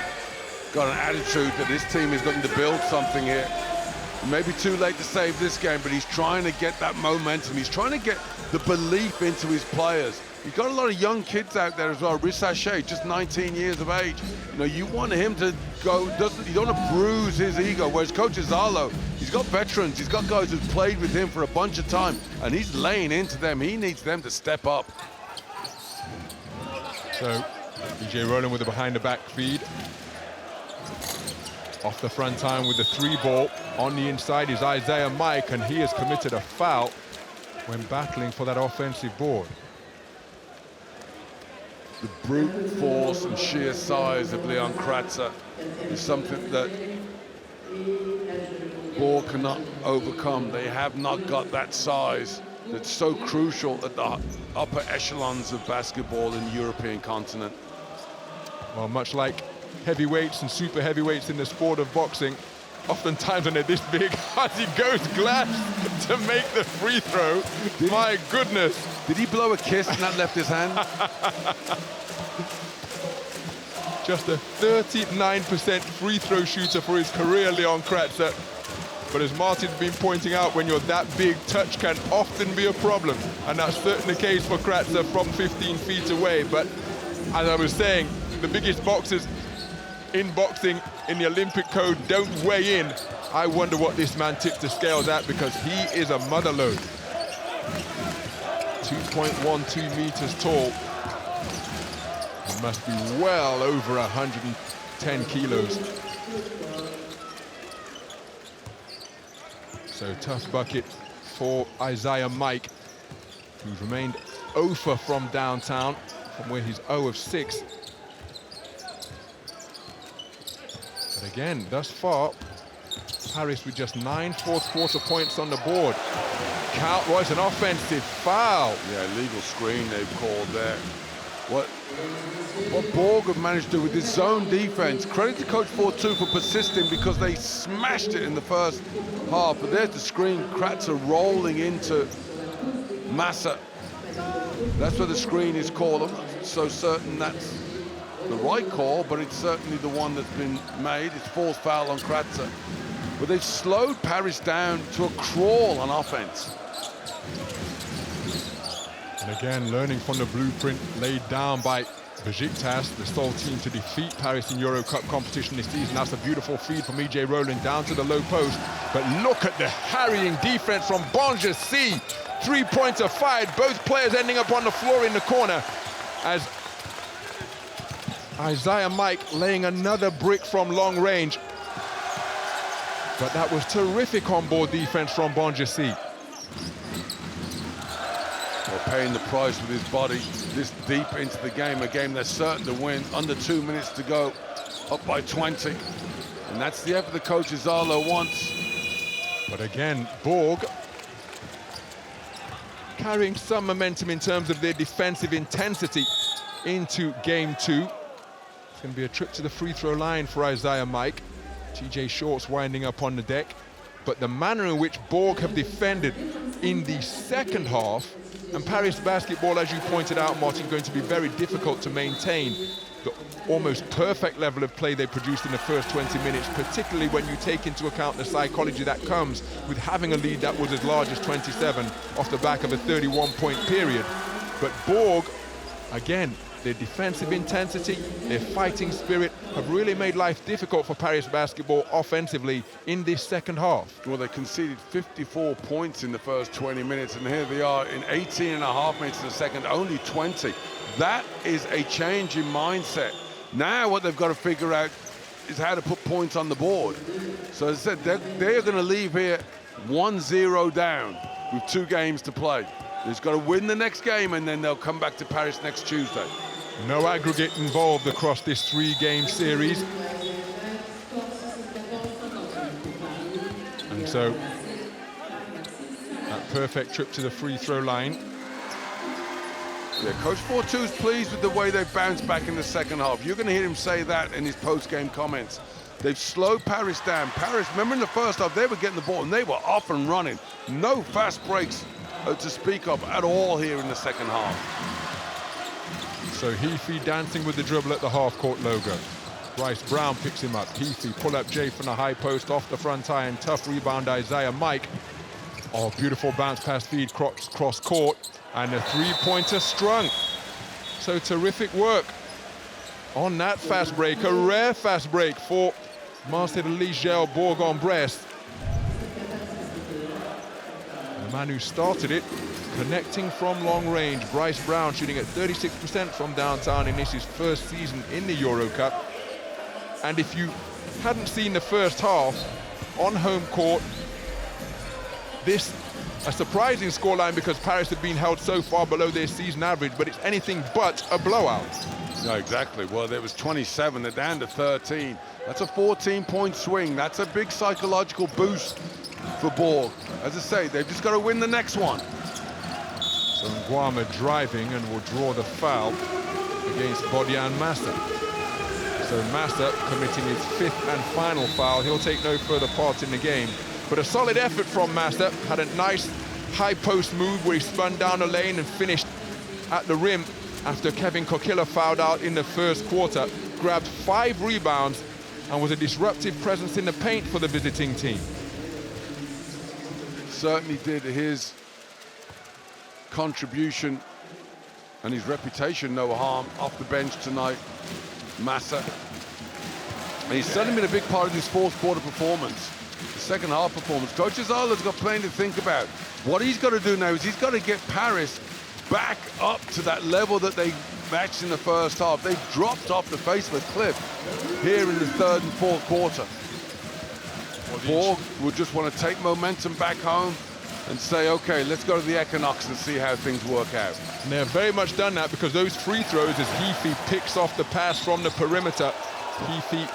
got an attitude that this team is going to build something here. It may be too late to save this game, but he's trying to get that momentum. He's trying to get the belief into his players. You've got a lot of young kids out there as well. Risacher, just 19 years of age. You know, you want him to go, you don't want to bruise his ego, whereas Coach Zalo, he's got veterans, he's got guys who've played with him for a bunch of time, and he's laying into them. He needs them to step up. So, DJ Rowland with the behind-the-back feed. Off the front time with the 3-ball. On the inside is Isiaha Mike, and he has committed a foul when battling for that offensive board. The brute force and sheer size of Leon Kratzer is something that Bourg cannot overcome. They have not got that size that's so crucial at the upper echelons of basketball in the European continent. Well, much like heavyweights and super heavyweights in the sport of boxing, oftentimes when they're this big, as he goes glass to make the free throw. My goodness. Did he blow a kiss and that left his hand? Just a 39% free throw shooter for his career, Leon Kratzer. But as Martin's been pointing out, when you're that big, touch can often be a problem. And that's certainly the case for Kratzer from 15 feet away. But as I was saying, the biggest boxers in boxing in the Olympic code don't weigh in. I wonder what this man tips the scales at, because he is a mother load. 2.12 meters tall. He must be well over 110 kilos. So tough bucket for Isiaha Mike, who's remained 0 from downtown, from where he's 0 of 6. But again, thus far, Paris with just 9 fourth-quarter points on the board. Count was an offensive foul. Yeah, illegal screen they've called there. What Bourg have managed to do with his zone defense, credit to Coach 4-2 for persisting, because they smashed it in the first half. But there's the screen, Kratzer rolling into Massa. That's where the screen is called. I'm not so certain that's the right call, but it's certainly the one that's been made. It's forced foul on Kratzer. But they've slowed Paris down to a crawl on offense. And again, learning from the blueprint laid down by Besiktas, the sole team to defeat Paris in EuroCup competition this season. That's a beautiful feed from EJ Rowland down to the low post. But look at the harrying defense from Bresse. 3-pointer fired, both players ending up on the floor in the corner, as Isiaha Mike laying another brick from long range. But that was terrific on-board defense from Bresse. Well, paying the price with his body this deep into the game, a game they're certain to win. Under 2 minutes to go, up by 20. And that's the effort the coach Zalo wants. But again, Bourg carrying some momentum in terms of their defensive intensity into game 2. It's going to be a trip to the free throw line for Isiaha Mike. TJ Shorts winding up on the deck. But the manner in which Bourg have defended in the second half, and Paris basketball, as you pointed out, Martin, going to be very difficult to maintain the almost perfect level of play they produced in the first 20 minutes, particularly when you take into account the psychology that comes with having a lead that was as large as 27 off the back of a 31-point period. But Bourg, again, their defensive intensity, their fighting spirit have really made life difficult for Paris basketball offensively in this second half. Well, they conceded 54 points in the first 20 minutes, and here they are in 18 and a half minutes in the second, only 20. That is a change in mindset. Now what they've got to figure out is how to put points on the board. So as I said, they're going to leave here 1-0 down with 2 games to play. They've got to win the next game, and then they'll come back to Paris next Tuesday. No aggregate involved across this 3-game series. And so, that perfect trip to the free throw line. Yeah, Coach 4-2 is pleased with the way they've bounced back in the second half. You're going to hear him say that in his post-game comments. They've slowed Paris down. Paris, remember in the first half, they were getting the ball and they were off and running. No fast breaks to speak of at all here in the second half. So Heafy dancing with the dribble at the half-court logo. Bryce Brown picks him up. Heafy pull up Jay from the high post off the front iron. Tough rebound, Isiaha Mike. Oh, beautiful bounce pass feed cross court. And a 3-pointer strung. So terrific work on that fast break, a rare fast break for Mincidelice JL Bourg on Bresse. The man who started it, connecting from long range. Bryce Brown shooting at 36% from downtown in this his first season in the EuroCup. And if you hadn't seen the first half on home court, this a surprising scoreline because Paris had been held so far below their season average, but it's anything but a blowout. No, exactly. Well, there was 27, they're down to 13. That's a 14-point swing. That's a big psychological boost for Bourg. As I say, they've just got to win the next one. So Ngouama driving and will draw the foul against Bodian Massa. So Massa committing his 5th and final foul. He'll take no further part in the game. But a solid effort from Massa. Had a nice high post move where he spun down the lane and finished at the rim after Kevin Kokila fouled out in the first quarter. Grabbed 5 rebounds and was a disruptive presence in the paint for the visiting team. Certainly did. His contribution and his reputation no harm off the bench tonight. Massa. And he's certainly been a big part of this fourth quarter performance. The second half performance. Coach Isiaha's got plenty to think about. What he's got to do now is he's got to get Paris back up to that level that they matched in the first half. They've dropped off the face of the cliff here in the third and fourth quarter. Bourg will just want to take momentum back home and say, okay, let's go to the Equinox and see how things work out. And they've very much done that because those free throws as Heafy picks off the pass from the perimeter. Heafy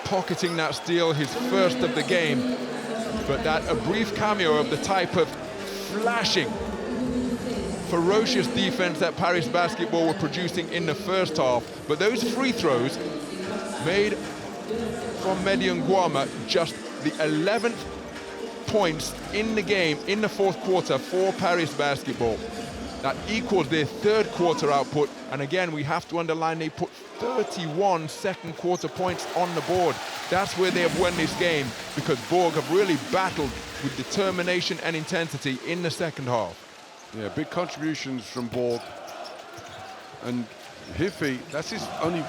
pocketing that steal, his first of the game. But that a brief cameo of the type of flashing, ferocious defense that Paris Basketball were producing in the first half. But those free throws made from Mehdy and Ngouama just the 11th points in the game in the fourth quarter for Paris Basketball. That equals their third quarter output. And again, we have to underline they put 31 second quarter points on the board. That's where they have won this game because Bourg have really battled with determination and intensity in the second half. Yeah, big contributions from Bourg. And Heafy, that's his only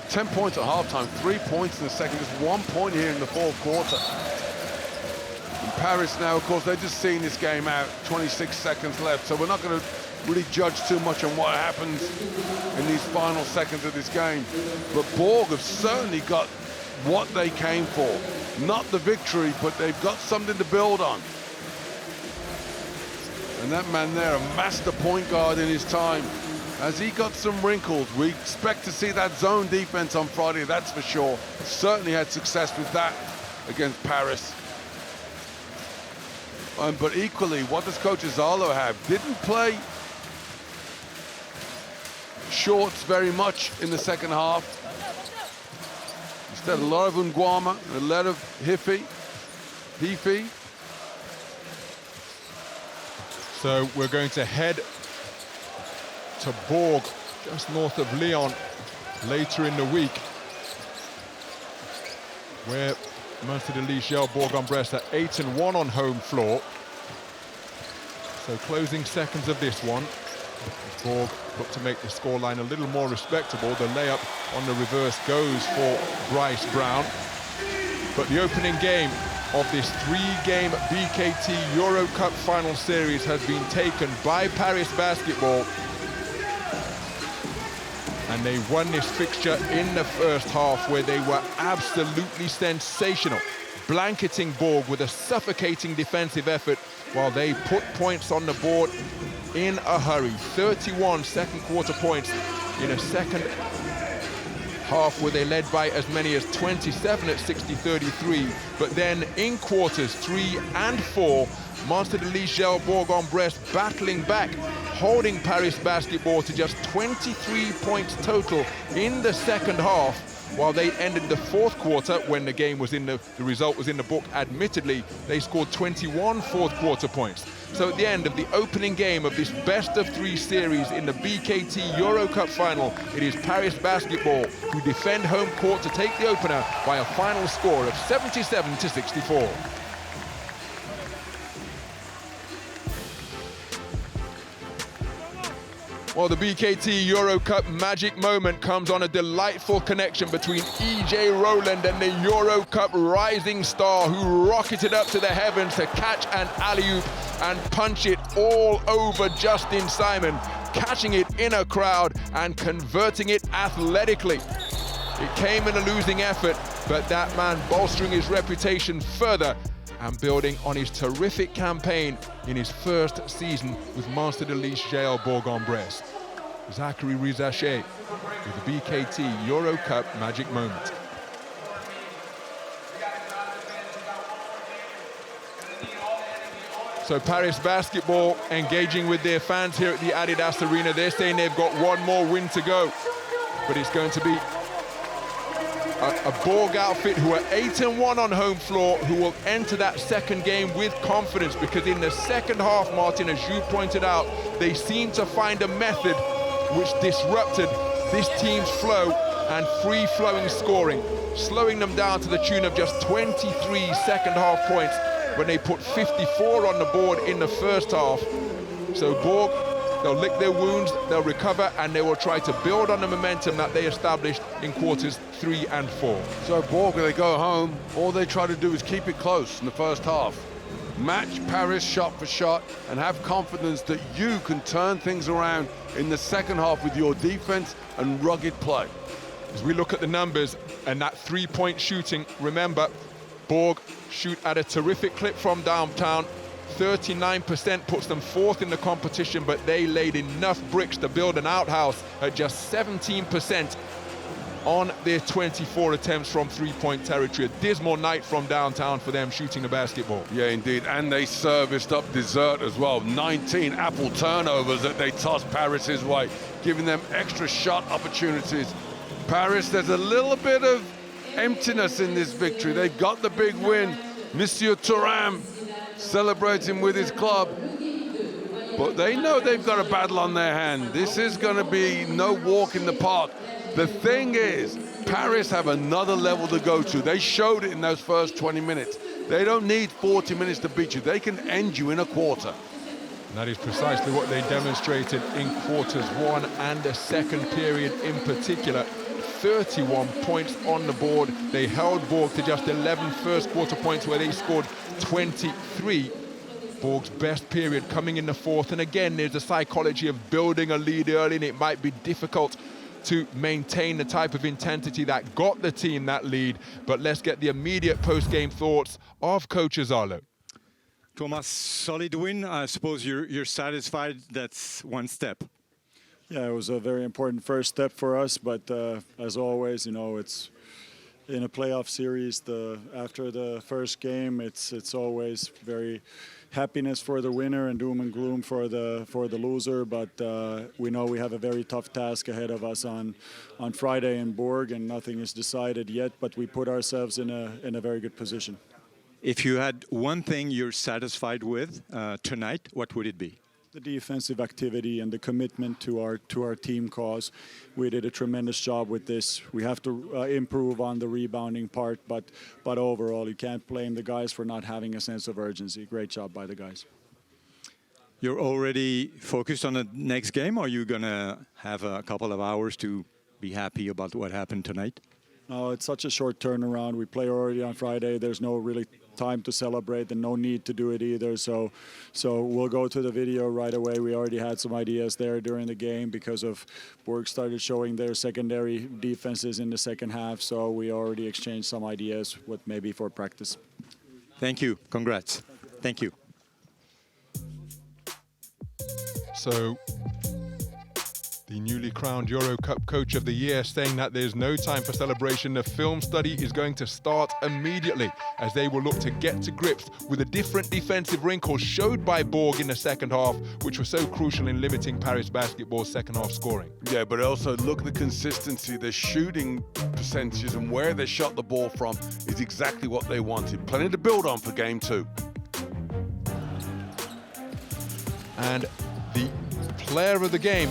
10 points at halftime, 3 points in the second, just 1 point here in the fourth quarter. And Paris now, of course, they're just seeing this game out, 26 seconds left, so we're not going to really judge too much on what happens in these final seconds of this game. But Bourg have certainly got what they came for. Not the victory, but they've got something to build on. And that man there, a master point guard in his time, has he got some wrinkles? We expect to see that zone defense on Friday, that's for sure. Certainly had success with that against Paris. But equally, what does Coach Isiaha have? Didn't play shorts very much in the second half. Instead, a lot of Ngouama, a lot of Heafy. So we're going to head to Bourg, just north of Lyon, later in the week, where Mincidelice JL Bourg on Bresse are 8-1 on home floor. So closing seconds of this one. Bourg look to make the scoreline a little more respectable. The layup on the reverse goes for Bryce Brown. But the opening game of this 3-game BKT EuroCup final series has been taken by Paris Basketball. And they won this fixture in the first half where they were absolutely sensational, blanketing Bourg with a suffocating defensive effort while they put points on the board in a hurry. 31 second quarter points in a second half where they led by as many as 27 at 60-33. But then in quarters 3 and 4, Mincidelice JL Bourg on Bresse battling back, holding Paris Basketball to just 23 points total in the second half, while they ended the fourth quarter when the game was in the result was in the book. Admittedly, they scored 21 fourth quarter points. So at the end of the opening game of this best-of-3 series in the BKT EuroCup final, it is Paris Basketball who defend home court to take the opener by a final score of 77-64. Well, the BKT EuroCup magic moment comes on a delightful connection between EJ Rowland and the EuroCup rising star who rocketed up to the heavens to catch an alley-oop and punch it all over Justin Simon, catching it in a crowd and converting it athletically. It came in a losing effort, but that man bolstering his reputation further and building on his terrific campaign in his first season with Mincidelice JL Bourg on Bresse. Zaccharie Risacher with the BKT EuroCup magic moment. So Paris Basketball engaging with their fans here at the Adidas Arena. They're saying they've got one more win to go, but it's going to be a Bourg outfit who are 8-1 on home floor, who will enter that second game with confidence, because in the second half, Martin, as you pointed out, they seemed to find a method which disrupted this team's flow and free-flowing scoring, slowing them down to the tune of just 23 second half points when they put 54 on the board in the first half. So Bourg, they'll lick their wounds, they'll recover, and they will try to build on the momentum that they established in quarters 3 and 4. So Bourg, when they go home, all they try to do is keep it close in the first half. Match Paris shot for shot and have confidence that you can turn things around in the second half with your defense and rugged play. As we look at the numbers and that three-point shooting, remember, Bourg shoot at a terrific clip from downtown. 39% puts them fourth in the competition, but they laid enough bricks to build an outhouse at just 17% on their 24 attempts from three-point territory. A dismal night from downtown for them shooting the basketball. Yeah, indeed, and they serviced up dessert as well. 19 apple turnovers that they tossed Paris's way, giving them extra shot opportunities. Paris, there's a little bit of emptiness in this victory. They've got the big win. Monsieur Thuram celebrating with his club, but they know they've got a battle on their hand. This is going to be no walk in the park. The thing is, Paris have another level to go to. They showed it in those first 20 minutes. They don't need 40 minutes to beat you. They can end you in a quarter. And that is precisely what they demonstrated in quarters 1 and the second period in particular. 31 points on the board. They held Bourg to just 11 first quarter points, where they scored 23. Bourg's best period coming in the fourth. And again, there's a psychology of building a lead early, and it might be difficult to maintain the type of intensity that got the team that lead. But let's get the immediate post-game thoughts of Coach Azarlo. Thomas, solid win. I suppose you're satisfied. That's one step. Yeah, it was a very important first step for us, but as always, you know, it's in a playoff series. After the first game, it's always very happiness for the winner and doom and gloom for the loser. But we know we have a very tough task ahead of us on Friday in Bourg, and nothing is decided yet. But we put ourselves in a very good position. If you had one thing you're satisfied with tonight, what would it be? The defensive activity and the commitment to our team cause. We did a tremendous job with this. We have to improve on the rebounding part, but overall, you can't blame the guys for not having a sense of urgency. Great job by the guys. You're already focused on the next game, or are you going to have a couple of hours to be happy about what happened tonight? No, it's such a short turnaround. We play already on Friday. There's no really time to celebrate and no need to do it either. So we'll go to the video right away. We already had some ideas there during the game because of Bourg started showing their secondary defenses in the second half. So we already exchanged some ideas with maybe for practice. Thank you. Congrats. Thank you. So the newly crowned EuroCup Coach of the Year saying that there's no time for celebration. The film study is going to start immediately as they will look to get to grips with the different defensive wrinkles showed by Bourg in the second half, which were so crucial in limiting Paris basketball's second half scoring. Yeah, but also look at the consistency. The shooting percentages and where they shot the ball from is exactly what they wanted. Plenty to build on for game 2. And the player of the game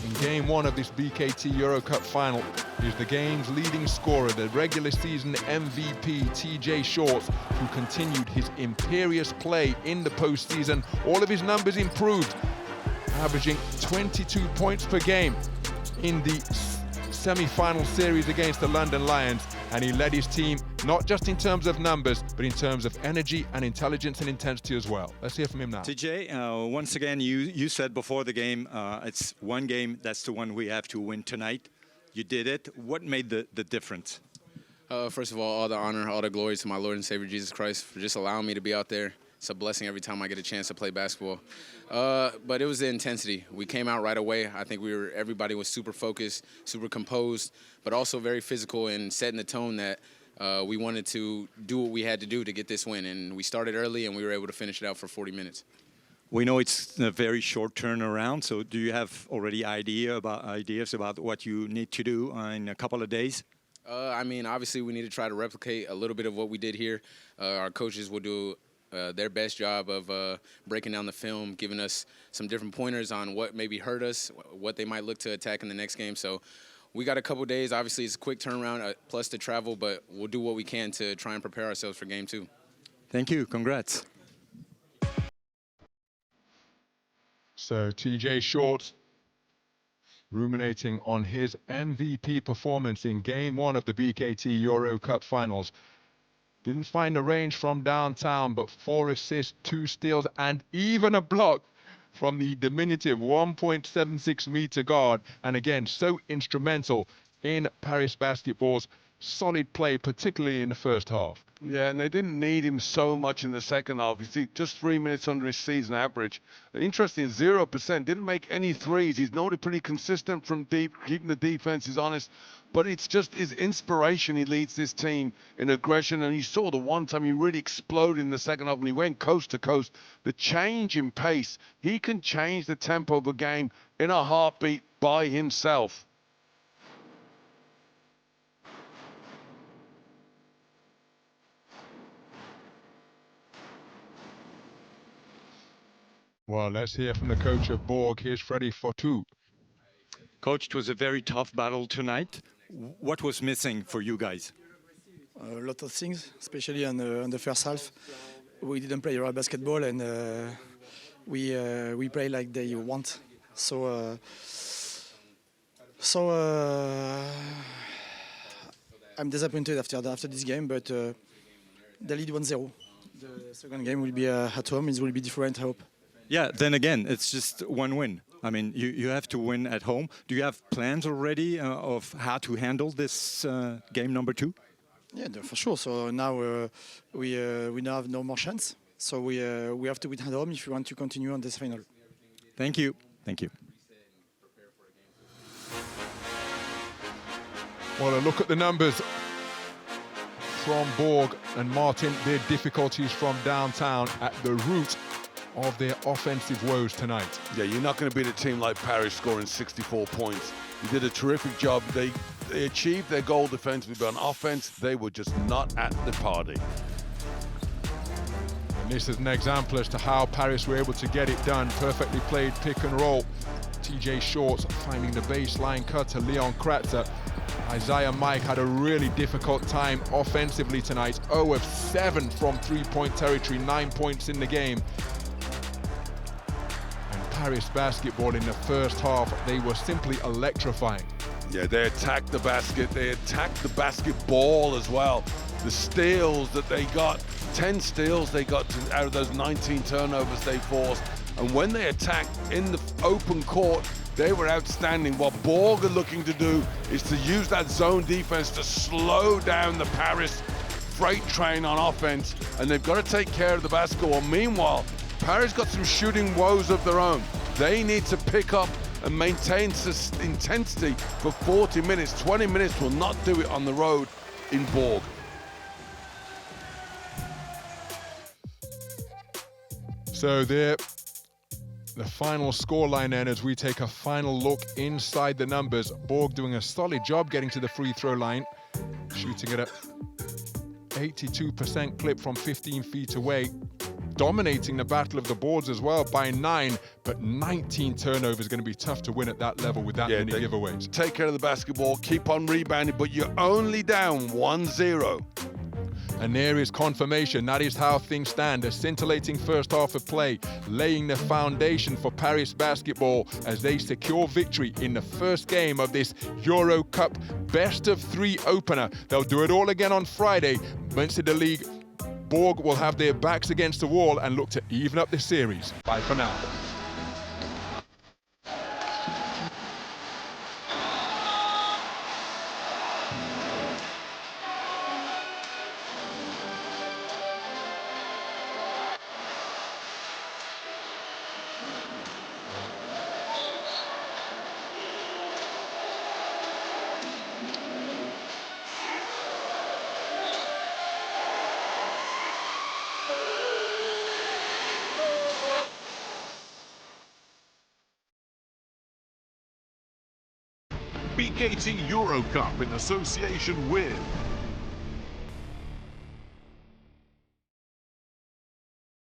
in game 1 of this BKT EuroCup final is the game's leading scorer, the regular season MVP, TJ Shorts, who continued his imperious play in the postseason. All of his numbers improved averaging 22 points per game in the semi-final series against the London Lions, and he led his team not just in terms of numbers, but in terms of energy and intelligence and intensity as well. Let's hear from him now. TJ, once again, you said before the game, it's one game, that's the one we have to win tonight. You did it. What made the difference? First of all the honor, all the glory to my Lord and Savior Jesus Christ for just allowing me to be out there. It's a blessing every time I get a chance to play basketball. But it was the intensity. We came out right away. I think everybody was super focused, super composed, but also very physical and setting the tone that we wanted to do what we had to do to get this win. And we started early and we were able to finish it out for 40 minutes. We know it's a very short turnaround, so do you have already ideas about what you need to do in a couple of days? I mean, obviously we need to try to replicate a little bit of what we did here. Our coaches will do their best job of breaking down the film, giving us some different pointers on what maybe hurt us, what they might look to attack in the next game. So we got a couple days. Obviously, it's a quick turnaround, plus the travel, but we'll do what we can to try and prepare ourselves for Game 2. Thank you. Congrats. So TJ Short ruminating on his MVP performance in Game 1 of the BKT EuroCup Finals. Didn't find a range from downtown, but 4 assists, 2 steals, and even a block from the diminutive 1.76 meter guard. And again, so instrumental in Paris Basketball's solid play, particularly in the first half. Yeah, and they didn't need him so much in the second half. You see, just 3 minutes under his season average. Interesting, 0%. Didn't make any threes. He's normally pretty consistent from deep, keeping the defenses honest. But it's just his inspiration. He leads this team in aggression. And you saw the one time he really exploded in the second half when he went coast to coast. The change in pace. He can change the tempo of a game in a heartbeat by himself. Well, let's hear from the coach of Bourg. Here's Freddie Fortu. Coach, it was a very tough battle tonight. What was missing for you guys? A lot of things, especially on the first half. We didn't play real basketball, and we play like they want. So I'm disappointed after this game, but the lead 1-0. The second game will be at home. It will be different, I hope. Yeah, then again, it's just one win. I mean, you have to win at home. Do you have plans already of how to handle this game number 2? Yeah, for sure. So now we now have no more chance. So we have to win at home if we want to continue on this final. Thank you. Thank you. Well, a look at the numbers from Bourg and Martin. Their difficulties from downtown at the root of their offensive woes tonight. Yeah, you're not going to beat a team like Paris scoring 64 points. You did a terrific job. They achieved their goal defensively, but on offense, they were just not at the party. And this is an example as to how Paris were able to get it done. Perfectly played pick and roll. TJ Short finding the baseline cut to Leon Kratzer. Isiaha Mike had a really difficult time offensively tonight. 0 of 7 from three-point territory, 9 points in the game. Paris Basketball in the first half, they were simply electrifying. Yeah, they attacked the basket. They attacked the basketball as well. The steals that they got, 10 steals they got out of those 19 turnovers they forced. And when they attacked in the open court, they were outstanding. What Bourg are looking to do is to use that zone defense to slow down the Paris freight train on offense. And they've got to take care of the basketball. Meanwhile, Paris got some shooting woes of their own. They need to pick up and maintain intensity for 40 minutes. 20 minutes will not do it on the road in Bourg. So there, the final scoreline then, as we take a final look inside the numbers. Bourg doing a solid job getting to the free throw line, shooting at a 82% clip from 15 feet away. Dominating the battle of the boards as well by 9, but 19 turnovers is going to be tough to win at that level with that many giveaways. Take care of the basketball, keep on rebounding, but you're only down 1-0. And there is confirmation. That is how things stand. A scintillating first half of play, laying the foundation for Paris basketball as they secure victory in the first game of this EuroCup best-of-3 opener. They'll do it all again on Friday. Mincidelice Bourg will have their backs against the wall and look to even up the series. Bye for now. BKT EuroCup in association with